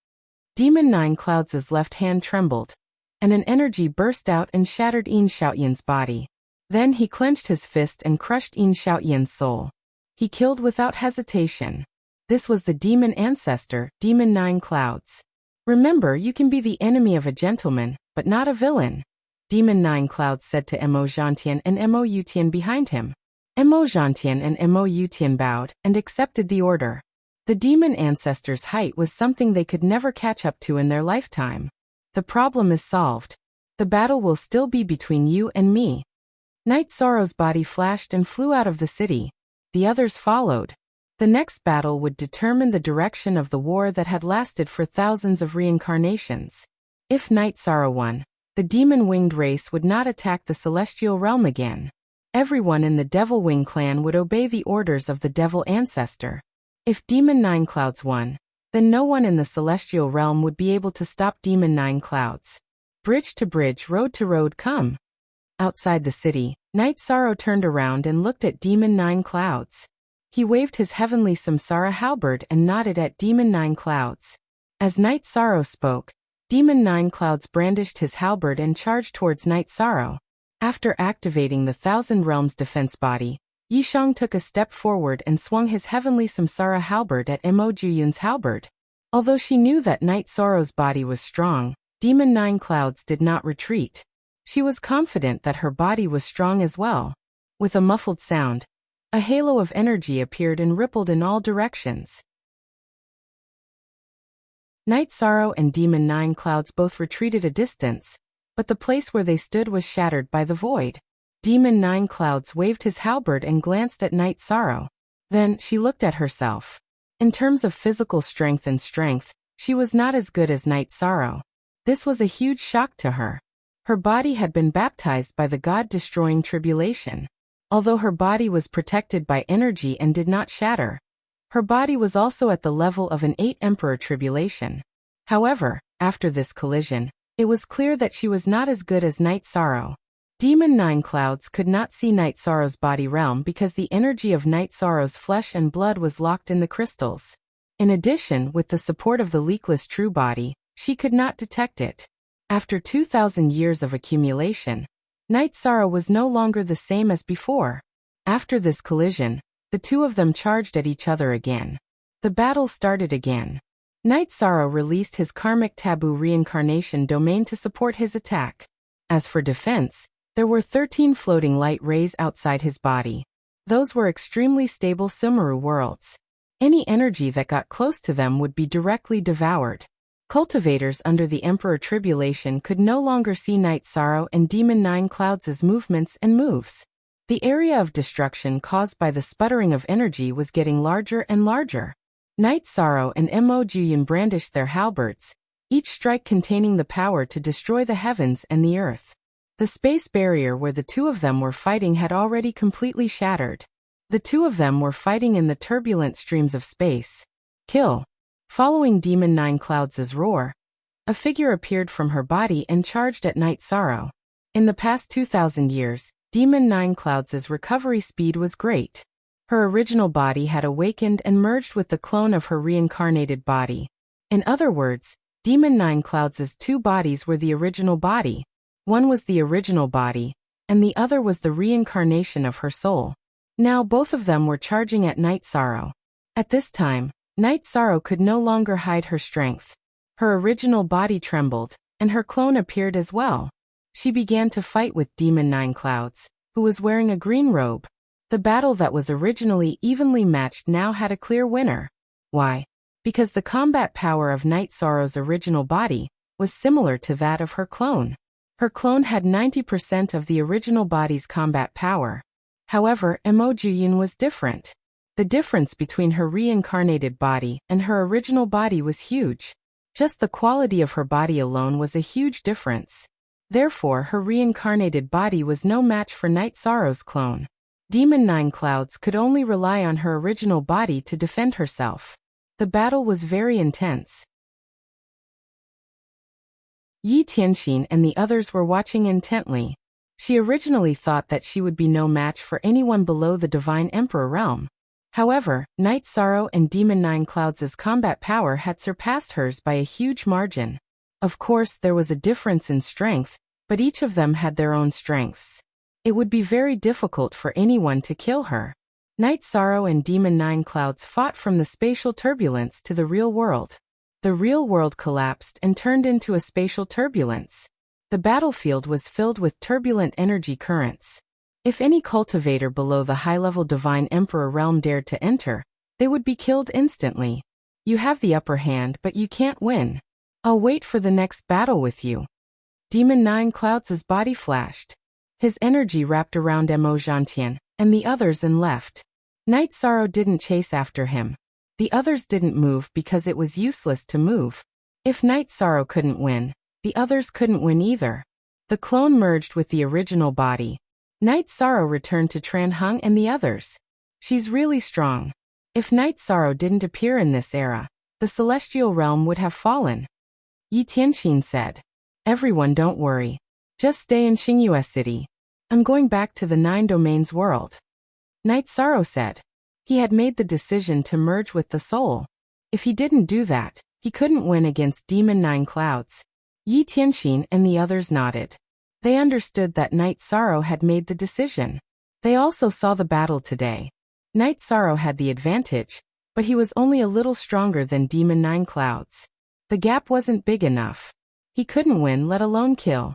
Demon Nine Clouds' left hand trembled, and an energy burst out and shattered Yin Xiaotian's body. Then he clenched his fist and crushed Yin Xiaotian's soul. He killed without hesitation. This was the demon ancestor, Demon Nine Clouds. Remember, you can be the enemy of a gentleman, but not a villain. Demon Nine Clouds said to Mo Zhantian and Mo Yutian behind him. Mo Zhantian and Mo Yutian bowed and accepted the order. The demon ancestor's height was something they could never catch up to in their lifetime. The problem is solved. The battle will still be between you and me. Night Sorrow's body flashed and flew out of the city. The others followed. The next battle would determine the direction of the war that had lasted for thousands of reincarnations. If Night Sorrow won, the demon-winged race would not attack the celestial realm again. Everyone in the Devil Wing clan would obey the orders of the Devil Ancestor. If Demon Nine Clouds won, then no one in the celestial realm would be able to stop Demon Nine Clouds. Bridge to bridge, road to road, come. Outside the city, Night Sorrow turned around and looked at Demon Nine Clouds. He waved his heavenly samsara halberd and nodded at Demon Nine Clouds. As Night Sorrow spoke, Demon Nine Clouds brandished his halberd and charged towards Night Sorrow. After activating the Thousand Realms defense body, Yishang took a step forward and swung his heavenly samsara halberd at Mo Juyun's halberd. Although she knew that Night Sorrow's body was strong, Demon Nine Clouds did not retreat. She was confident that her body was strong as well. With a muffled sound, a halo of energy appeared and rippled in all directions. Night Sorrow and Demon Nine Clouds both retreated a distance, but the place where they stood was shattered by the void. Demon Nine Clouds waved his halberd and glanced at Night Sorrow. Then, she looked at herself. In terms of physical strength and strength, she was not as good as Night Sorrow. This was a huge shock to her. Her body had been baptized by the God-destroying tribulation. Although her body was protected by energy and did not shatter, her body was also at the level of an 8 Emperor tribulation. However, after this collision, it was clear that she was not as good as Night Sorrow. Demon Nine Clouds could not see Night Sorrow's body realm because the energy of Night Sorrow's flesh and blood was locked in the crystals. In addition, with the support of the leakless true body, she could not detect it. After 2,000 years of accumulation, Night Sorrow was no longer the same as before. After this collision, the two of them charged at each other again. The battle started again. Night Sorrow released his karmic taboo reincarnation domain to support his attack. As for defense, there were 13 floating light rays outside his body. Those were extremely stable Sumeru worlds. Any energy that got close to them would be directly devoured. Cultivators under the Emperor Tribulation could no longer see Night Sorrow and Demon Nine Clouds' movements and moves. The area of destruction caused by the sputtering of energy was getting larger and larger. Night Sorrow and Mo Juyun brandished their halberds, each strike containing the power to destroy the heavens and the earth. The space barrier where the two of them were fighting had already completely shattered. The two of them were fighting in the turbulent streams of space. Kill. Following Demon Nine Clouds' roar, a figure appeared from her body and charged at Night Sorrow. In the past 2,000 years, Demon Nine Clouds' recovery speed was great. Her original body had awakened and merged with the clone of her reincarnated body. In other words, Demon Nine Clouds' two bodies were the original body. One was the original body, and the other was the reincarnation of her soul. Now both of them were charging at Night Sorrow. At this time, Night Sorrow could no longer hide her strength. Her original body trembled, and her clone appeared as well. She began to fight with Demon Nine Clouds, who was wearing a green robe. The battle that was originally evenly matched now had a clear winner. Why? Because the combat power of Night Sorrow's original body was similar to that of her clone. Her clone had 90% of the original body's combat power. However, Mo Juyun was different. The difference between her reincarnated body and her original body was huge. Just the quality of her body alone was a huge difference. Therefore, her reincarnated body was no match for Night Sorrow's clone. Demon Nine Clouds could only rely on her original body to defend herself. The battle was very intense. Yi Tianxin and the others were watching intently. She originally thought that she would be no match for anyone below the Divine Emperor realm. However, Night Sorrow and Demon Nine Clouds' combat power had surpassed hers by a huge margin. Of course, there was a difference in strength, but each of them had their own strengths. It would be very difficult for anyone to kill her. Night Sorrow and Demon Nine Clouds fought from the spatial turbulence to the real world. The real world collapsed and turned into a spatial turbulence. The battlefield was filled with turbulent energy currents. If any cultivator below the high-level Divine Emperor realm dared to enter, they would be killed instantly. You have the upper hand, but you can't win. I'll wait for the next battle with you. Demon Nine Clouds' body flashed. His energy wrapped around Mo Zhantian and the others and left. Night Sorrow didn't chase after him. The others didn't move because it was useless to move. If Night Sorrow couldn't win, the others couldn't win either. The clone merged with the original body. Night Sorrow returned to Tran Hung and the others. She's really strong. If Night Sorrow didn't appear in this era, the celestial realm would have fallen. Yi Tianxin said. Everyone don't worry. Just stay in Xingyue City. I'm going back to the 9 domains world. Night Sorrow said. He had made the decision to merge with the soul. If he didn't do that, he couldn't win against Demon 9 Clouds. Yi Tianxin and the others nodded. They understood that Night Sorrow had made the decision. They also saw the battle today. Night Sorrow had the advantage, but he was only a little stronger than Demon 9 Clouds. The gap wasn't big enough. He couldn't win, let alone kill.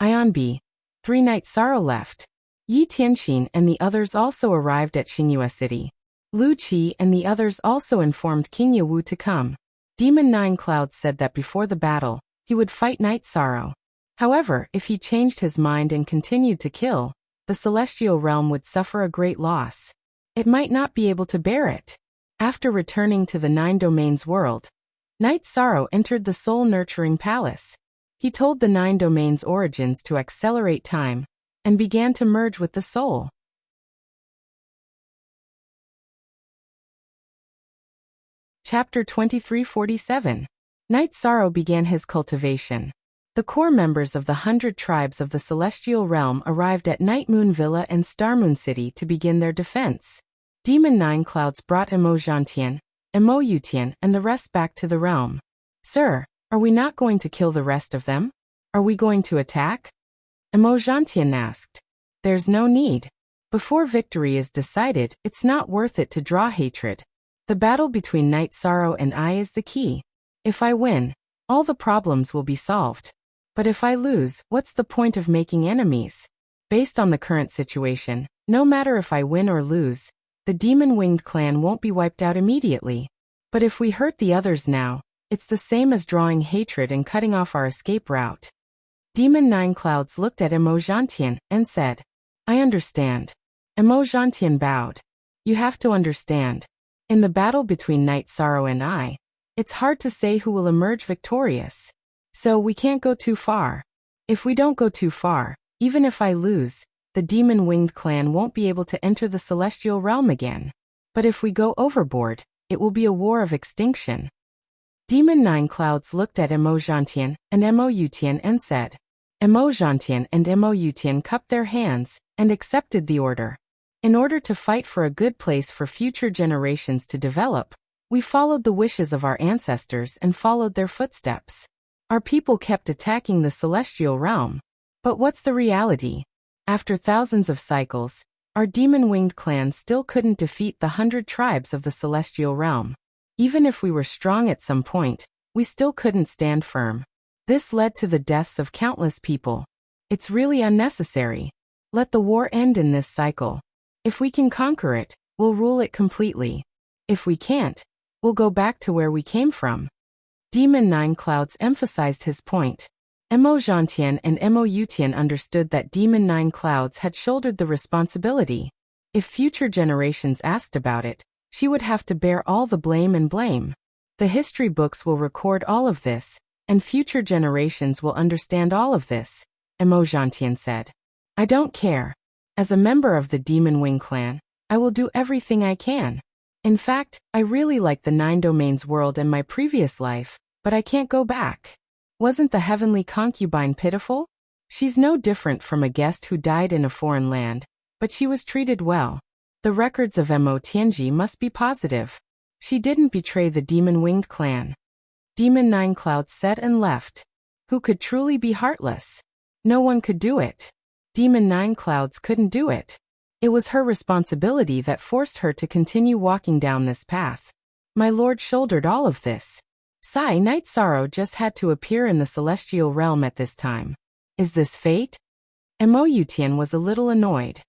Ion B. 3 Night Sorrow left. Yi Tianxin and the others also arrived at Xingyue City. Lu Qi and the others also informed King Yewu to come. Demon 9 Clouds said that before the battle, he would fight Night Sorrow. However, if he changed his mind and continued to kill, the celestial realm would suffer a great loss. It might not be able to bear it. After returning to the 9 domains world, Night Sorrow entered the soul-nurturing palace. He told the 9 domains origins to accelerate time, and began to merge with the soul. Chapter 2347. Night Sorrow began his cultivation. The core members of the 100 tribes of the celestial realm arrived at Night Moon Villa and Star Moon City to begin their defense. Demon 9 Clouds brought Emo Zhantian, Emo Yutian, and the rest back to the realm. Sir, are we not going to kill the rest of them? Are we going to attack? Emo Zhantian asked. There's no need. Before victory is decided, it's not worth it to draw hatred. The battle between Night Sorrow and I is the key. If I win, all the problems will be solved. But if I lose, what's the point of making enemies? Based on the current situation, no matter if I win or lose, the Demon-Winged clan won't be wiped out immediately. But if we hurt the others now, it's the same as drawing hatred and cutting off our escape route. Demon 9 Clouds looked at Emo Zhantian and said, I understand. Emo Zhantian bowed. You have to understand. In the battle between Night Sorrow and I, it's hard to say who will emerge victorious. So we can't go too far. If we don't go too far, even if I lose, the Demon-Winged clan won't be able to enter the celestial realm again. But if we go overboard, it will be a war of extinction. Demon 9 Clouds looked at Emo Zhantian and Emo Yutian and said. Emo Zhantian and Emo Yutian cupped their hands and accepted the order. In order to fight for a good place for future generations to develop, we followed the wishes of our ancestors and followed their footsteps. Our people kept attacking the celestial realm. But what's the reality? After thousands of cycles, our Demon-Winged clan still couldn't defeat the 100 tribes of the celestial realm. Even if we were strong at some point, we still couldn't stand firm. This led to the deaths of countless people. It's really unnecessary. Let the war end in this cycle. If we can conquer it, we'll rule it completely. If we can't, we'll go back to where we came from. Demon 9 Clouds emphasized his point. Emo Zhantian and Emo Yutian understood that Demon 9 Clouds had shouldered the responsibility. If future generations asked about it, she would have to bear all the blame and blame. The history books will record all of this, and future generations will understand all of this, Emo Zhantian said. I don't care. As a member of the Demon Wing clan, I will do everything I can. In fact, I really like the 9 domains world and my previous life, but I can't go back. Wasn't the heavenly concubine pitiful? She's no different from a guest who died in a foreign land, but she was treated well. The records of Mo Tianji must be positive. She didn't betray the demon-winged clan. Demon 9 Clouds said and left. Who could truly be heartless? No one could do it. Demon 9 Clouds couldn't do it. It was her responsibility that forced her to continue walking down this path. My lord shouldered all of this. Night Sorrow just had to appear in the celestial realm at this time. Is this fate? Emo Yutian was a little annoyed.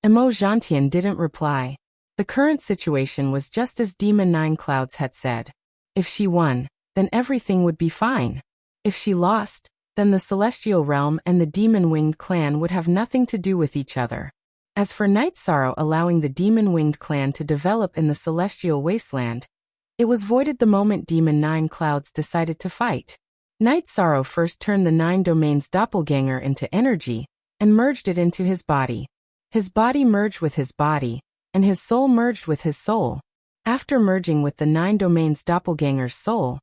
Emo Zhantian didn't reply. The current situation was just as Demon 9 Clouds had said. If she won, then everything would be fine. If she lost, then the celestial realm and the demon-winged clan would have nothing to do with each other. As for Night Sorrow allowing the demon-winged clan to develop in the celestial wasteland, it was voided the moment Demon Nine Clouds decided to fight. Night Sorrow first turned the Nine Domains doppelganger into energy and merged it into his body. His body merged with his body, and his soul merged with his soul. After merging with the Nine Domains doppelganger's soul,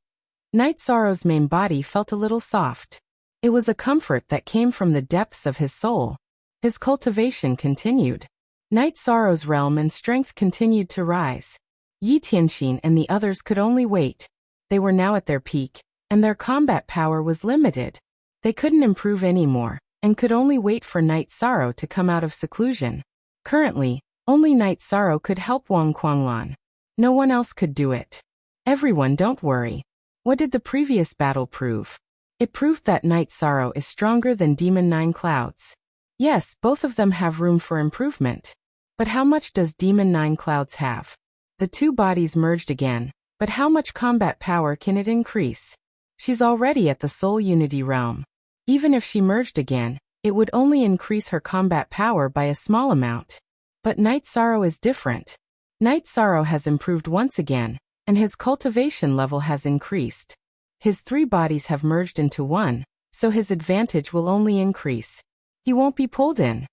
Night Sorrow's main body felt a little soft. It was a comfort that came from the depths of his soul. His cultivation continued. Night Sorrow's realm and strength continued to rise. Yi Tianxin and the others could only wait. They were now at their peak, and their combat power was limited. They couldn't improve anymore, and could only wait for Night Sorrow to come out of seclusion. Currently, only Night Sorrow could help Wang Quanglan. No one else could do it. Everyone, don't worry. What did the previous battle prove? It proved that Night Sorrow is stronger than Demon Nine Clouds. Yes, both of them have room for improvement. But how much does Demon Nine Clouds have? The two bodies merged again, but how much combat power can it increase? She's already at the Soul Unity realm. Even if she merged again, it would only increase her combat power by a small amount. But Night Sorrow is different. Night Sorrow has improved once again, and his cultivation level has increased. His three bodies have merged into one, so his advantage will only increase. He won't be pulled in.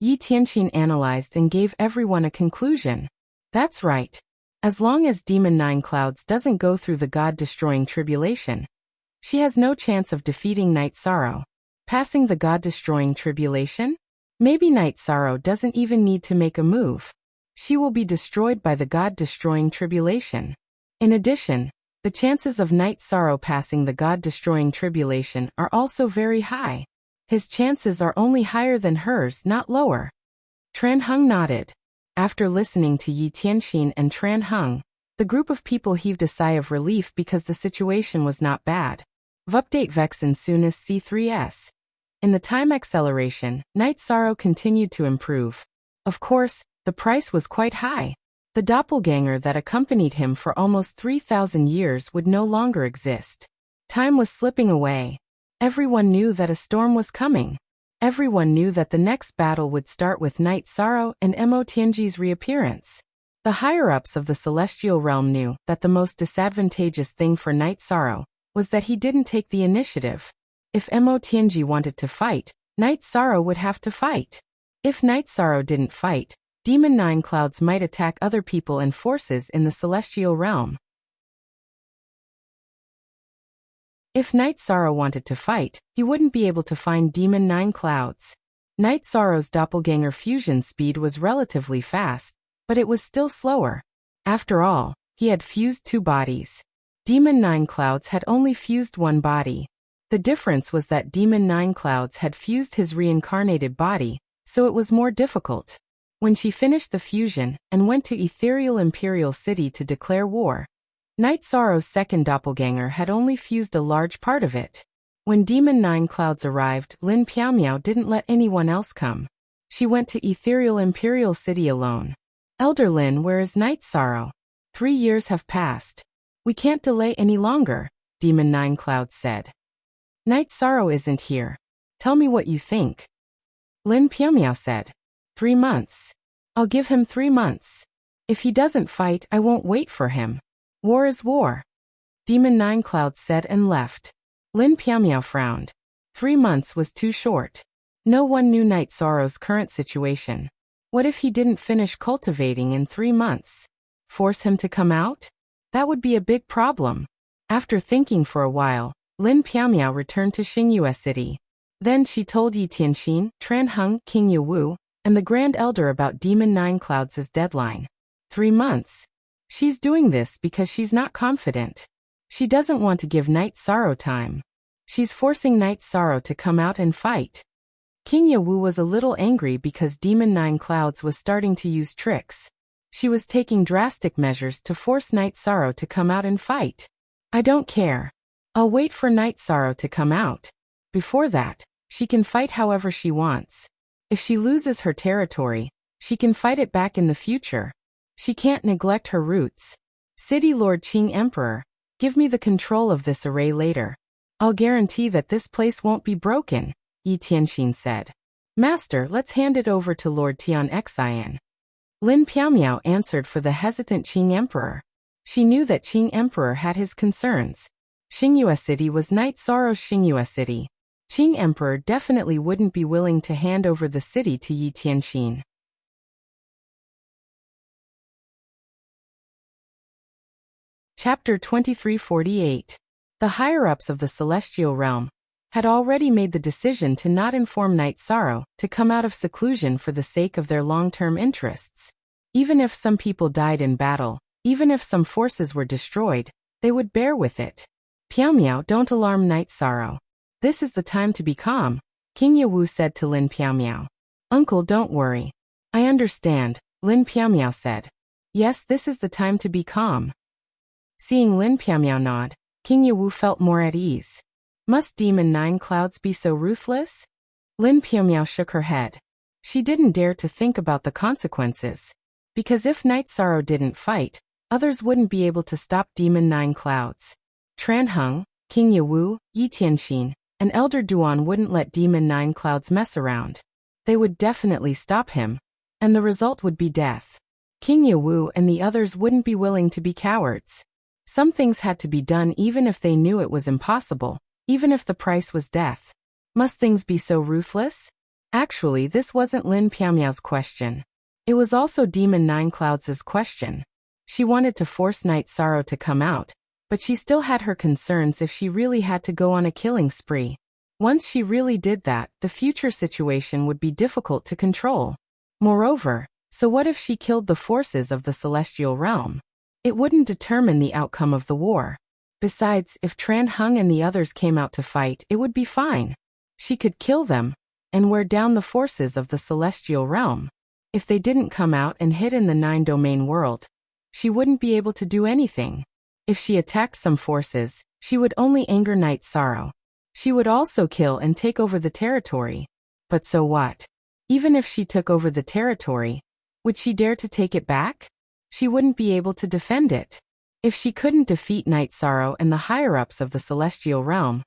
Yi Tianxin analyzed and gave everyone a conclusion. That's right. As long as Demon Nine Clouds doesn't go through the God-destroying tribulation, she has no chance of defeating Night Sorrow. Passing the God-destroying tribulation? Maybe Night Sorrow doesn't even need to make a move. She will be destroyed by the God-destroying tribulation. In addition, the chances of Night Sorrow passing the God-destroying tribulation are also very high. His chances are only higher than hers, not lower. Tran Heng nodded. After listening to Yi Tianxin and Tran Heng, the group of people heaved a sigh of relief because the situation was not bad. Update Vexen Sunis C3S. In the time acceleration, Night Sorrow continued to improve. Of course, the price was quite high. The doppelganger that accompanied him for almost 3,000 years would no longer exist. Time was slipping away. Everyone knew that a storm was coming. Everyone knew that the next battle would start with Night Sorrow and Mo Tianji's reappearance. The higher-ups of the Celestial Realm knew that the most disadvantageous thing for Night Sorrow was that he didn't take the initiative. If Mo Tianji wanted to fight, Night Sorrow would have to fight. If Night Sorrow didn't fight, Demon Nine Clouds might attack other people and forces in the Celestial Realm. If Night Sorrow wanted to fight, he wouldn't be able to find Demon Nine Clouds. Night Sorrow's doppelganger fusion speed was relatively fast, but it was still slower. After all, he had fused two bodies. Demon Nine Clouds had only fused one body. The difference was that Demon Nine Clouds had fused his reincarnated body, so it was more difficult. When she finished the fusion and went to Ethereal Imperial City to declare war, Night Sorrow's second doppelganger had only fused a large part of it. When Demon Nine Clouds arrived, Lin Piaomiao didn't let anyone else come. She went to Ethereal Imperial City alone. Elder Lin, where is Night Sorrow? 3 years have passed. We can't delay any longer, Demon Nine Clouds said. Night Sorrow isn't here. Tell me what you think. Lin Piaomiao said. 3 months. I'll give him 3 months. If he doesn't fight, I won't wait for him. War is war. Demon Nine Clouds said and left. Lin Piaomiao frowned. 3 months was too short. No one knew Night Sorrow's current situation. What if he didn't finish cultivating in 3 months? Force him to come out? That would be a big problem. After thinking for a while, Lin Piaomiao returned to Xingyue City. Then she told Yi Tianxin, Tran Heng, King Yewu, and the Grand Elder about Demon Nine Clouds' deadline. 3 months. She's doing this because she's not confident. She doesn't want to give Night Sorrow time. She's forcing Night Sorrow to come out and fight. King Yewu was a little angry because Demon Nine Clouds was starting to use tricks. She was taking drastic measures to force Night Sorrow to come out and fight. I don't care. I'll wait for Night Sorrow to come out. Before that, she can fight however she wants. If she loses her territory, she can fight it back in the future. She can't neglect her roots. City Lord Qing Emperor, give me the control of this array later. I'll guarantee that this place won't be broken, Yi Tianxin said. Master, let's hand it over to Lord Tian Xian. Lin Piaomiao answered for the hesitant Qing Emperor. She knew that Qing Emperor had his concerns. Xingyue City was Knight Sorrow's Xingyue City. Qing Emperor definitely wouldn't be willing to hand over the city to Yi Tianxin. Chapter 2348. The higher-ups of the Celestial Realm had already made the decision to not inform Knight Sorrow to come out of seclusion for the sake of their long-term interests. Even if some people died in battle, even if some forces were destroyed, they would bear with it. Piaomiao, don't alarm Knight Sorrow. This is the time to be calm, King Yewu said to Lin Piaomiao. Uncle, don't worry. I understand, Lin Piaomiao said. Yes, this is the time to be calm. Seeing Lin Piaomiao nod, King Yewu felt more at ease. Must Demon Nine Clouds be so ruthless? Lin Piaomiao shook her head. She didn't dare to think about the consequences. Because if Knight Sorrow didn't fight, others wouldn't be able to stop Demon Nine Clouds. Tranheng, King Yewu, Yi Tianxin, and Elder Duan wouldn't let Demon Nine Clouds mess around. They would definitely stop him, and the result would be death. King Yewu and the others wouldn't be willing to be cowards. Some things had to be done even if they knew it was impossible, even if the price was death. Must things be so ruthless? Actually, this wasn't Lin Piaomiao's question. It was also Demon Nine Clouds' question. She wanted to force Knight Sorrow to come out, but she still had her concerns if she really had to go on a killing spree. Once she really did that, the future situation would be difficult to control. Moreover, so what if she killed the forces of the Celestial Realm? It wouldn't determine the outcome of the war. Besides, if Tranheng and the others came out to fight, it would be fine. She could kill them and wear down the forces of the Celestial Realm. If they didn't come out and hid in the Nine-Domain world, she wouldn't be able to do anything. If she attacked some forces, she would only anger Knight Sorrow. She would also kill and take over the territory. But so what? Even if she took over the territory, would she dare to take it back? She wouldn't be able to defend it. If she couldn't defeat Knight Sorrow and the higher-ups of the Celestial Realm,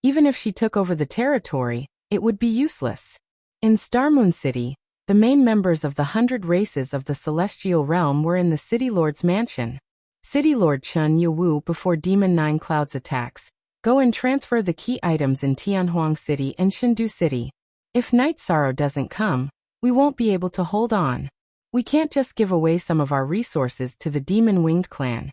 even if she took over the territory, it would be useless. In Starmoon City, the main members of the 100 races of the Celestial Realm were in the City Lord's mansion. City Lord Chen Yewu, before Demon Nine Clouds attacks, go and transfer the key items in Tianhuang City and Shindu City. If Knight Sorrow doesn't come, we won't be able to hold on. We can't just give away some of our resources to the Demon Winged clan.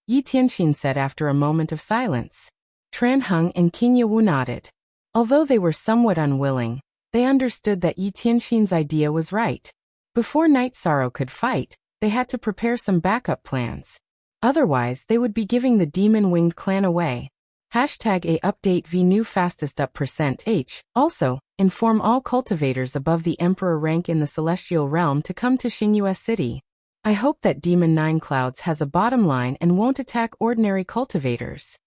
Yi Tianxin said after a moment of silence. Tranheng and King Yewu nodded. Although they were somewhat unwilling, they understood that Yi Tianxin's idea was right. Before Knight Sorrow could fight, they had to prepare some backup plans. Otherwise, they would be giving the Demon Winged clan away. #A update v new fastest up %H. Also, inform all cultivators above the Emperor rank in the Celestial Realm to come to Xingyue City. I hope that Demon Nine Clouds has a bottom line and won't attack ordinary cultivators.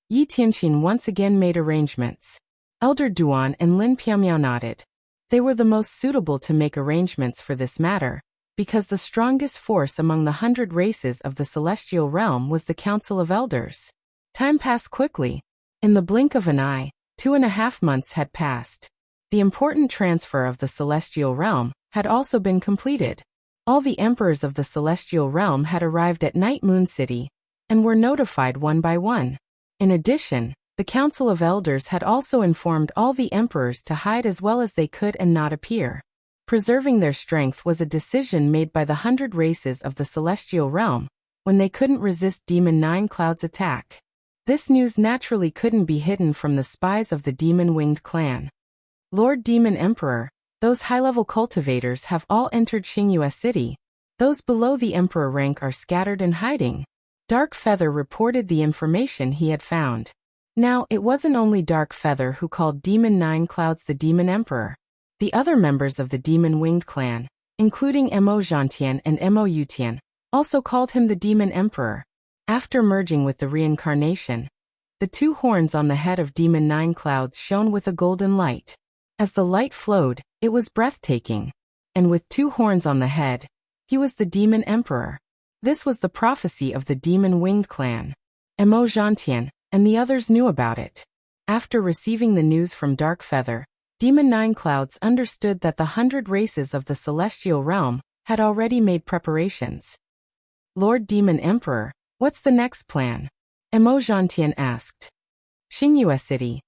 Yi Tianxin once again made arrangements. Elder Duan and Lin Piaomiao nodded. They were the most suitable to make arrangements for this matter, because the strongest force among the 100 races of the Celestial Realm was the Council of Elders. Time passed quickly. In the blink of an eye, 2.5 months had passed. The important transfer of the Celestial Realm had also been completed. All the emperors of the Celestial Realm had arrived at Night Moon City, and were notified one by one. In addition, the Council of Elders had also informed all the emperors to hide as well as they could and not appear. Preserving their strength was a decision made by the 100 races of the Celestial Realm, when they couldn't resist Demon Nine Clouds' attack. This news naturally couldn't be hidden from the spies of the Demon Winged clan. Lord Demon Emperor, those high-level cultivators have all entered Xingyue City. Those below the Emperor rank are scattered and hiding. Dark Feather reported the information he had found. Now, it wasn't only Dark Feather who called Demon Nine Clouds the Demon Emperor. The other members of the Demon Winged clan, including Mo Zhantian and Mo Yutian, also called him the Demon Emperor. After merging with the reincarnation, the two horns on the head of Demon Nine Clouds shone with a golden light. As the light flowed, it was breathtaking. And with two horns on the head, he was the Demon Emperor. This was the prophecy of the Demon Winged clan. Mo Zhantian and the others knew about it. After receiving the news from Dark Feather, Demon Nine Clouds understood that the 100 races of the celestial realm had already made preparations. Lord Demon Emperor, what's the next plan? Emo Zhantian asked. Xingyue City.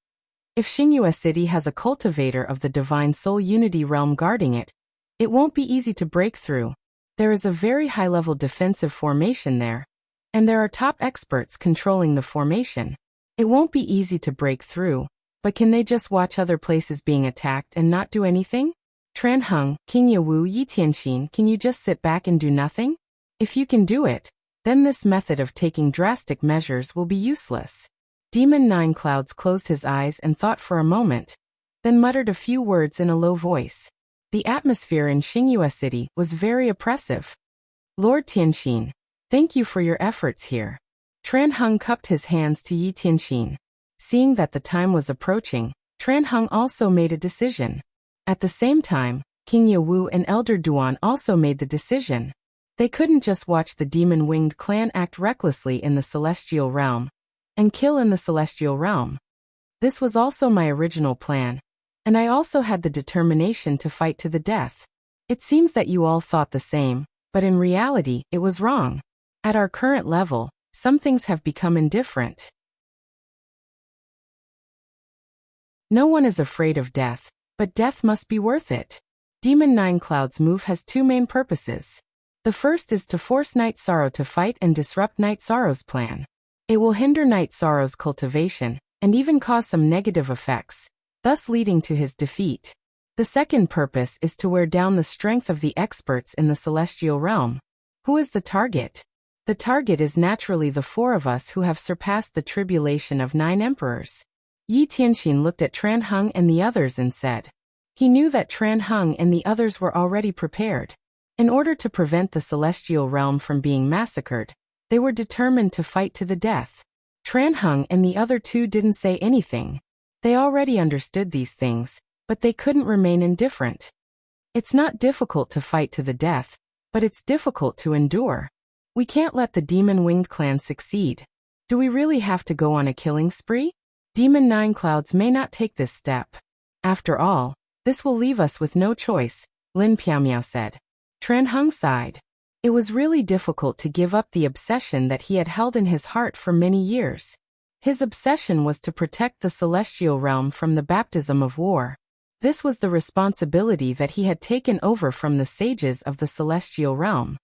If Xingyue City has a cultivator of the Divine Soul Unity realm guarding it, it won't be easy to break through. There is a very high-level defensive formation there, and there are top experts controlling the formation. It won't be easy to break through, but can they just watch other places being attacked and not do anything? Tran Heng, King Yawu Yi Tianxin, can you just sit back and do nothing? If you can do it, then this method of taking drastic measures will be useless. Demon Nine Clouds closed his eyes and thought for a moment, then muttered a few words in a low voice. The atmosphere in Xingyue City was very oppressive. Lord Tianxin, thank you for your efforts here. Tran Heng cupped his hands to Yi Tianxin. Seeing that the time was approaching, Tran Heng also made a decision. At the same time, King Yawu and Elder Duan also made the decision. They couldn't just watch the demon-winged clan act recklessly in the celestial realm and kill in the celestial realm. This was also my original plan, and I also had the determination to fight to the death. It seems that you all thought the same, but in reality, it was wrong. At our current level, some things have become indifferent. No one is afraid of death, but death must be worth it. Demon Nine Clouds' move has two main purposes. The first is to force Night Sorrow to fight and disrupt Night Sorrow's plan. It will hinder Night Sorrow's cultivation, and even cause some negative effects, thus leading to his defeat. The second purpose is to wear down the strength of the experts in the celestial realm. Who is the target? The target is naturally the four of us who have surpassed the tribulation of 9 emperors. Yi Tianxin looked at Tran Heng and the others and said. He knew that Tran Heng and the others were already prepared. In order to prevent the celestial realm from being massacred, they were determined to fight to the death. Tran Heng and the other two didn't say anything. They already understood these things, but they couldn't remain indifferent. It's not difficult to fight to the death, but it's difficult to endure. We can't let the demon-winged clan succeed. Do we really have to go on a killing spree? Demon Nine Clouds may not take this step. After all, this will leave us with no choice, Lin Piaomiao said. Tran Heng sighed. It was really difficult to give up the obsession that he had held in his heart for many years. His obsession was to protect the celestial realm from the baptism of war. This was the responsibility that he had taken over from the sages of the celestial realm.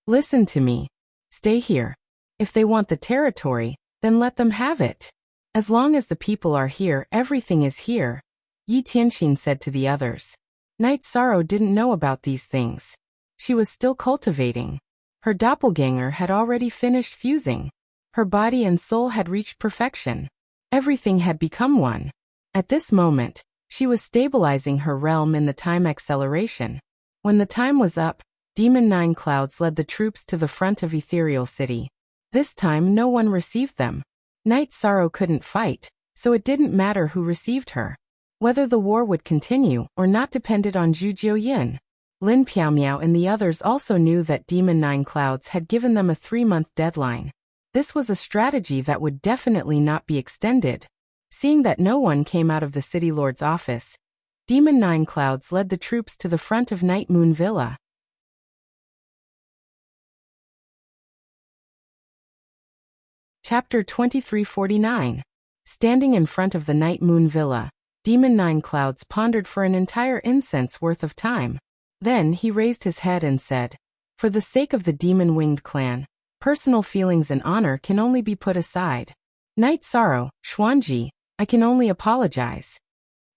Listen to me. Stay here. If they want the territory, then let them have it. As long as the people are here, everything is here, Yi Tianxin said to the others. Night Sorrow didn't know about these things. She was still cultivating. Her doppelganger had already finished fusing. Her body and soul had reached perfection. Everything had become one. At this moment, she was stabilizing her realm in the time acceleration. When the time was up, Demon Nine Clouds led the troops to the front of Ethereal City. This time no one received them. Night Sorrow couldn't fight, so it didn't matter who received her. Whether the war would continue or not depended on Zhu Jiuyin. Lin Piaomiao and the others also knew that Demon Nine Clouds had given them a 3-month deadline. This was a strategy that would definitely not be extended. Seeing that no one came out of the City Lord's office, Demon Nine Clouds led the troops to the front of Night Moon Villa. Chapter 2349. Standing in front of the Night Moon Villa, Demon Nine Clouds pondered for an entire incense worth of time. Then he raised his head and said, For the sake of the demon-winged clan, personal feelings and honor can only be put aside. Night Sorrow, Xuanji, I can only apologize.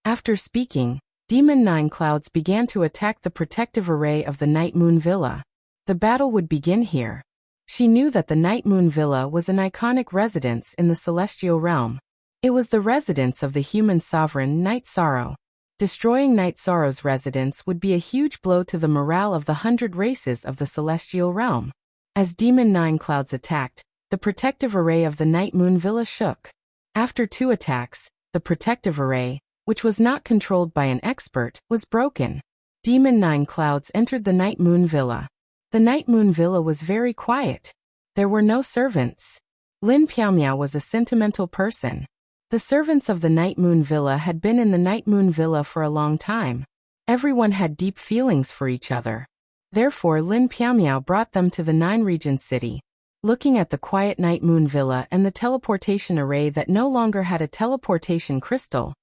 After speaking, Demon Nine Clouds began to attack the protective array of the Night Moon Villa. The battle would begin here. She knew that the Night Moon Villa was an iconic residence in the celestial realm. It was the residence of the human sovereign Night Sorrow. Destroying Night Sorrow's residence would be a huge blow to the morale of the 100 races of the celestial realm. As Demon Nine Clouds attacked, the protective array of the Night Moon Villa shook. After 2 attacks, the protective array, which was not controlled by an expert, was broken. Demon Nine Clouds entered the Night Moon Villa. The Night Moon Villa was very quiet. There were no servants. Lin Piaomiao was a sentimental person. The servants of the Night Moon Villa had been in the Night Moon Villa for a long time. Everyone had deep feelings for each other. Therefore Lin Piaomiao brought them to the Nine Regions city. Looking at the quiet Night Moon Villa and the teleportation array that no longer had a teleportation crystal,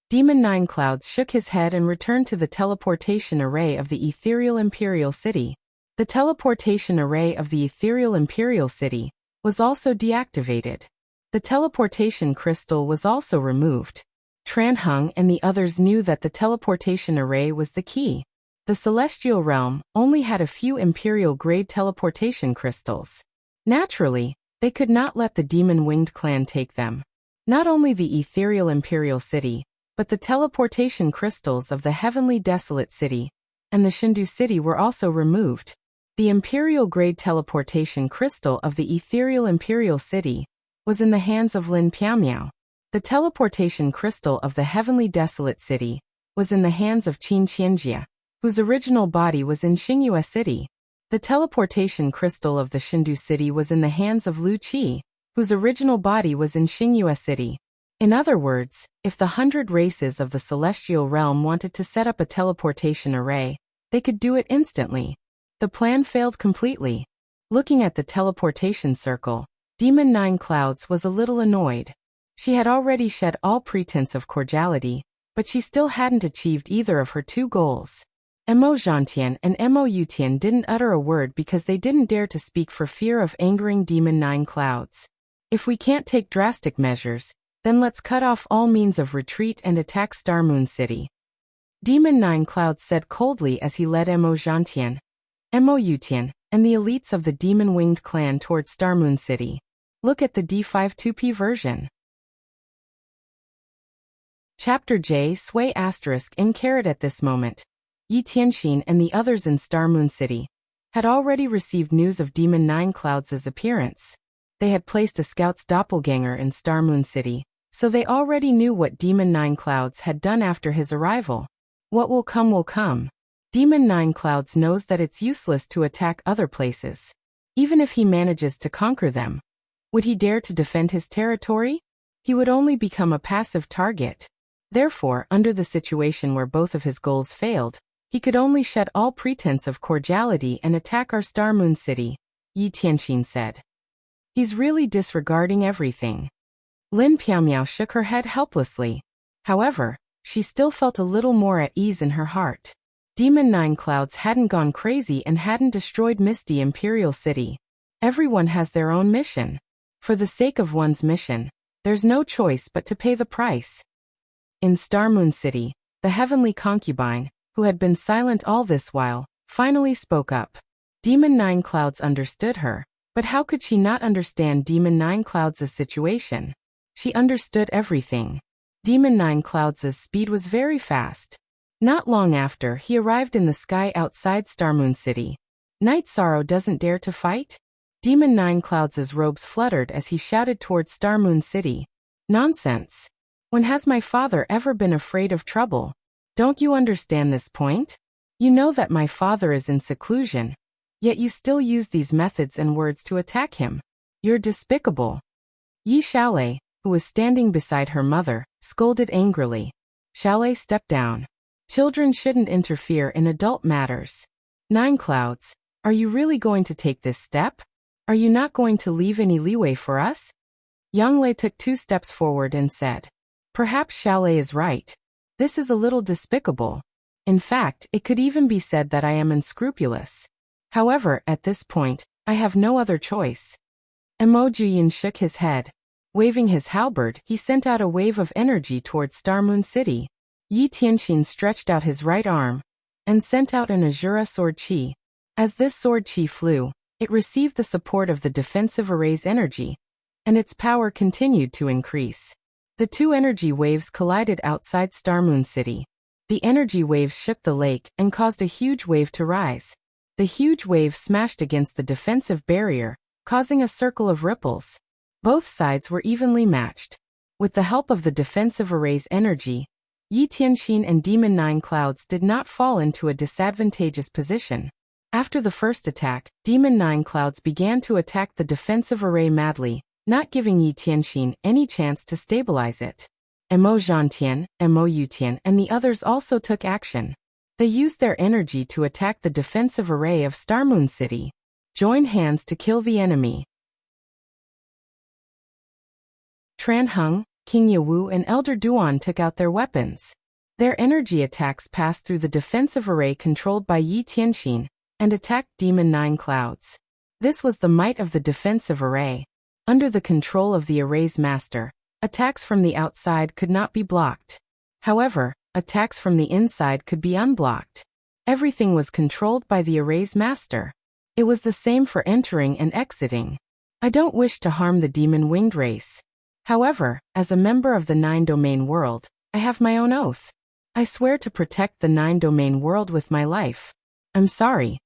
Demon Nine Clouds shook his head and returned to the teleportation array of the Ethereal Imperial City. The teleportation array of the Ethereal Imperial City was also deactivated. The teleportation crystal was also removed. Tran Hung and the others knew that the teleportation array was the key. The Celestial Realm only had a few Imperial-grade teleportation crystals. Naturally, they could not let the Demon-Winged clan take them. Not only the Ethereal Imperial City, but the teleportation crystals of the Heavenly Desolate City and the Shindu City were also removed. The Imperial-grade teleportation crystal of the Ethereal Imperial City was in the hands of Lin Piaomiao. The teleportation crystal of the Heavenly Desolate City was in the hands of Qin Qianjia, whose original body was in Xingyue City. The teleportation crystal of the Shindu City was in the hands of Lu Qi, whose original body was in Xingyue City. In other words, if the 100 races of the Celestial Realm wanted to set up a teleportation array, they could do it instantly. The plan failed completely. Looking at the teleportation circle, Demon Nine Clouds was a little annoyed. She had already shed all pretense of cordiality, but she still hadn't achieved either of her two goals. Mo Zhantian and Mo Yutian didn't utter a word because they didn't dare to speak for fear of angering Demon Nine Clouds. If we can't take drastic measures, then let's cut off all means of retreat and attack Star Moon City. Demon Nine Clouds said coldly as he led Mo Zhantian, Mo Yutian, and the elites of the Demon-Winged clan towards Star Moon City. Look at the D52P version. Chapter J Sway asterisk in carat at this moment. Yi Tianxin and the others in Star Moon City had already received news of Demon Nine Clouds' appearance. They had placed a scout's doppelganger in Star Moon City, so they already knew what Demon Nine Clouds had done after his arrival. What will come will come. Demon Nine Clouds knows that it's useless to attack other places. Even if he manages to conquer them, would he dare to defend his territory? He would only become a passive target. Therefore, under the situation where both of his goals failed, he could only shed all pretense of cordiality and attack our Star Moon City, Yi Tianxin said. He's really disregarding everything. Lin Piaomiao shook her head helplessly. However, she still felt a little more at ease in her heart. Demon Nine Clouds hadn't gone crazy and hadn't destroyed Misty Imperial City. Everyone has their own mission. For the sake of one's mission, there's no choice but to pay the price. In Star Moon City, the Heavenly Concubine, who had been silent all this while, finally spoke up. Demon Nine Clouds understood her, but how could she not understand Demon Nine Clouds' situation? She understood everything. Demon Nine Clouds' speed was very fast. Not long after, he arrived in the sky outside Star Moon City. Night Sorrow doesn't dare to fight? Demon Nine Clouds' robes fluttered as he shouted towards Star Moon City. Nonsense. When has my father ever been afraid of trouble? Don't you understand this point? You know that my father is in seclusion, yet you still use these methods and words to attack him. You're despicable. Yi Xiaolei, who was standing beside her mother, scolded angrily. Xiaolei stepped down. Children shouldn't interfere in adult matters. Nine Clouds, are you really going to take this step? Are you not going to leave any leeway for us? Yang Lei took 2 steps forward and said, perhaps Xiaolei is right. This is a little despicable. In fact, it could even be said that I am unscrupulous. However, at this point, I have no other choice. Mo Juyin shook his head. Waving his halberd, he sent out a wave of energy towards Star Moon City. Yi Tianxin stretched out his right arm and sent out an Azura sword chi. As this sword chi flew, it received the support of the defensive array's energy, and its power continued to increase. The 2 energy waves collided outside Star Moon City. The energy waves shook the lake and caused a huge wave to rise. The huge wave smashed against the defensive barrier, causing a circle of ripples. Both sides were evenly matched. With the help of the defensive array's energy, Yi Tianxin and Demon Nine Clouds did not fall into a disadvantageous position. After the first attack, Demon Nine Clouds began to attack the defensive array madly, not giving Yi Tianxin any chance to stabilize it. Mo Zhantian, Mo Yutian, and the others also took action. They used their energy to attack the defensive array of Star Moon City. Join hands to kill the enemy. Tran Heng, King Yawu, and Elder Duan took out their weapons. Their energy attacks passed through the defensive array controlled by Yi Tianxin and attacked Demon Nine Clouds. This was the might of the defensive array. Under the control of the array's master, attacks from the outside could not be blocked. However, attacks from the inside could be unblocked. Everything was controlled by the array's master. It was the same for entering and exiting. I don't wish to harm the demon-winged race. However, as a member of the Nine-Domain world, I have my own oath. I swear to protect the Nine-Domain world with my life. I'm sorry.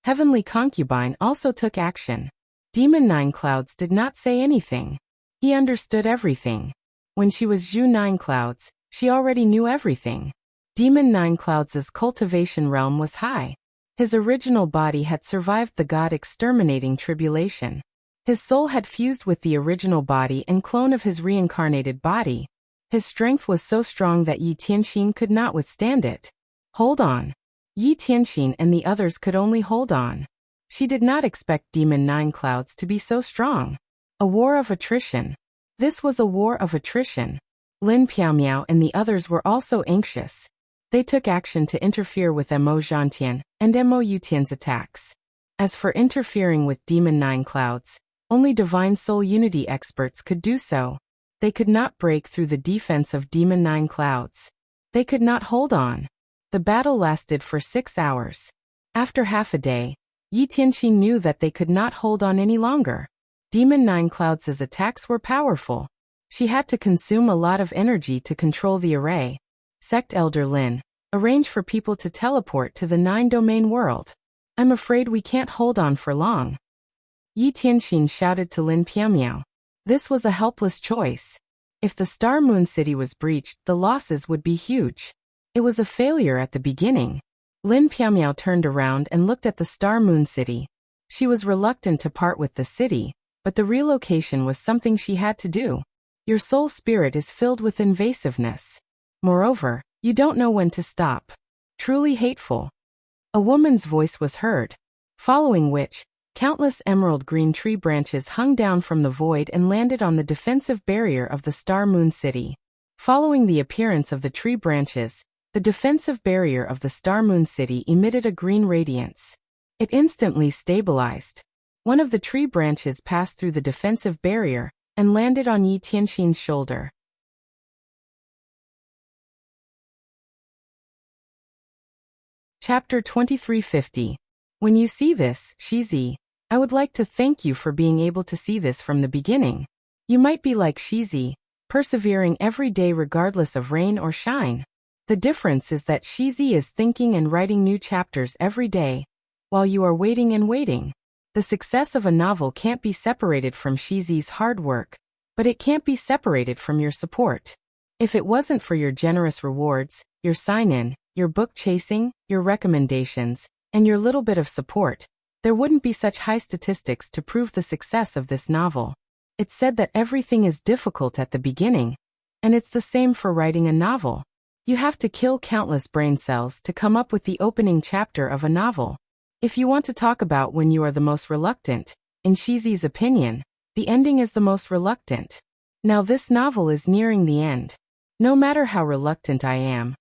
Heavenly Concubine also took action. Demon Nine Clouds did not say anything. He understood everything. When she was Zhu Nine Clouds, she already knew everything. Demon Nine Clouds' cultivation realm was high. His original body had survived the god exterminating tribulation. His soul had fused with the original body and clone of his reincarnated body. His strength was so strong that Yi Tianxin could not withstand it. Hold on. Yi Tianxin and the others could only hold on. She did not expect Demon Nine Clouds to be so strong. A war of attrition. This was a war of attrition. Lin Piaomiao and the others were also anxious. They took action to interfere with Mo Zhantian and Mo Yutian's attacks. As for interfering with Demon Nine Clouds, only Divine Soul Unity experts could do so. They could not break through the defense of Demon Nine Clouds. They could not hold on. The battle lasted for 6 hours. After half a day, Yi Tianxin knew that they could not hold on any longer. Demon Nine Clouds' attacks were powerful. She had to consume a lot of energy to control the array. Sect Elder Lin, arrange for people to teleport to the Nine-Domain world. I'm afraid we can't hold on for long. Yi Tianxin shouted to Lin Piaomiao. This was a helpless choice. If the Star Moon City was breached, the losses would be huge. It was a failure at the beginning. Lin Piaomiao turned around and looked at the Star Moon City. She was reluctant to part with the city, but the relocation was something she had to do. Your soul spirit is filled with invasiveness. Moreover, you don't know when to stop. Truly hateful. A woman's voice was heard. Following which, countless emerald green tree branches hung down from the void and landed on the defensive barrier of the Star Moon City. Following the appearance of the tree branches, the defensive barrier of the Star Moon City emitted a green radiance. It instantly stabilized. One of the tree branches passed through the defensive barrier and landed on Yi Tianxin's shoulder. Chapter 2350. When you see this, Shizi, I would like to thank you for being able to see this from the beginning. You might be like Shizi, persevering every day regardless of rain or shine. The difference is that Shizi is thinking and writing new chapters every day, while you are waiting and waiting. The success of a novel can't be separated from Shizi's hard work, but it can't be separated from your support. If it wasn't for your generous rewards, your sign-in, your book chasing, your recommendations, and your little bit of support, there wouldn't be such high statistics to prove the success of this novel. It's said that everything is difficult at the beginning, and it's the same for writing a novel. You have to kill countless brain cells to come up with the opening chapter of a novel. If you want to talk about when you are the most reluctant, in Shizi's opinion, the ending is the most reluctant. Now this novel is nearing the end. No matter how reluctant I am,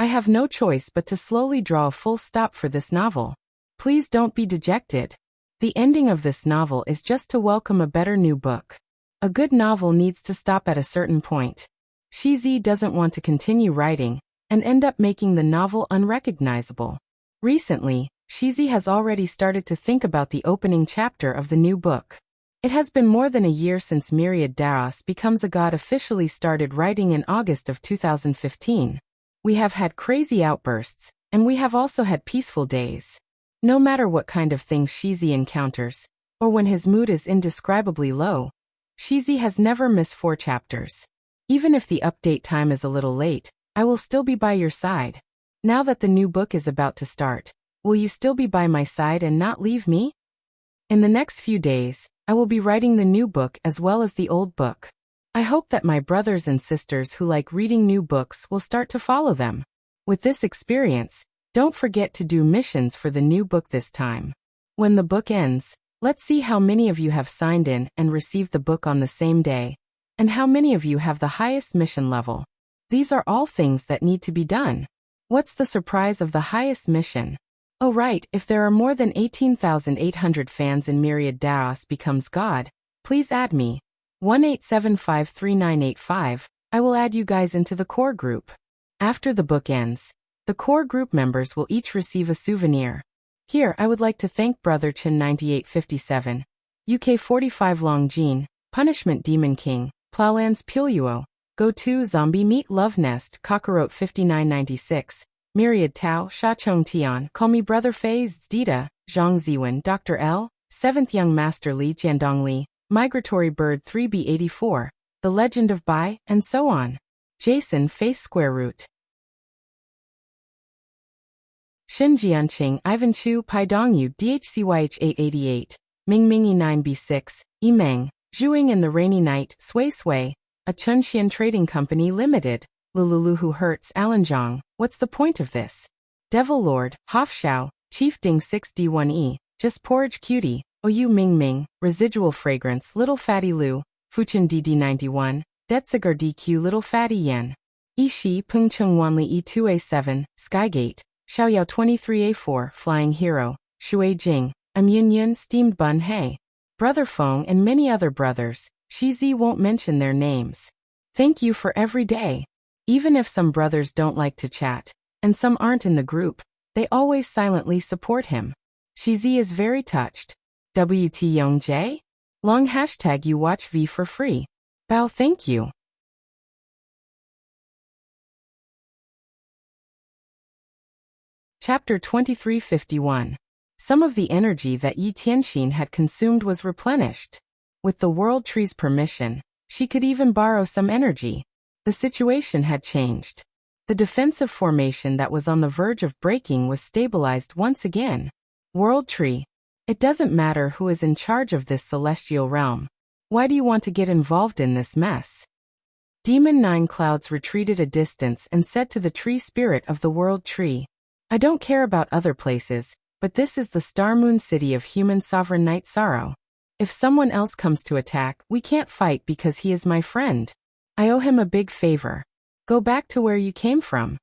I have no choice but to slowly draw a full stop for this novel. Please don't be dejected. The ending of this novel is just to welcome a better new book. A good novel needs to stop at a certain point. Shizi doesn't want to continue writing and end up making the novel unrecognizable. Recently, Shizi has already started to think about the opening chapter of the new book. It has been more than a year since Myriad Daros Becomes a God officially started writing in August of 2015. We have had crazy outbursts, and we have also had peaceful days. No matter what kind of things Shizi encounters, or when his mood is indescribably low, Shizi has never missed 4 chapters. Even if the update time is a little late, I will still be by your side. Now that the new book is about to start, will you still be by my side and not leave me? In the next few days, I will be writing the new book as well as the old book. I hope that my brothers and sisters who like reading new books will start to follow them. With this experience, don't forget to do missions for the new book this time. When the book ends, let's see how many of you have signed in and received the book on the same day, and how many of you have the highest mission level. These are all things that need to be done. What's the surprise of the highest mission? Oh right, if there are more than 18,800 fans in Myriad Daos becomes God, please add me. 187539885, I will add you guys into the core group. After the book ends, the core group members will each receive a souvenir. Here I would like to thank Brother Chin 9857, UK 45 Long Jean, Punishment Demon King, Plowlands Puluo, Go To Zombie Meat Love Nest, Kakarot 5996, Myriad Tao, Sha Chong Tian, Call Me Brother Faze Zdita, Zhang Ziwen, Dr. L, 7th Young Master Li Jiandong Li, Migratory Bird 3B84, The Legend of Bai, and so on. Jason Faith Square Root. Shin Jianqing, Ivan Chu, Pai Dongyu, DHCYH 888, Ming Mingy 9B6, Yimeng, Zhuing in the Rainy Night, Sui Sui, A Chunxian Trading Company Limited, Lululuhu Hertz, Alanzhong, what's the point of this? Devil Lord, Hofshao, Chief Ding 6D1E, Just Porridge Cutie, OU Ming Ming, Residual Fragrance, Little Fatty Lu, Fuchin DD91, Detziger DQ Little Fatty Yen, Ishi Pengcheng Wanli E2A7, Skygate, Xiaoyao 23A4, Flying Hero, Shui Jing, Yun Yun, Steamed Bun Hey, Brother Feng and many other brothers, Shizi won't mention their names. Thank you for every day. Even if some brothers don't like to chat, and some aren't in the group, they always silently support him. Shizi is very touched. WT Young J? Long hashtag you watch V for free. Bao thank you. Chapter 2351. Some of the energy that Yi Tianxin had consumed was replenished. With the World Tree's permission, she could even borrow some energy. The situation had changed. The defensive formation that was on the verge of breaking was stabilized once again. World Tree. It doesn't matter who is in charge of this celestial realm. Why do you want to get involved in this mess? Demon Nine Clouds retreated a distance and said to the tree spirit of the World Tree, I don't care about other places, but this is the Star Moon City of human sovereign Night Sorrow. If someone else comes to attack, we can't fight because he is my friend. I owe him a big favor. Go back to where you came from.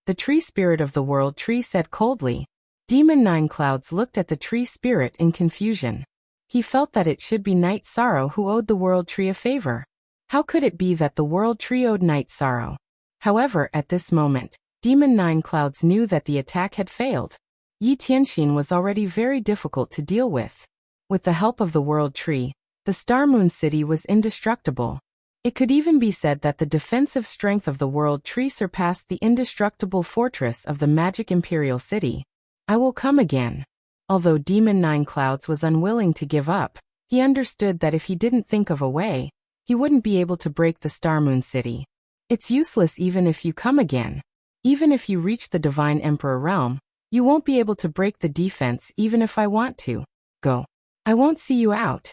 The tree spirit of the World Tree said coldly. Demon Nine Clouds looked at the tree spirit in confusion. He felt that it should be Night Sorrow who owed the World Tree a favor. How could it be that the World Tree owed Night Sorrow? However, at this moment, Demon Nine Clouds knew that the attack had failed. Yi Tianxin was already very difficult to deal with. With the help of the World Tree, the Star Moon City was indestructible. It could even be said that the defensive strength of the World Tree surpassed the indestructible fortress of the Magic Imperial City. I will come again. Although Demon Nine Clouds was unwilling to give up, he understood that if he didn't think of a way, he wouldn't be able to break the Star Moon City. It's useless even if you come again. Even if you reach the Divine Emperor realm, you won't be able to break the defense even if I want to. Go. I won't see you out.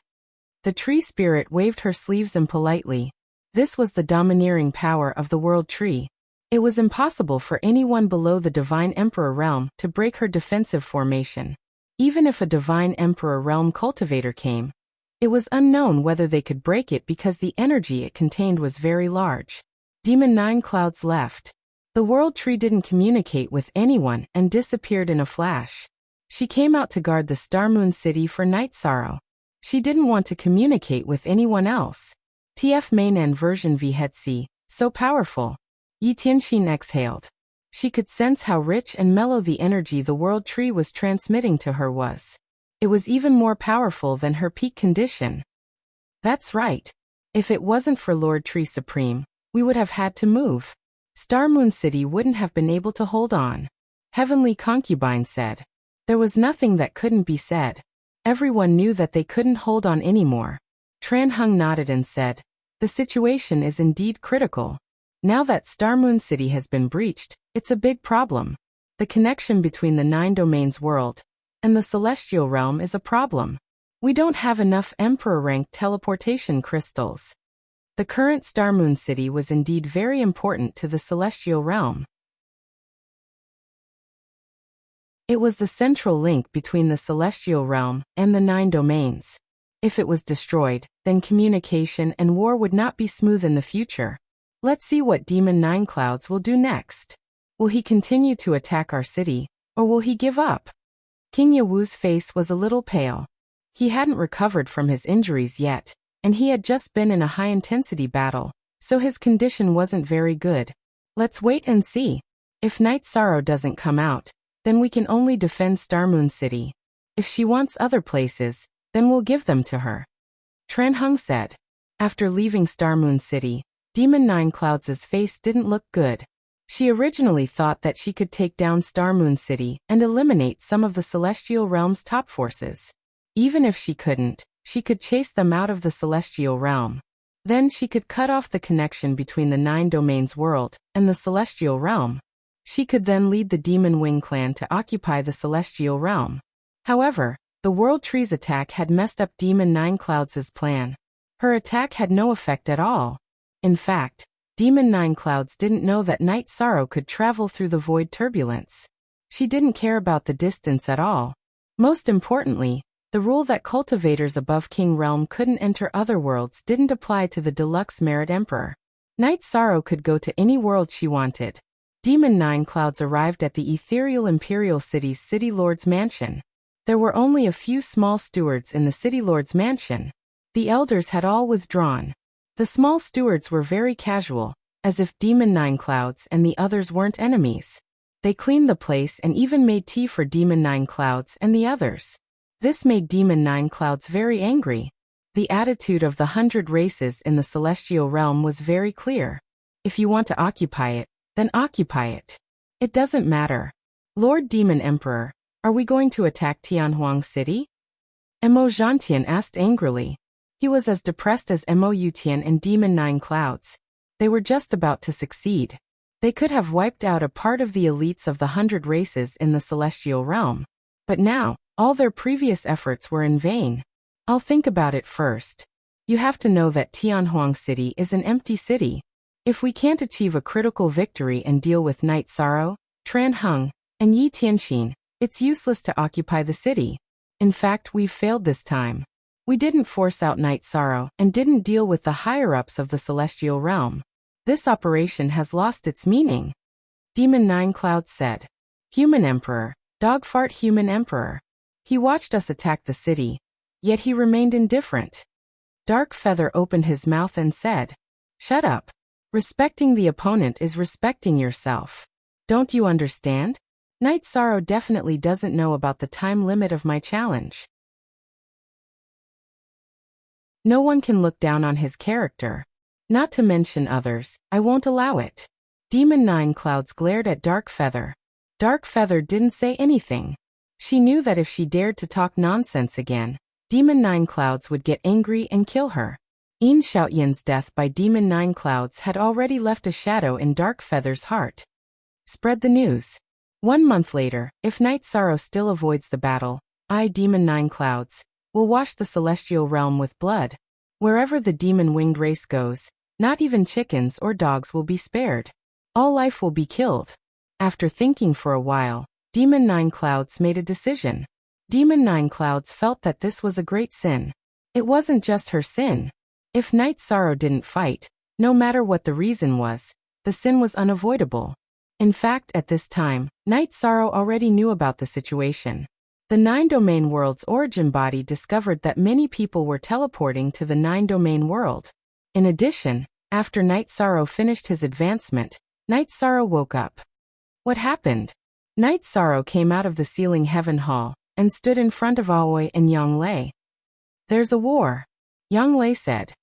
The tree spirit waved her sleeves impolitely. This was the domineering power of the World Tree. It was impossible for anyone below the Divine Emperor realm to break her defensive formation. Even if a Divine Emperor realm cultivator came, it was unknown whether they could break it because the energy it contained was very large. Demon Nine Clouds left. The World Tree didn't communicate with anyone and disappeared in a flash. She came out to guard the Star Moon City for Night Sorrow. She didn't want to communicate with anyone else. TF main and version V Hetsi, so powerful. Yi Tianxin exhaled. She could sense how rich and mellow the energy the World Tree was transmitting to her was. It was even more powerful than her peak condition. That's right. If it wasn't for Lord Tree Supreme, we would have had to move. Star Moon City wouldn't have been able to hold on. Heavenly Concubine said. There was nothing that couldn't be said. Everyone knew that they couldn't hold on anymore. Tran Hung nodded and said, the situation is indeed critical. Now that Star Moon City has been breached, it's a big problem. The connection between the Nine Domains world and the Celestial Realm is a problem. We don't have enough Emperor-rank teleportation crystals. The current Star Moon City was indeed very important to the celestial realm. It was the central link between the celestial realm and the 9 domains. If it was destroyed, then communication and war would not be smooth in the future. Let's see what Demon Nine Clouds will do next. Will he continue to attack our city, or will he give up? King Yawu's face was a little pale. He hadn't recovered from his injuries yet, and he had just been in a high-intensity battle, so his condition wasn't very good. Let's wait and see. If Night Sorrow doesn't come out, then we can only defend Star Moon City. If she wants other places, then we'll give them to her. Tran Hung said. After leaving Star Moon City, Demon Nine Clouds' face didn't look good. She originally thought that she could take down Star Moon City and eliminate some of the Celestial Realm's top forces. Even if she couldn't, she could chase them out of the Celestial Realm. Then she could cut off the connection between the 9 Domains world and the Celestial Realm. She could then lead the Demon Wing clan to occupy the Celestial Realm. However, the World Tree's attack had messed up Demon Nine Clouds' plan. Her attack had no effect at all. In fact, Demon Nine Clouds didn't know that Night Sorrow could travel through the void turbulence. She didn't care about the distance at all. Most importantly, the rule that cultivators above King Realm couldn't enter other worlds didn't apply to the Deluxe Merit Emperor. Night Sorrow could go to any world she wanted. Demon Nine Clouds arrived at the ethereal Imperial City's City Lord's mansion. There were only a few small stewards in the City Lord's mansion. The elders had all withdrawn. The small stewards were very casual, as if Demon Nine Clouds and the others weren't enemies. They cleaned the place and even made tea for Demon Nine Clouds and the others. This made Demon Nine Clouds very angry. The attitude of the 100 races in the Celestial Realm was very clear. If you want to occupy it, then occupy it. It doesn't matter. Lord Demon Emperor, are we going to attack Tianhuang City? Mo Zhantian asked angrily. He was as depressed as Mo Yutian and Demon Nine Clouds. They were just about to succeed. They could have wiped out a part of the elites of the 100 races in the Celestial Realm. But now, all their previous efforts were in vain. I'll think about it first. You have to know that Tianhuang City is an empty city. If we can't achieve a critical victory and deal with Night Sorrow, Tran Hung, and Yi Tianxin, it's useless to occupy the city. In fact, we've failed this time. We didn't force out Night Sorrow and didn't deal with the higher-ups of the Celestial Realm. This operation has lost its meaning. Demon Nine Clouds said. Human Emperor, Dogfart Human Emperor. He watched us attack the city, yet he remained indifferent. Dark Feather opened his mouth and said, "Shut up. Respecting the opponent is respecting yourself. Don't you understand? Night Sorrow definitely doesn't know about the time limit of my challenge. No one can look down on his character. Not to mention others, I won't allow it." Demon Nine Clouds glared at Dark Feather. Dark Feather didn't say anything. She knew that if she dared to talk nonsense again, Demon Nine Clouds would get angry and kill her. Yin Xiaoyan's death by Demon Nine Clouds had already left a shadow in Dark Feather's heart. Spread the news. 1 month later, if Night Sorrow still avoids the battle, I, Demon Nine Clouds, will wash the Celestial Realm with blood. Wherever the demon-winged race goes, not even chickens or dogs will be spared. All life will be killed. After thinking for a while, Demon Nine Clouds made a decision. Demon Nine Clouds felt that this was a great sin. It wasn't just her sin. If Night Sorrow didn't fight, no matter what the reason was, the sin was unavoidable. In fact, at this time, Night Sorrow already knew about the situation. The 9-domain world's origin body discovered that many people were teleporting to the 9-domain world. In addition, after Night Sorrow finished his advancement, Night Sorrow woke up. What happened? Night Sorrow came out of the ceiling heaven hall and stood in front of Aoi and Yang Lei. "There's a war," Yang Lei said.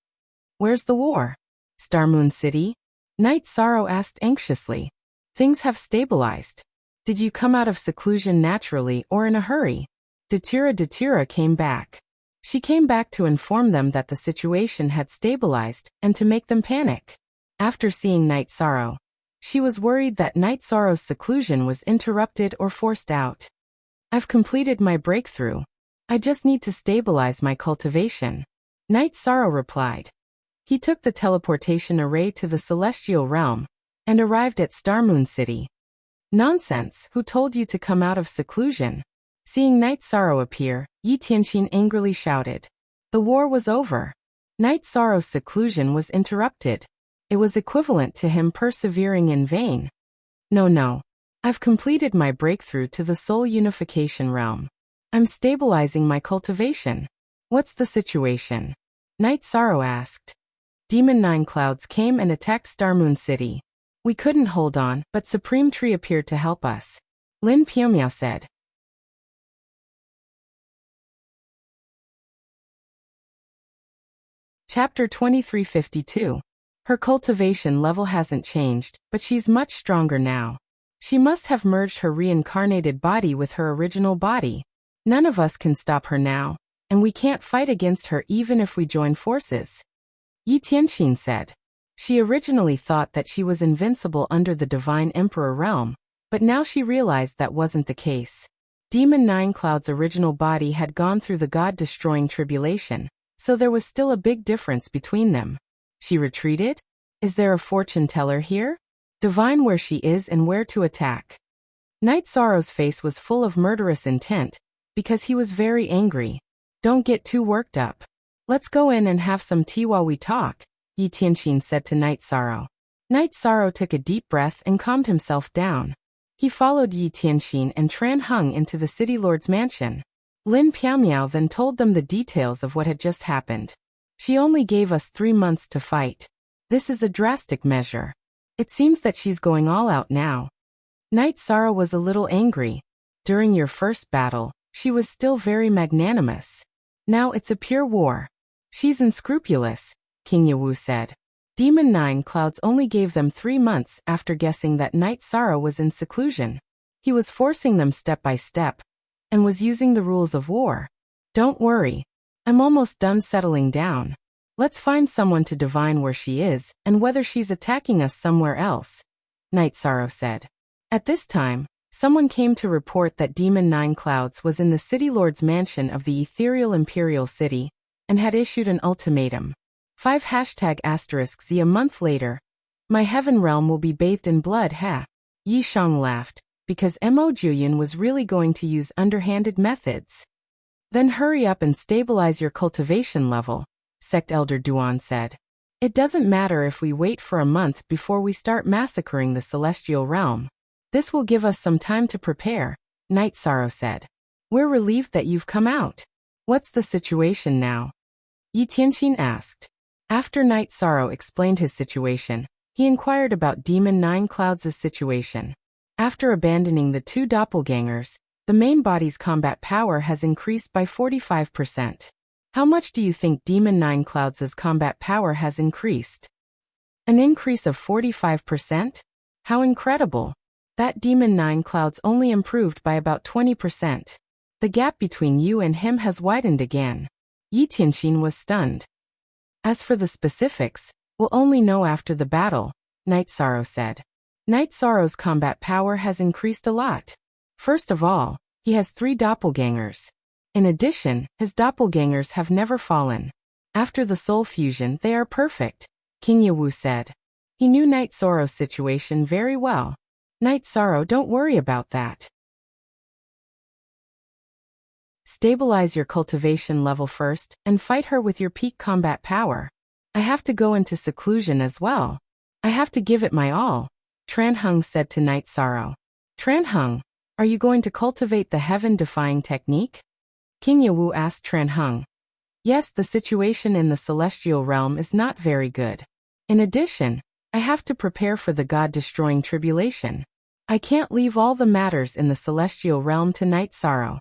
"Where's the war?" "Star Moon City?" Night Sorrow asked anxiously. "Things have stabilized. Did you come out of seclusion naturally or in a hurry?" Datura came back. She came back to inform them that the situation had stabilized and to make them panic. After seeing Night Sorrow, she was worried that Night Sorrow's seclusion was interrupted or forced out. "I've completed my breakthrough. I just need to stabilize my cultivation. Night Sorrow replied. He took the teleportation array to the celestial realm and arrived at Starmoon City. Nonsense, who told you to come out of seclusion? Seeing Night Sorrow appear, Yi Tianqin angrily shouted. The war was over. Night Sorrow's seclusion was interrupted. It was equivalent to him persevering in vain. No. I've completed my breakthrough to the soul unification realm. I'm stabilizing my cultivation. What's the situation? Night Sorrow asked. Demon Nine Clouds came and attacked Starmoon City. We couldn't hold on, but Supreme Tree appeared to help us. Lin Piamiao said. Chapter 2352. Her cultivation level hasn't changed, but she's much stronger now. She must have merged her reincarnated body with her original body. None of us can stop her now, and we can't fight against her even if we join forces. Yi Tianqin said. She originally thought that she was invincible under the Divine Emperor realm, but now she realized that wasn't the case. Demon Nine Clouds' original body had gone through the God-destroying tribulation, so there was still a big difference between them. She retreated? Is there a fortune teller here? Divine where she is and where to attack. Night Sorrow's face was full of murderous intent, because he was very angry. Don't get too worked up. Let's go in and have some tea while we talk, Yi Tianqin said to Night Sorrow. Night Sorrow took a deep breath and calmed himself down. He followed Yi Tianqin and Tran Heng into the city lord's mansion. Lin Piamiao then told them the details of what had just happened. She only gave us 3 months to fight. This is a drastic measure. It seems that she's going all out now. Night Sorrow was a little angry. During your first battle, she was still very magnanimous. Now it's a pure war. She's unscrupulous, King Yawu said. Demon Nine Clouds only gave them 3 months after guessing that Night Sorrow was in seclusion. He was forcing them step by step, and was using the rules of war. Don't worry. I'm almost done settling down. Let's find someone to divine where she is and whether she's attacking us somewhere else, Night Sorrow said. At this time, someone came to report that Demon Nine Clouds was in the City Lord's mansion of the ethereal Imperial City and had issued an ultimatum. 5 #*Z a month later. My heaven realm will be bathed in blood, ha? Yi Shang laughed, because Mo Juyin was really going to use underhanded methods. Then hurry up and stabilize your cultivation level, Sect Elder Duan said. It doesn't matter if we wait for a month before we start massacring the celestial realm. This will give us some time to prepare, Night Sorrow said. We're relieved that you've come out. What's the situation now? Yi Tianqin asked. After Night Sorrow explained his situation, he inquired about Demon Nine Clouds' situation. After abandoning the 2 doppelgangers, the main body's combat power has increased by 45%. How much do you think Demon Nine Clouds' combat power has increased? An increase of 45%? How incredible! That Demon Nine Clouds only improved by about 20%. The gap between you and him has widened again. Yi Tianqin was stunned. As for the specifics, we'll only know after the battle, Night Sorrow said. Night Sorrow's combat power has increased a lot. First of all, he has 3 doppelgangers. In addition, his doppelgangers have never fallen. After the soul fusion, they are perfect, King Yawu said. He knew Night Sorrow's situation very well. Night Sorrow, don't worry about that. Stabilize your cultivation level first and fight her with your peak combat power. I have to go into seclusion as well. I have to give it my all, Tran Heng said to Night Sorrow. Tran Heng, are you going to cultivate the heaven-defying technique? King Yawu asked Tran Heng. Yes, the situation in the celestial realm is not very good. In addition, I have to prepare for the God-destroying tribulation. I can't leave all the matters in the celestial realm to Night Sorrow.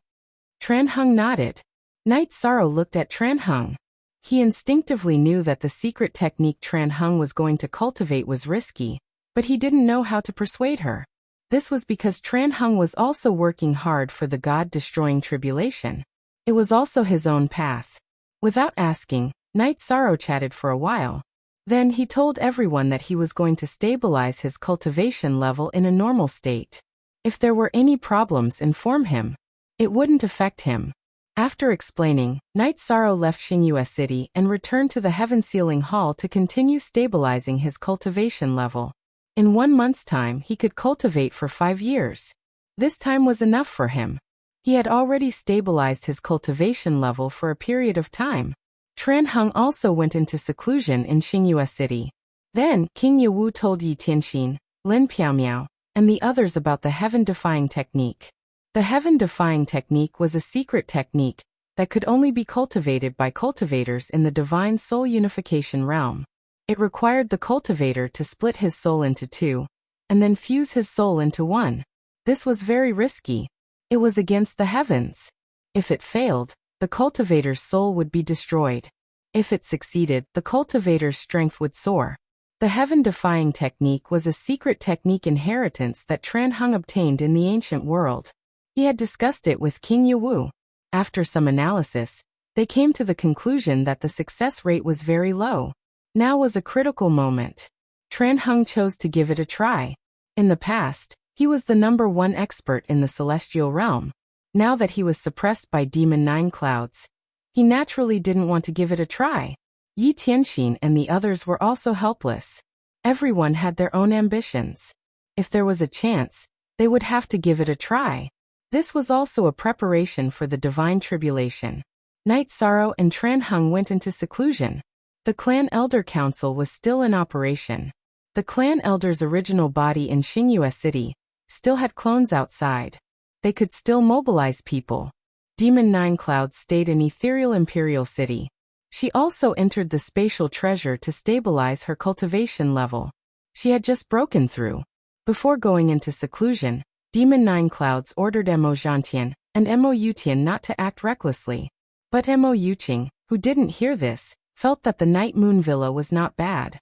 Tran Heng nodded. Night Sorrow looked at Tran Heng. He instinctively knew that the secret technique Tran Heng was going to cultivate was risky, but he didn't know how to persuade her. This was because Tran Heng was also working hard for the God-destroying tribulation. It was also his own path. Without asking, Night Sorrow chatted for a while. Then he told everyone that he was going to stabilize his cultivation level in a normal state. If there were any problems, inform him. It wouldn't affect him. After explaining, Night Sorrow left Xingyue City and returned to the Heaven Sealing Hall to continue stabilizing his cultivation level. In 1 month's time, he could cultivate for 5 years. This time was enough for him. He had already stabilized his cultivation level for a period of time. Tran Heng also went into seclusion in Xingyue City. Then, King Yewu told Yi Tianxin, Lin Piaomiao, and the others about the heaven-defying technique. The heaven-defying technique was a secret technique that could only be cultivated by cultivators in the divine soul unification realm. It required the cultivator to split his soul into 2, and then fuse his soul into 1. This was very risky. It was against the heavens. If it failed, the cultivator's soul would be destroyed. If it succeeded, the cultivator's strength would soar. The heaven-defying technique was a secret technique inheritance that Tran Heng obtained in the ancient world. He had discussed it with King Yewu. After some analysis, they came to the conclusion that the success rate was very low. Now was a critical moment. Tran Heng chose to give it a try. In the past, he was the #1 expert in the celestial realm. Now that he was suppressed by Demon 9 Clouds, he naturally didn't want to give it a try. Yi Tianxin and the others were also helpless. Everyone had their own ambitions. If there was a chance, they would have to give it a try. This was also a preparation for the divine tribulation. Night Sorrow and Tran Heng went into seclusion. The Clan Elder Council was still in operation. The Clan Elder's original body in Xingyue City still had clones outside. They could still mobilize people. Demon 9 Clouds stayed in Ethereal Imperial City. She also entered the spatial treasure to stabilize her cultivation level. She had just broken through. Before going into seclusion, Demon 9 Clouds ordered Mo Zhantian and Mo Yutian not to act recklessly. But Mo Yuqing, who didn't hear this, felt that the Night Moon Villa was not bad.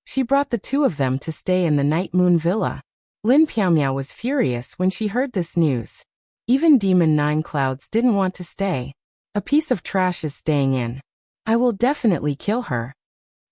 She brought the 2 of them to stay in the Night Moon Villa. Lin Piaomiao was furious when she heard this news. Even Demon 9 Clouds didn't want to stay. A piece of trash is staying in. I will definitely kill her.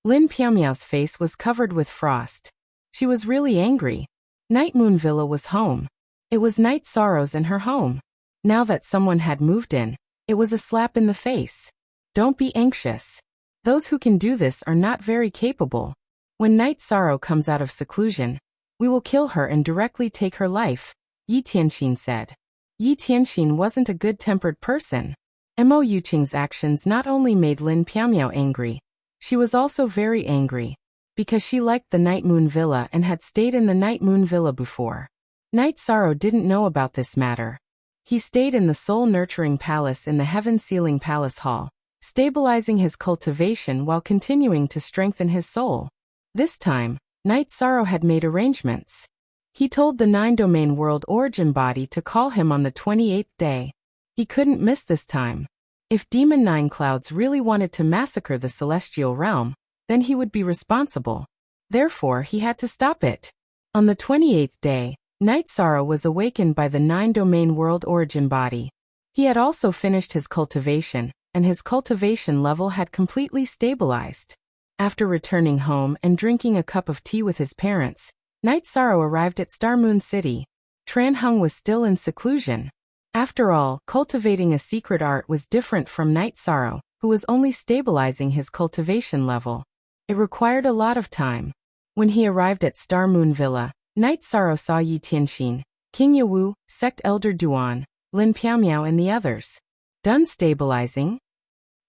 Lin Piaomiao's face was covered with frost. She was really angry. Night Moon Villa was home. It was Night Sorrow's and her home. Now that someone had moved in, it was a slap in the face. Don't be anxious. Those who can do this are not very capable. When Night Sorrow comes out of seclusion, we will kill her and directly take her life, Yi Tianxin said. Yi Tianxin wasn't a good-tempered person. Mo Yuqing's actions not only made Lin Piaomiao angry, she was also very angry, because she liked the Night Moon Villa and had stayed in the Night Moon Villa before. Night Sorrow didn't know about this matter. He stayed in the Soul Nurturing Palace in the Heaven Sealing Palace Hall, stabilizing his cultivation while continuing to strengthen his soul. This time, Night Sorrow had made arrangements. He told the 9-domain world origin body to call him on the 28th day. He couldn't miss this time. If Demon 9 Clouds really wanted to massacre the celestial realm, then he would be responsible. Therefore, he had to stop it. On the 28th day, Night Sorrow was awakened by the 9-domain world origin body. He had also finished his cultivation, and his cultivation level had completely stabilized. After returning home and drinking a cup of tea with his parents, Night Sorrow arrived at Star Moon City. Tran Heng was still in seclusion. After all, cultivating a secret art was different from Night Sorrow, who was only stabilizing his cultivation level. It required a lot of time. When he arrived at Star Moon Villa, Night Sorrow saw Yi Tianxin, King Yewu, Sect Elder Duan, Lin Piaomiao and the others. Done stabilizing?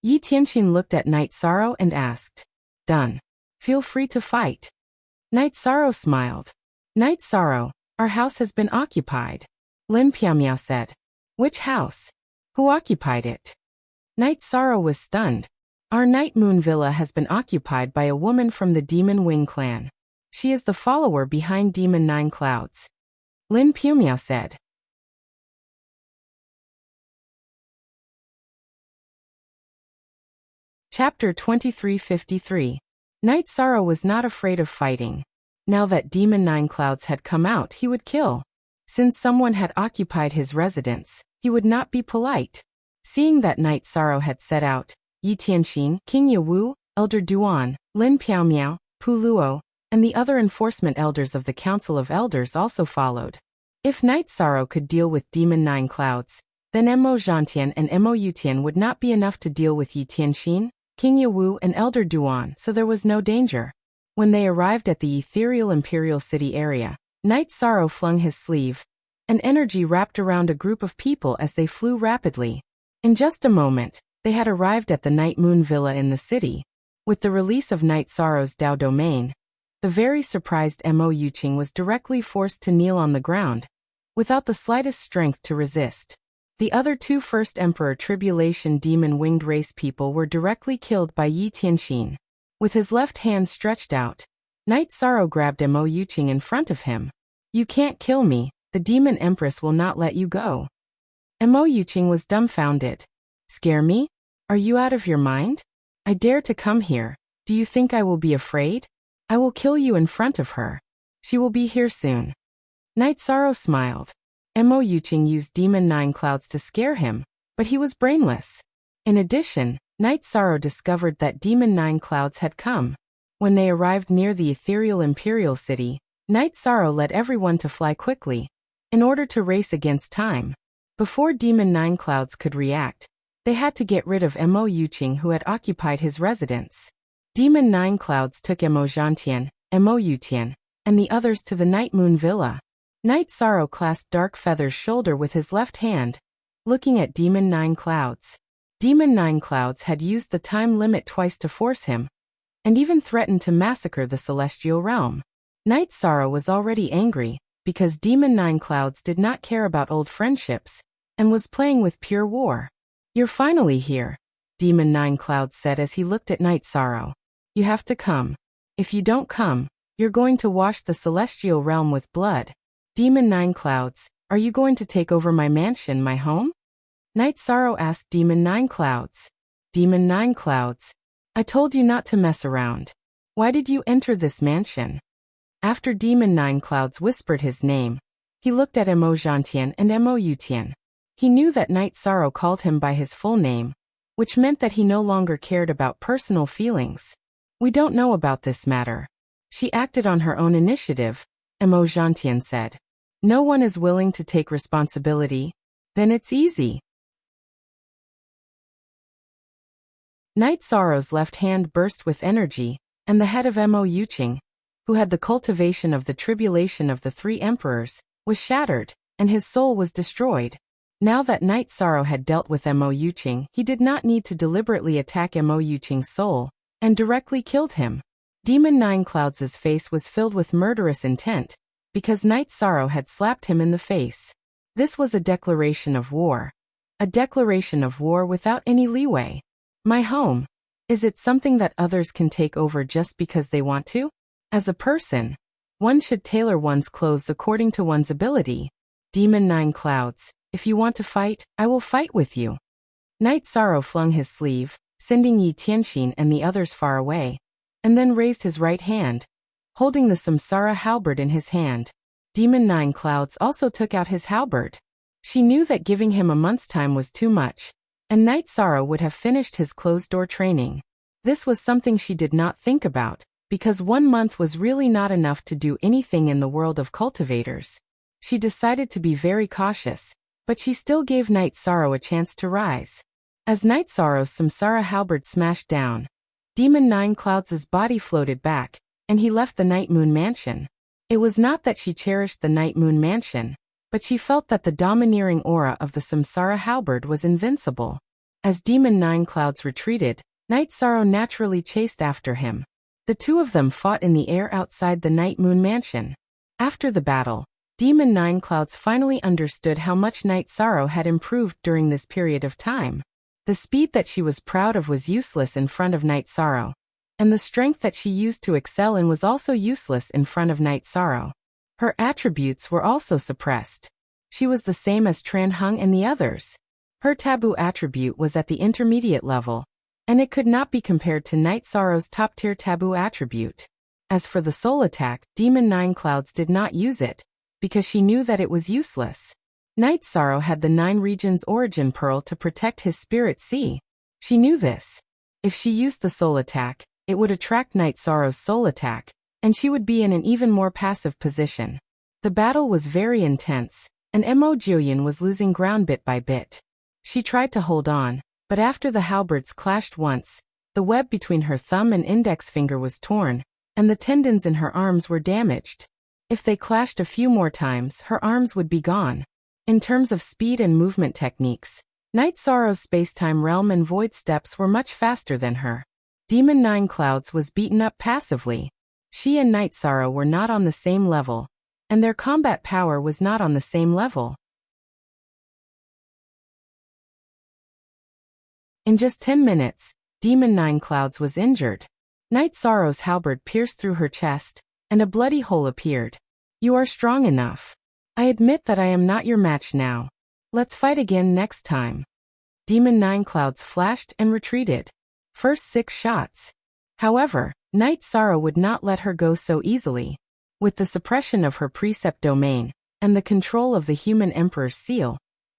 Yi Tianxin looked at Night Sorrow and asked. Done. Feel free to fight. Night Sorrow smiled. Night Sorrow, our house has been occupied. Lin Piaomiao said. Which house? Who occupied it? Night Sorrow was stunned. Our Night Moon Villa has been occupied by a woman from the Demon Wing clan. She is the follower behind Demon 9 Clouds. Lin Piaomiao said. Chapter 2353. Night Sorrow was not afraid of fighting. Now that Demon 9 Clouds had come out, he would kill. Since someone had occupied his residence, he would not be polite. Seeing that Night Sorrow had set out, Yi Tianxin, King Yewu, Elder Duan, Lin Piaomiao, Pu Luo, and the other enforcement elders of the Council of Elders also followed. If Night Sorrow could deal with Demon Nine Clouds, then Mo Zhantian and Mo Yutian would not be enough to deal with Yi Tianxin, King Yawu and Elder Duan, so there was no danger. When they arrived at the ethereal Imperial City area, Night Sorrow flung his sleeve, and energy wrapped around a group of people as they flew rapidly. In just a moment, they had arrived at the Night Moon Villa in the city. With the release of Night Sorrow's Dao domain, the very surprised Mo Yuqing was directly forced to kneel on the ground, without the slightest strength to resist. The other two First Emperor Tribulation Demon Winged Race people were directly killed by Yi Tianxin. With his left hand stretched out, Night Sorrow grabbed Mo Yuqing in front of him. "You can't kill me, the Demon Empress will not let you go." Mo Yuqing was dumbfounded. "Scare me? Are you out of your mind? I dare to come here, do you think I will be afraid? I will kill you in front of her. She will be here soon." Night Sorrow smiled. Mo Yuqing used Demon Nine Clouds to scare him, but he was brainless. In addition, Night Sorrow discovered that Demon Nine Clouds had come. When they arrived near the ethereal Imperial City, Night Sorrow led everyone to fly quickly, in order to race against time. Before Demon Nine Clouds could react, they had to get rid of Mo Yuqing who had occupied his residence. Demon Nine Clouds took Mo Zhantian, Mo Yutian, and the others to the Night Moon Villa. Night Sorrow clasped Dark Feather's shoulder with his left hand, looking at Demon Nine Clouds. Demon Nine Clouds had used the time limit twice to force him, and even threatened to massacre the celestial realm. Night Sorrow was already angry, because Demon Nine Clouds did not care about old friendships, and was playing with pure war. "You're finally here," Demon Nine Clouds said as he looked at Night Sorrow. "You have to come. If you don't come, you're going to wash the celestial realm with blood." "Demon Nine Clouds, are you going to take over my mansion, my home?" Night Sorrow asked Demon Nine Clouds. "Demon Nine Clouds, I told you not to mess around. Why did you enter this mansion?" After Demon Nine Clouds whispered his name, he looked at Mo Zhantian and Mo Yutian. He knew that Night Sorrow called him by his full name, which meant that he no longer cared about personal feelings. "We don't know about this matter. She acted on her own initiative," Mo Zhantian said. "No one is willing to take responsibility. Then it's easy." Night Sorrow's left hand burst with energy, and the head of Mo Yuqing, who had the cultivation of the tribulation of the three emperors, was shattered, and his soul was destroyed. Now that Night Sorrow had dealt with Mo Yuqing, he did not need to deliberately attack Mo Yuqing's soul, and directly killed him. Demon Nine Clouds' face was filled with murderous intent, because Night Sorrow had slapped him in the face. This was a declaration of war. A declaration of war without any leeway. "My home. Is it something that others can take over just because they want to? As a person, one should tailor one's clothes according to one's ability. Demon Nine Clouds, if you want to fight, I will fight with you." Night Sorrow flung his sleeve, sending Yi Tianxin and the others far away, and then raised his right hand, holding the Samsara halberd in his hand. Demon Nine Clouds also took out his halberd. She knew that giving him a month's time was too much, and Night Sorrow would have finished his closed-door training. This was something she did not think about, because 1 month was really not enough to do anything in the world of cultivators. She decided to be very cautious, but she still gave Night Sorrow a chance to rise. As Night Sorrow's Samsara halberd smashed down, Demon Nine Clouds' body floated back, and he left the Night Moon Mansion. It was not that she cherished the Night Moon Mansion, but she felt that the domineering aura of the Samsara halberd was invincible. As Demon Nine Clouds retreated, Night Sorrow naturally chased after him. The two of them fought in the air outside the Night Moon Mansion. After the battle, Demon Nine Clouds finally understood how much Night Sorrow had improved during this period of time. The speed that she was proud of was useless in front of Night Sorrow, and the strength that she used to excel in was also useless in front of Night Sorrow. Her attributes were also suppressed. She was the same as Tran Hung and the others. Her taboo attribute was at the intermediate level, and it could not be compared to Night Sorrow's top-tier taboo attribute. As for the soul attack, Demon Nine Clouds did not use it, because she knew that it was useless. Night Sorrow had the 9 regions origin pearl to protect his spirit sea. She knew this. If she used the soul attack, it would attract Night Sorrow's soul attack, and she would be in an even more passive position. The battle was very intense, and Mo Jillian was losing ground bit by bit. She tried to hold on, but after the halberds clashed once, the web between her thumb and index finger was torn, and the tendons in her arms were damaged. If they clashed a few more times, her arms would be gone. In terms of speed and movement techniques, Night Sorrow's space-time realm and void steps were much faster than her. Demon Nine Clouds was beaten up passively. She and Night Sorrow were not on the same level, and their combat power was not on the same level. In just 10 minutes, Demon Nine Clouds was injured. Night Sorrow's halberd pierced through her chest, and a bloody hole appeared. You are strong enough. I admit that I am not your match now. Let's fight again next time. Demon Nine Clouds flashed and retreated. First 6 shots. However, Night Sorrow would not let her go so easily. With the suppression of her precept domain, and the control of the human Emperor's seal,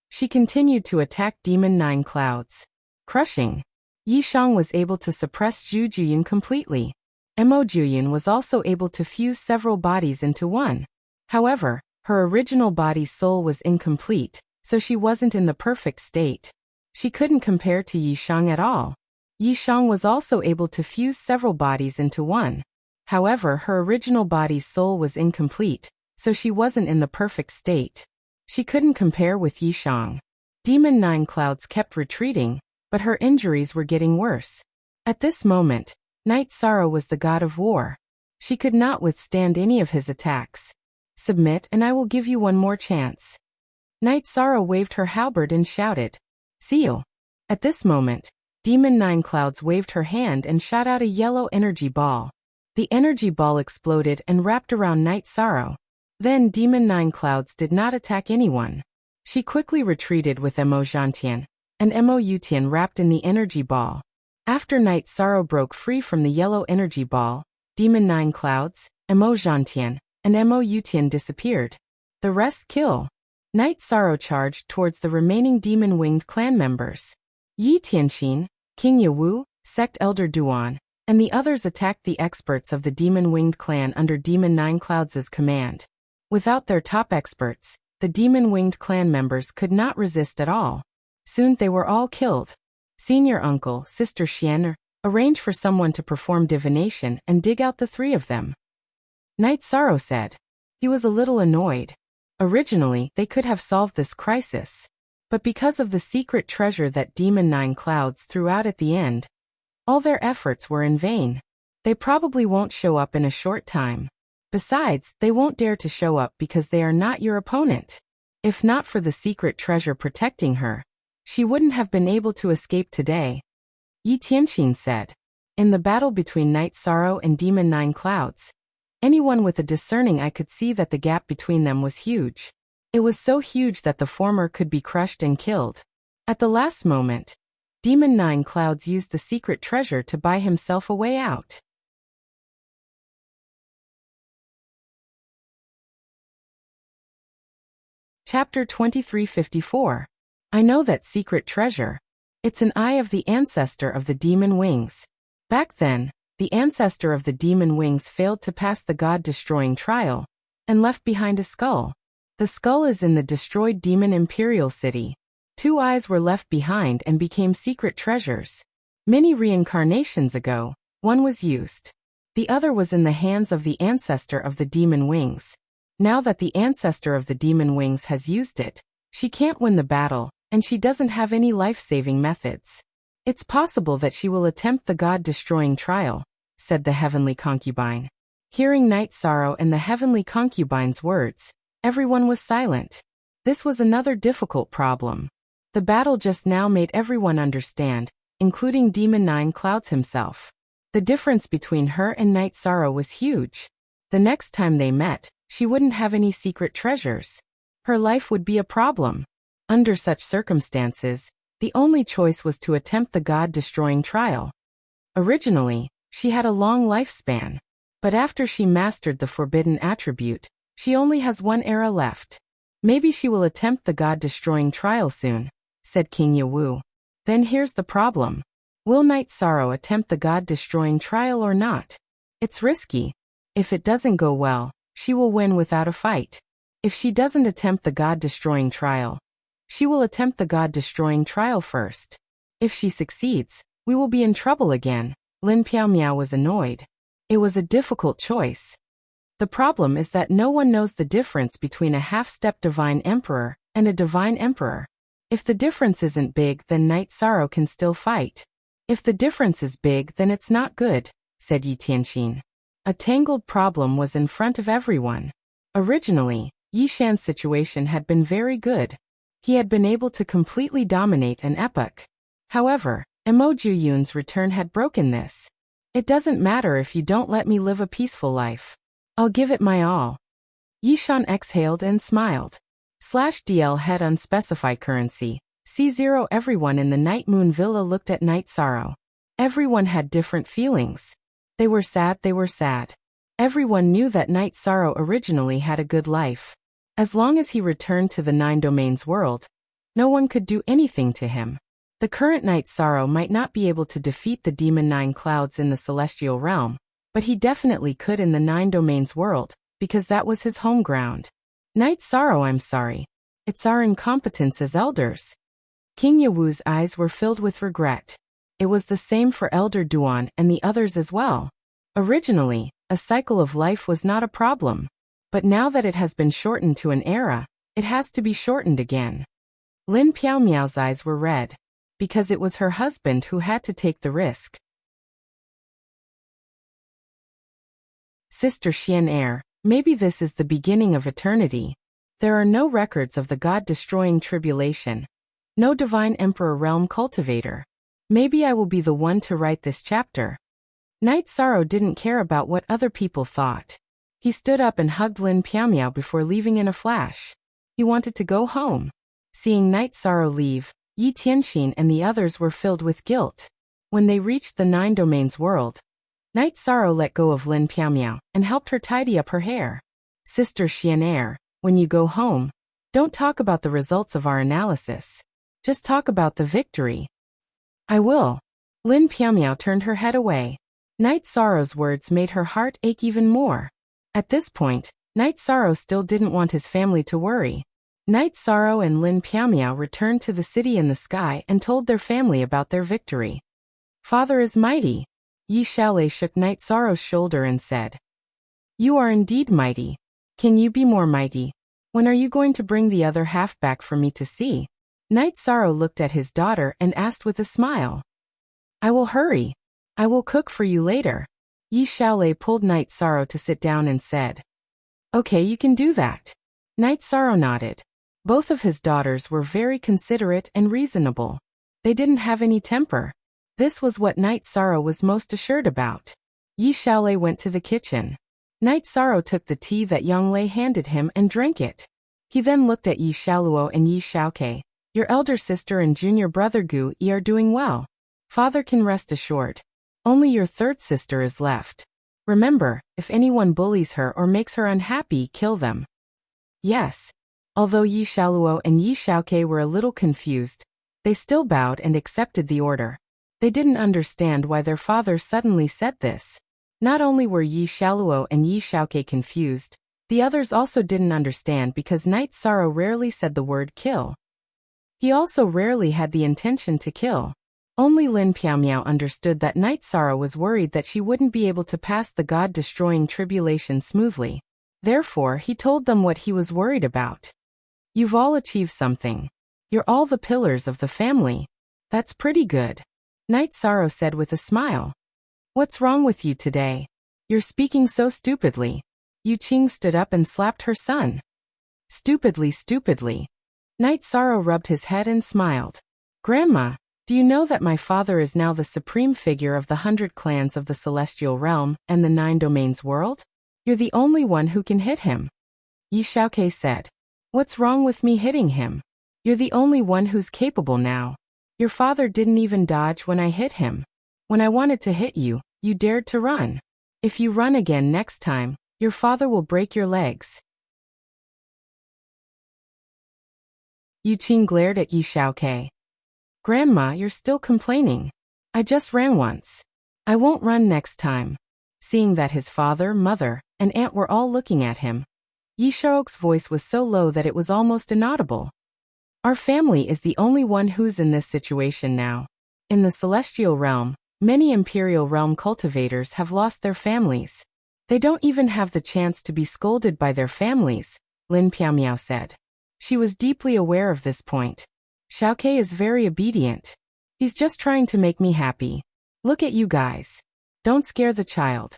she continued to attack Demon Nine Clouds. Crushing. Yishang was able to suppress Zhu Juyin completely. Mo Juyin was also able to fuse several bodies into one. However, her original body's soul was incomplete, so she wasn't in the perfect state. She couldn't compare to Yishang at all. Yishang was also able to fuse several bodies into one. However, her original body's soul was incomplete, so she wasn't in the perfect state. She couldn't compare with Yishang. Demon Nine Clouds kept retreating, but her injuries were getting worse. At this moment, Night Sorrow was the god of war. She could not withstand any of his attacks. Submit and I will give you one more chance. Night Sorrow waved her halberd and shouted, Seal. At this moment, Demon Nine Clouds waved her hand and shot out a yellow energy ball. The energy ball exploded and wrapped around Night Sorrow. Then Demon Nine Clouds did not attack anyone. She quickly retreated with Mo Zhantian, and Mo Yutian wrapped in the energy ball. After Night Sorrow broke free from the yellow energy ball, Demon Nine Clouds, Mo Zhantian, and Mo Yutian disappeared. The rest kill. Night Sorrow charged towards the remaining demon-winged clan members. Yi Tianxin, King Yawu, Sect Elder Duan, and the others attacked the experts of the demon-winged clan under Demon Nine Clouds' command. Without their top experts, the demon-winged clan members could not resist at all. Soon they were all killed. Senior uncle, Sister Xian, arranged for someone to perform divination and dig out the 3 of them. Night Sorrow said. He was a little annoyed. Originally, they could have solved this crisis. But because of the secret treasure that Demon Nine Clouds threw out at the end, all their efforts were in vain. They probably won't show up in a short time. Besides, they won't dare to show up because they are not your opponent. If not for the secret treasure protecting her, she wouldn't have been able to escape today. Yi Tianxin said. In the battle between Night Sorrow and Demon Nine Clouds, anyone with a discerning eye could see that the gap between them was huge. It was so huge that the former could be crushed and killed. At the last moment, Demon Nine Clouds used the secret treasure to buy himself a way out. Chapter 2354. I know that secret treasure. It's an eye of the ancestor of the demon wings. Back then, the ancestor of the demon wings failed to pass the god-destroying trial, and left behind a skull. The skull is in the destroyed demon imperial city. 2 eyes were left behind and became secret treasures. Many reincarnations ago, one was used. The other was in the hands of the ancestor of the demon wings. Now that the ancestor of the demon wings has used it, she can't win the battle, and she doesn't have any life-saving methods. It's possible that she will attempt the god-destroying trial, said the heavenly concubine. Hearing Night Sorrow and the heavenly concubine's words, everyone was silent. This was another difficult problem. The battle just now made everyone understand, including Demon Nine Clouds himself. The difference between her and Night Sorrow was huge. The next time they met, she wouldn't have any secret treasures. Her life would be a problem. Under such circumstances, the only choice was to attempt the god-destroying trial. Originally, she had a long lifespan, but after she mastered the forbidden attribute, she only has 1 era left. Maybe she will attempt the god-destroying trial soon, said King Yawu. Then here's the problem. Will Night Sorrow attempt the god-destroying trial or not? It's risky. If it doesn't go well, she will win without a fight. If she doesn't attempt the God-destroying trial, she will attempt the God-destroying trial first. If she succeeds, we will be in trouble again. Lin Piaomiao was annoyed. It was a difficult choice. The problem is that no one knows the difference between a half-step divine emperor and a divine emperor. If the difference isn't big, then Knight Sorrow can still fight. If the difference is big, then it's not good, said Yi Tianxin. A tangled problem was in front of everyone. Originally, Yi Shan's situation had been very good. He had been able to completely dominate an epoch. However, Emo Juyun's return had broken this. It doesn't matter if you don't let me live a peaceful life. I'll give it my all. Yi Shan exhaled and smiled. /DL had unspecified currency. C0 Everyone in the Night Moon Villa looked at Knight Sorrow. Everyone had different feelings. They were sad. Everyone knew that Knight Sorrow originally had a good life. As long as he returned to the Nine Domains world, no one could do anything to him. The current Knight Sorrow might not be able to defeat the Demon Nine Clouds in the Celestial Realm, but he definitely could in the Nine Domains world, because that was his home ground. Knight Sorrow, I'm sorry. It's our incompetence as elders. King Yawu's eyes were filled with regret. It was the same for Elder Duan and the others as well. Originally, a cycle of life was not a problem. But now that it has been shortened to an era, it has to be shortened again. Lin Piaomiao's eyes were red, because it was her husband who had to take the risk. Sister Xian maybe this is the beginning of eternity. There are no records of the God-destroying tribulation. No divine emperor realm cultivator. Maybe I will be the one to write this chapter. Knight Sorrow didn't care about what other people thought. He stood up and hugged Lin Piaomiao before leaving in a flash. He wanted to go home. Seeing Knight Sorrow leave, Yi Tianxin and the others were filled with guilt. When they reached the Nine Domains world, Knight Sorrow let go of Lin Piaomiao and helped her tidy up her hair. Sister Xian, when you go home, don't talk about the results of our analysis. Just talk about the victory. I will. Lin Piaomiao turned her head away. Knight Sorrow's words made her heart ache even more. At this point, Knight Sorrow still didn't want his family to worry. Knight Sorrow and Lin Piaomiao returned to the city in the sky and told their family about their victory. Father is mighty. Yi Xiaolei shook Knight Sorrow's shoulder and said, You are indeed mighty. Can you be more mighty? When are you going to bring the other half back for me to see? Knight Sorrow looked at his daughter and asked with a smile. I will hurry. I will cook for you later. Yi Xiaolei pulled Knight Sorrow to sit down and said, Okay, you can do that. Knight Sorrow nodded. Both of his daughters were very considerate and reasonable. They didn't have any temper. This was what Knight Sorrow was most assured about. Yi Xiaolei went to the kitchen. Knight Sorrow took the tea that Yanglei handed him and drank it. He then looked at Yi Xiaoluo and Yi Xiaoke. Your elder sister and junior brother Gu Yi are doing well. Father can rest assured. Only your third sister is left. Remember, if anyone bullies her or makes her unhappy, kill them. Yes. Although Yi Xiaoluo and Yi Xiaoke were a little confused, they still bowed and accepted the order. They didn't understand why their father suddenly said this. Not only were Yi Xiaoluo and Yi Xiaoke confused, the others also didn't understand because Knight Sorrow rarely said the word kill. He also rarely had the intention to kill. Only Lin Piaomiao understood that Knight Sorrow was worried that she wouldn't be able to pass the God-destroying tribulation smoothly. Therefore, he told them what he was worried about. You've all achieved something. You're all the pillars of the family. That's pretty good. Knight Sorrow said with a smile. What's wrong with you today? You're speaking so stupidly. Yu Qing stood up and slapped her son. Stupidly. Knight Sorrow rubbed his head and smiled. Grandma, do you know that my father is now the supreme figure of the 100 clans of the Celestial Realm and the 9 Domains world? You're the only one who can hit him. Yi Xiaoke said. What's wrong with me hitting him? You're the only one who's capable now. Your father didn't even dodge when I hit him. When I wanted to hit you, you dared to run. If you run again next time, your father will break your legs. Yu Qing glared at Yi Xiaoke. Grandma, you're still complaining. I just ran once. I won't run next time. Seeing that his father, mother, and aunt were all looking at him, Yishaok's voice was so low that it was almost inaudible. Our family is the only one who's in this situation now. In the celestial realm, many imperial realm cultivators have lost their families. They don't even have the chance to be scolded by their families, Lin Piaomiao said. She was deeply aware of this point. Xiaoke is very obedient. He's just trying to make me happy. Look at you guys. Don't scare the child.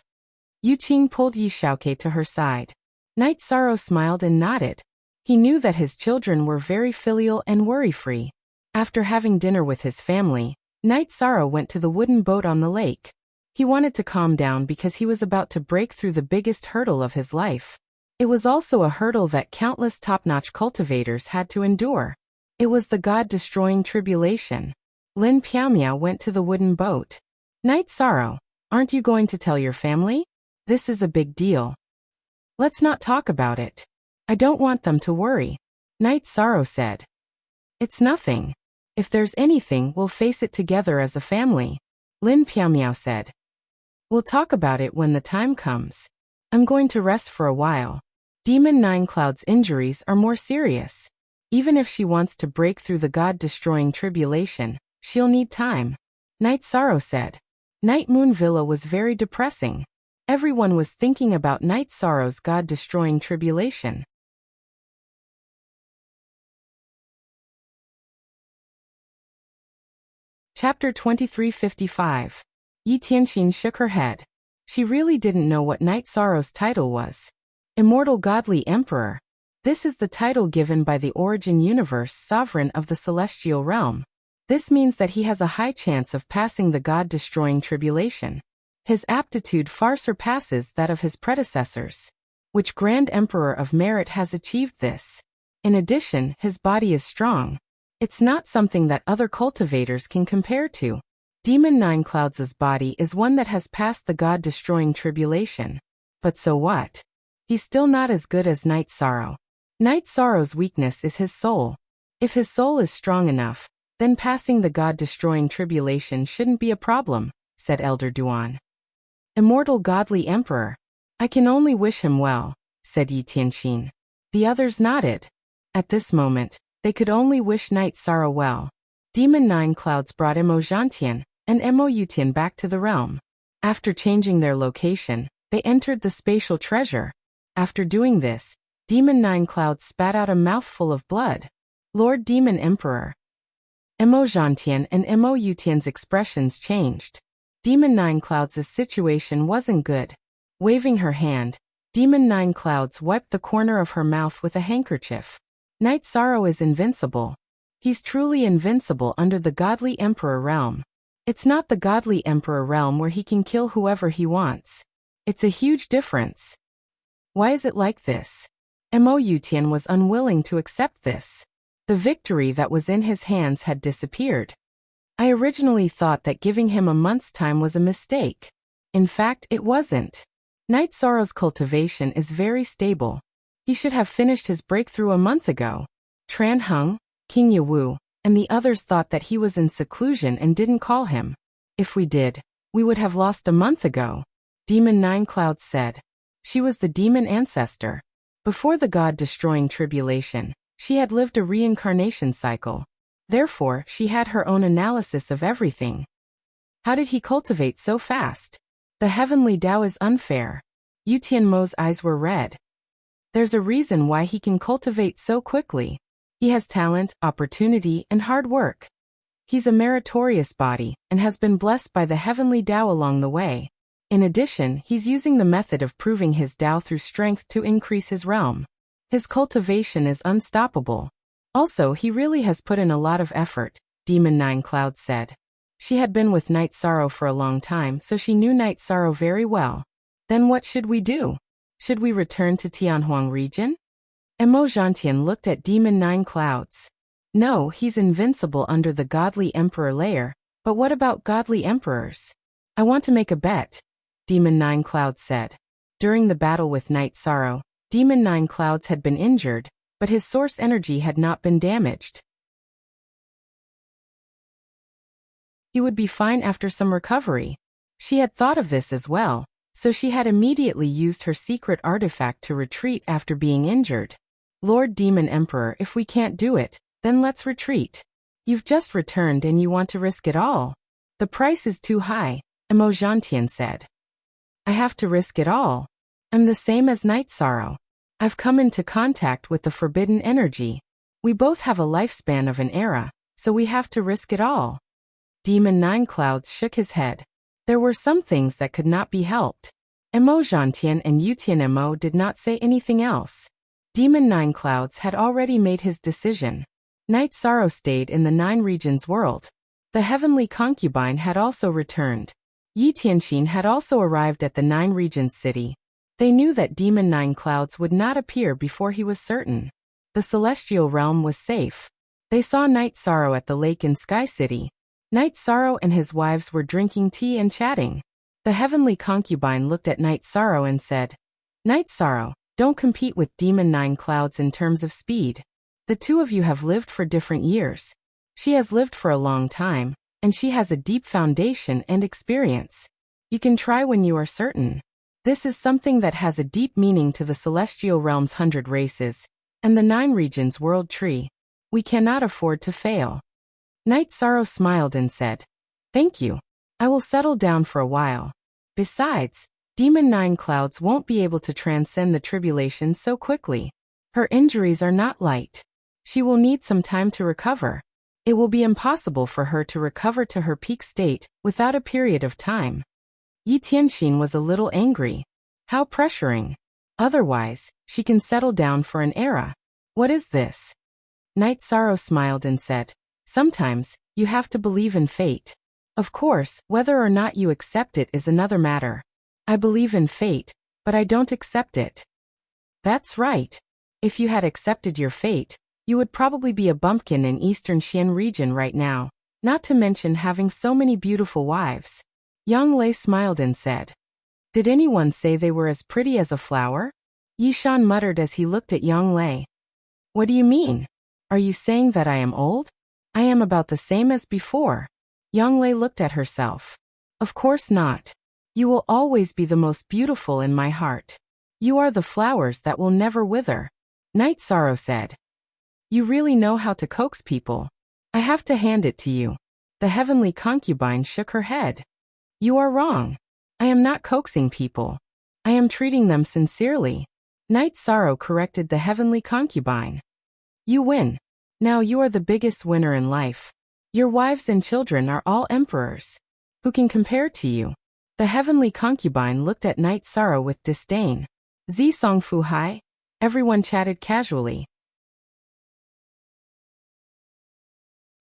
Yu Qing pulled Yi Xiaoke to her side. Night Sorrow smiled and nodded. He knew that his children were very filial and worry-free. After having dinner with his family, Night Sorrow went to the wooden boat on the lake. He wanted to calm down because he was about to break through the biggest hurdle of his life. It was also a hurdle that countless top-notch cultivators had to endure. It was the God-destroying tribulation. Lin Piaomiao went to the wooden boat. Night Sorrow, aren't you going to tell your family? This is a big deal. Let's not talk about it. I don't want them to worry. Night Sorrow said. It's nothing. If there's anything, we'll face it together as a family. Lin Piaomiao said. We'll talk about it when the time comes. I'm going to rest for a while. Demon Nine Cloud's injuries are more serious. Even if she wants to break through the God-destroying tribulation, she'll need time. Night Sorrow said. Night Moon Villa was very depressing. Everyone was thinking about Night Sorrow's God-destroying tribulation. Chapter 2355. Yi Tianqin shook her head. She really didn't know what Night Sorrow's title was. Immortal Godly Emperor. This is the title given by the Origin Universe Sovereign of the Celestial Realm. This means that he has a high chance of passing the God-destroying tribulation. His aptitude far surpasses that of his predecessors. Which Grand Emperor of Merit has achieved this? In addition, his body is strong. It's not something that other cultivators can compare to. Demon Nine Clouds' body is one that has passed the God-destroying tribulation. But so what? He's still not as good as Night Sorrow. Night Sorrow's weakness is his soul. If his soul is strong enough, then passing the God-destroying tribulation shouldn't be a problem, said Elder Duan. Immortal Godly Emperor. I can only wish him well, said Yi Tianqin. The others nodded. At this moment, they could only wish Night Sorrow well. Demon Nine Clouds brought Emo Zhantian and Emo Yutian back to the realm. After changing their location, they entered the spatial treasure. After doing this, Demon Nine Clouds spat out a mouthful of blood. Lord Demon Emperor. Emo Zhantian and Emo Yutian's expressions changed. Demon Nine Clouds' situation wasn't good. Waving her hand, Demon Nine Clouds wiped the corner of her mouth with a handkerchief. Night Sorrow is invincible. He's truly invincible under the Godly Emperor realm. It's not the Godly Emperor realm where he can kill whoever he wants. It's a huge difference. Why is it like this? Emo Yutian was unwilling to accept this. The victory that was in his hands had disappeared. I originally thought that giving him a month's time was a mistake. In fact, it wasn't. Night Sorrow's cultivation is very stable. He should have finished his breakthrough a month ago. Tran Heng, King Yawu, and the others thought that he was in seclusion and didn't call him. If we did, we would have lost a month ago. Demon Nine Clouds said. She was the demon ancestor. Before the God-destroying tribulation, she had lived a reincarnation cycle. Therefore, she had her own analysis of everything. How did he cultivate so fast? The heavenly Tao is unfair. Yu Tianmo's eyes were red. There's a reason why he can cultivate so quickly. He has talent, opportunity, and hard work. He's a meritorious body, and has been blessed by the heavenly Tao along the way. In addition, he's using the method of proving his Tao through strength to increase his realm. His cultivation is unstoppable. Also, he really has put in a lot of effort, Demon Nine Clouds said. She had been with Night Sorrow for a long time, so she knew Night Sorrow very well. Then what should we do? Should we return to Tianhuang region? Emo Zhantian looked at Demon Nine Clouds. No, he's invincible under the Godly Emperor layer, but what about Godly Emperors? I want to make a bet, Demon Nine Clouds said. During the battle with Night Sorrow, Demon Nine Clouds had been injured, but his source energy had not been damaged. He would be fine after some recovery. She had thought of this as well, so she had immediately used her secret artifact to retreat after being injured. Lord Demon Emperor, if we can't do it, then let's retreat. You've just returned and you want to risk it all. The price is too high, Emojantian said. I have to risk it all. I'm the same as Night Sorrow. I've come into contact with the forbidden energy. We both have a lifespan of an era, so we have to risk it all. Demon Nine Clouds shook his head. There were some things that could not be helped. Emojantian and Yutian Emo did not say anything else. Demon Nine Clouds had already made his decision. Night Sorrow stayed in the Nine Regions world. The heavenly concubine had also returned. Yi Tianxin had also arrived at the Nine Regions city. They knew that Demon Nine Clouds would not appear before he was certain. The celestial realm was safe. They saw Night Sorrow at the lake in Sky City. Night Sorrow and his wives were drinking tea and chatting. The heavenly concubine looked at Night Sorrow and said, Night Sorrow, don't compete with Demon Nine Clouds in terms of speed. The two of you have lived for different years. She has lived for a long time, and she has a deep foundation and experience. You can try when you are certain. This is something that has a deep meaning to the celestial realm's 100 races, and the Nine Regions world tree. We cannot afford to fail. Night Sorrow smiled and said, Thank you. I will settle down for a while. Besides, Demon Nine Clouds won't be able to transcend the tribulation so quickly. Her injuries are not light. She will need some time to recover. It will be impossible for her to recover to her peak state without a period of time. Yi Tianxin was a little angry. How pressuring. Otherwise, she can settle down for an era. What is this? Night Sorrow smiled and said, Sometimes, you have to believe in fate. Of course, whether or not you accept it is another matter. I believe in fate, but I don't accept it. That's right. If you had accepted your fate, you would probably be a bumpkin in Eastern Xian region right now, not to mention having so many beautiful wives. Yang Lei smiled and said, Did anyone say they were as pretty as a flower? Yishan muttered as he looked at Yang Lei. What do you mean? Are you saying that I am old? I am about the same as before. Yang Lei looked at herself. Of course not. You will always be the most beautiful in my heart. You are the flowers that will never wither. Night Sorrow said. You really know how to coax people. I have to hand it to you. The heavenly concubine shook her head. You are wrong. I am not coaxing people. I am treating them sincerely. Night Sorrow corrected the heavenly concubine. You win. Now you are the biggest winner in life. Your wives and children are all emperors. Who can compare to you? The heavenly concubine looked at Night Sorrow with disdain. Zi Song Fu Hai? Everyone chatted casually.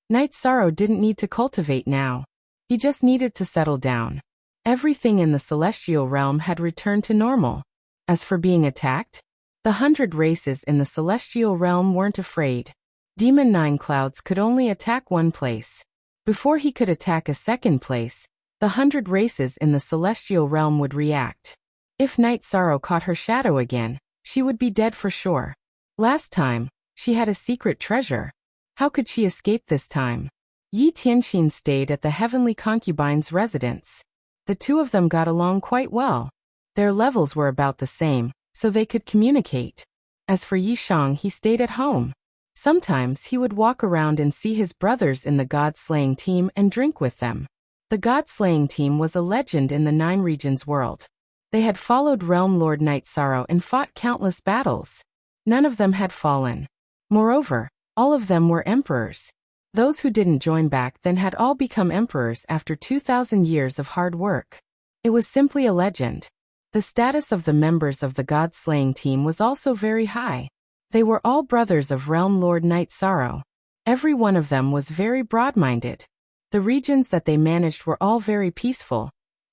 Night Sorrow didn't need to cultivate now. He just needed to settle down. Everything in the celestial realm had returned to normal. As for being attacked, the 100 races in the celestial realm weren't afraid. Demon Nine Clouds could only attack one place. Before he could attack a second place, the 100 races in the celestial realm would react. If Night Sorrow caught her shadow again, she would be dead for sure. Last time, she had a secret treasure. How could she escape this time? Yi Tianxin stayed at the heavenly concubine's residence. The two of them got along quite well. Their levels were about the same, so they could communicate. As for Yi Shang, he stayed at home. Sometimes he would walk around and see his brothers in the God-slaying team and drink with them. The God-slaying team was a legend in the Nine Regions world. They had followed Realm Lord Night Sorrow and fought countless battles. None of them had fallen. Moreover, all of them were emperors. Those who didn't join back then had all become emperors after 2,000 years of hard work. It was simply a legend. The status of the members of the God-slaying team was also very high. They were all brothers of Realm Lord Night Sorrow. Every one of them was very broad-minded. The regions that they managed were all very peaceful,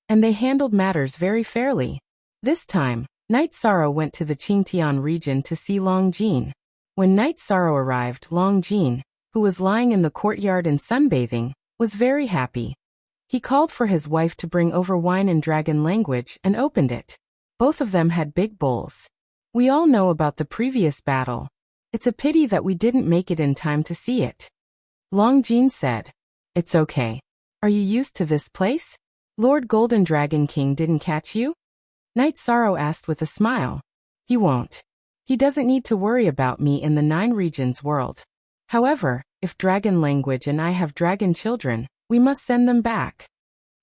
and they handled matters very fairly. This time, Night Sorrow went to the Qingtian region to see Long Jin. When Night Sorrow arrived, Long Jin, who was lying in the courtyard and sunbathing, was very happy. He called for his wife to bring over wine in dragon language and opened it. Both of them had big bowls. We all know about the previous battle. It's a pity that we didn't make it in time to see it. Long Jin said. It's okay. Are you used to this place? Lord Golden Dragon King didn't catch you? Night Sorrow asked with a smile. He won't. He doesn't need to worry about me in the 9 regions world. However, if Dragon Language and I have dragon children, we must send them back.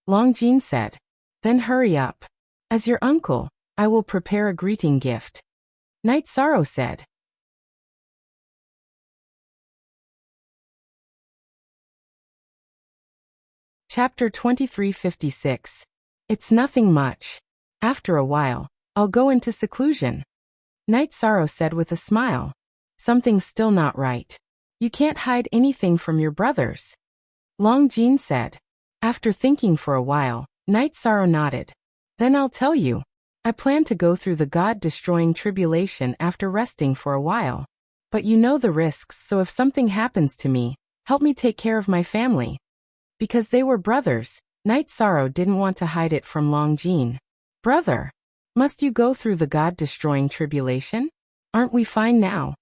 Longjin said. Then hurry up. As your uncle, I will prepare a greeting gift. Night Sorrow said. Chapter 2356. It's nothing much. After a while, I'll go into seclusion. Night Sorrow said with a smile. Something's still not right. You can't hide anything from your brothers. Longjin said. After thinking for a while, Night Sorrow nodded. Then I'll tell you. I plan to go through the God-destroying tribulation after resting for a while. But you know the risks, so if something happens to me, help me take care of my family. Because they were brothers, Night Sorrow didn't want to hide it from Longjin. Brother, must you go through the God-destroying tribulation? Aren't we fine now?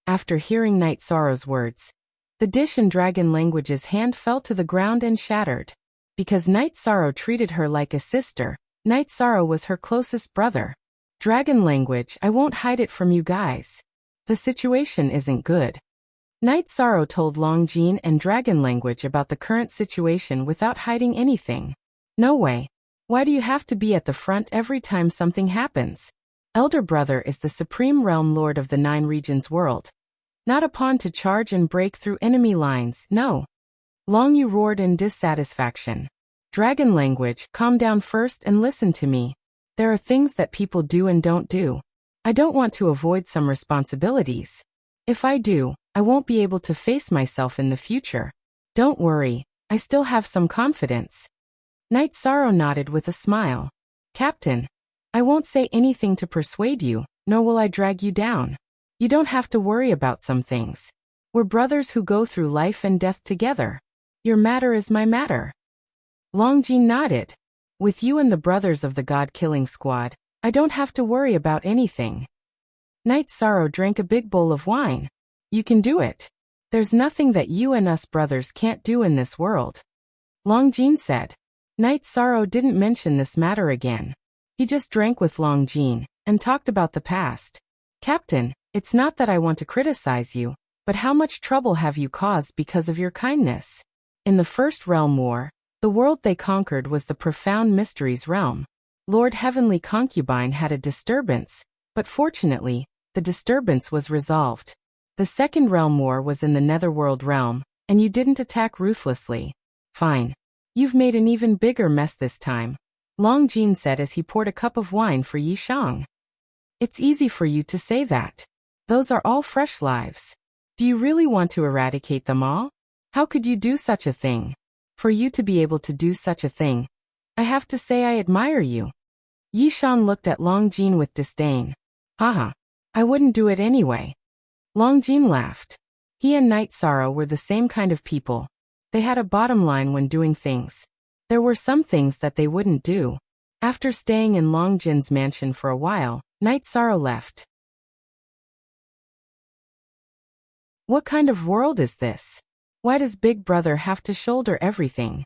After hearing Night Sorrow's words, the dish in Dragon Language's hand fell to the ground and shattered. Because Night Sorrow treated her like a sister, Night Sorrow was her closest brother. Dragon Language, I won't hide it from you guys. The situation isn't good. Night Sorrow told Longjin and Dragon Language about the current situation without hiding anything. No way. Why do you have to be at the front every time something happens? Elder Brother is the Supreme Realm Lord of the 9 regions world. Not a pawn to charge and break through enemy lines, no. Long Yu roared in dissatisfaction. Dragon Language, calm down first and listen to me. There are things that people do and don't do. I don't want to avoid some responsibilities. If I do, I won't be able to face myself in the future. Don't worry, I still have some confidence. Night Sorrow nodded with a smile. Captain, I won't say anything to persuade you, nor will I drag you down. You don't have to worry about some things. We're brothers who go through life and death together. Your matter is my matter. Longjin nodded. With you and the brothers of the God-killing squad, I don't have to worry about anything. Night Sorrow drank a big bowl of wine. You can do it. There's nothing that you and us brothers can't do in this world. Longjin said. Night Sorrow didn't mention this matter again. He just drank with Longjin and talked about the past. Captain, it's not that I want to criticize you, but how much trouble have you caused because of your kindness? In the First Realm War, the world they conquered was the Profound Mysteries realm. Lord Heavenly Concubine had a disturbance, but fortunately, the disturbance was resolved. The Second Realm War was in the Netherworld realm, and you didn't attack ruthlessly. Fine. You've made an even bigger mess this time, Longjin said as he poured a cup of wine for Yi Shang. It's easy for you to say that. Those are all fresh lives. Do you really want to eradicate them all? How could you do such a thing? For you to be able to do such a thing, I have to say I admire you. Yi Shang looked at Longjin with disdain. Haha. I wouldn't do it anyway. Longjin laughed. He and Night Sorrow were the same kind of people. They had a bottom line when doing things. There were some things that they wouldn't do. After staying in Longjin's mansion for a while, Night Sorrow left. What kind of world is this? Why does Big Brother have to shoulder everything?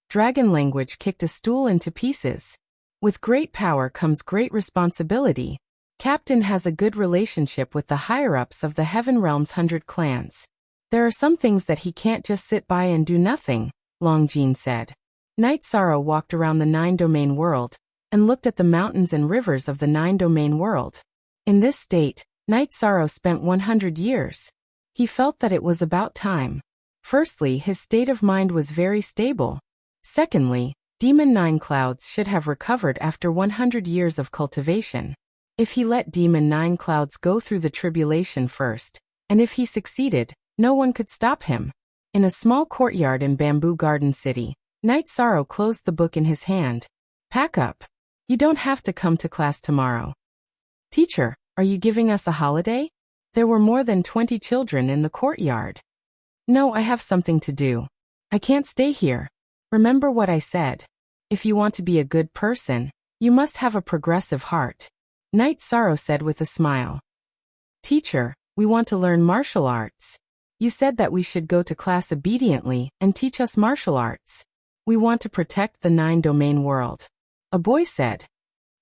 Dragon Language kicked a stool into pieces. With great power comes great responsibility. Captain has a good relationship with the higher-ups of the Heaven Realm's 100 clans. There are some things that he can't just sit by and do nothing, Longjin said. Night Sorrow walked around the 9-domain world and looked at the mountains and rivers of the 9-domain world. In this state, Night Sorrow spent 100 years. He felt that it was about time. Firstly, his state of mind was very stable. Secondly, Demon 9 Clouds should have recovered after 100 years of cultivation. If he let Demon 9 Clouds go through the tribulation first, and if he succeeded, no one could stop him. In a small courtyard in Bamboo Garden City, Night Sorrow closed the book in his hand. Pack up. You don't have to come to class tomorrow. Teacher, are you giving us a holiday? There were more than 20 children in the courtyard. No, I have something to do. I can't stay here. Remember what I said. If you want to be a good person, you must have a progressive heart. Night Sorrow said with a smile. Teacher, we want to learn martial arts. You said that we should go to class obediently and teach us martial arts. We want to protect the 9-domain world. A boy said.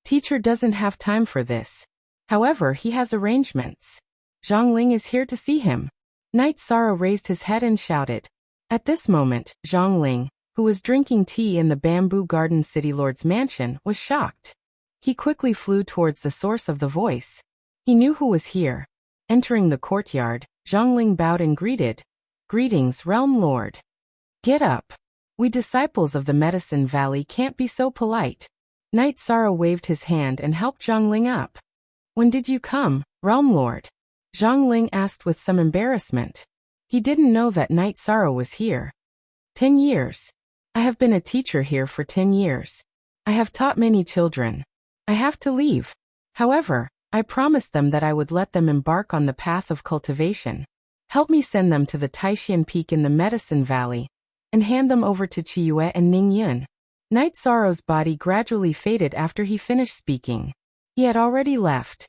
Teacher doesn't have time for this. However, he has arrangements. Zhongling is here to see him. Knight Sorrow raised his head and shouted. At this moment, Zhongling, who was drinking tea in the Bamboo Garden City Lord's mansion, was shocked. He quickly flew towards the source of the voice. He knew who was here. Entering the courtyard, Zhongling bowed and greeted. Greetings, Realm Lord. Get up. We disciples of the Medicine Valley can't be so polite. Knight Sorrow waved his hand and helped Zhongling up. When did you come, Realm Lord? Zhongling asked with some embarrassment. He didn't know that Knight Sorrow was here. 10 years. I have been a teacher here for 10 years. I have taught many children. I have to leave. However, I promised them that I would let them embark on the path of cultivation. Help me send them to the Taishan Peak in the Medicine Valley, and hand them over to Qiyue and Ningyun. Knight Sorrow's body gradually faded after he finished speaking. He had already left.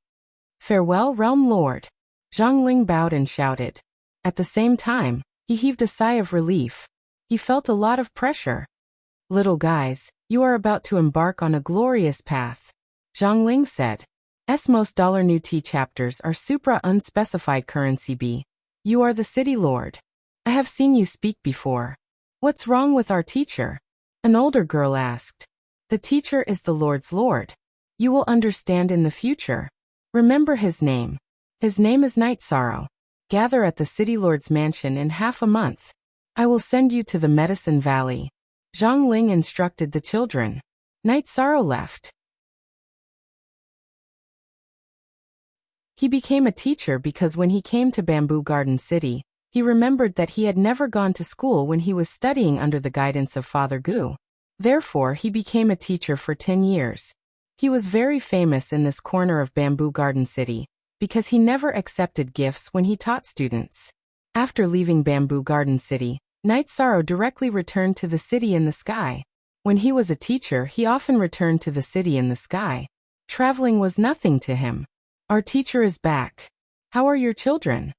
Farewell, Realm Lord. Zhongling bowed and shouted. At the same time, he heaved a sigh of relief. He felt a lot of pressure. Little guys, you are about to embark on a glorious path. Zhongling said. Most $new T chapters are supra unspecified currency B. You are the city lord. I have seen you speak before. What's wrong with our teacher? An older girl asked. The teacher is the Lord's Lord. You will understand in the future. Remember his name. His name is Knight Sorrow. Gather at the City Lord's mansion in half a month. I will send you to the Medicine Valley. Zhongling instructed the children. Knight Sorrow left. He became a teacher because when he came to Bamboo Garden City, he remembered that he had never gone to school when he was studying under the guidance of Father Gu. Therefore, he became a teacher for 10 years. He was very famous in this corner of Bamboo Garden City, because he never accepted gifts when he taught students. After leaving Bamboo Garden City, Knight Sorrow directly returned to the city in the sky. When he was a teacher, he often returned to the city in the sky. Traveling was nothing to him. Our teacher is back. How are your children?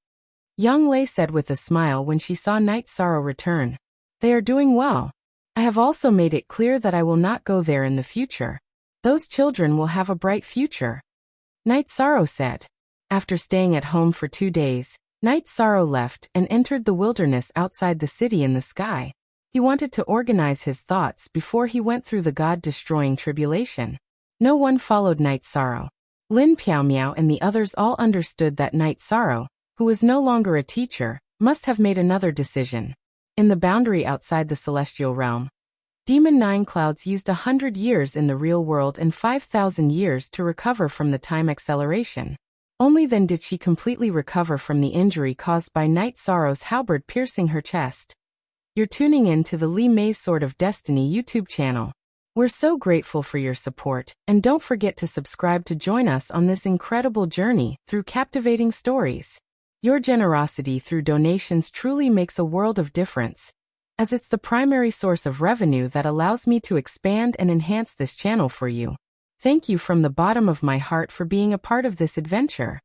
Young Lei said with a smile when she saw Knight Sorrow return. They are doing well. I have also made it clear that I will not go there in the future. Those children will have a bright future. Knight Sorrow said. After staying at home for 2 days, Knight Sorrow left and entered the wilderness outside the city in the sky. He wanted to organize his thoughts before he went through the God-destroying tribulation. No one followed Knight Sorrow. Lin Piaomiao and the others all understood that Knight Sorrow, who was no longer a teacher, must have made another decision. In the boundary outside the celestial realm, Demon Nine Clouds used 100 years in the real world and 5,000 years to recover from the time acceleration. Only then did she completely recover from the injury caused by Knight Sorrow's halberd piercing her chest. You're tuning in to the Li Mei's Sword of Destiny YouTube channel. We're so grateful for your support, and don't forget to subscribe to join us on this incredible journey through captivating stories. Your generosity through donations truly makes a world of difference, as it's the primary source of revenue that allows me to expand and enhance this channel for you. Thank you from the bottom of my heart for being a part of this adventure.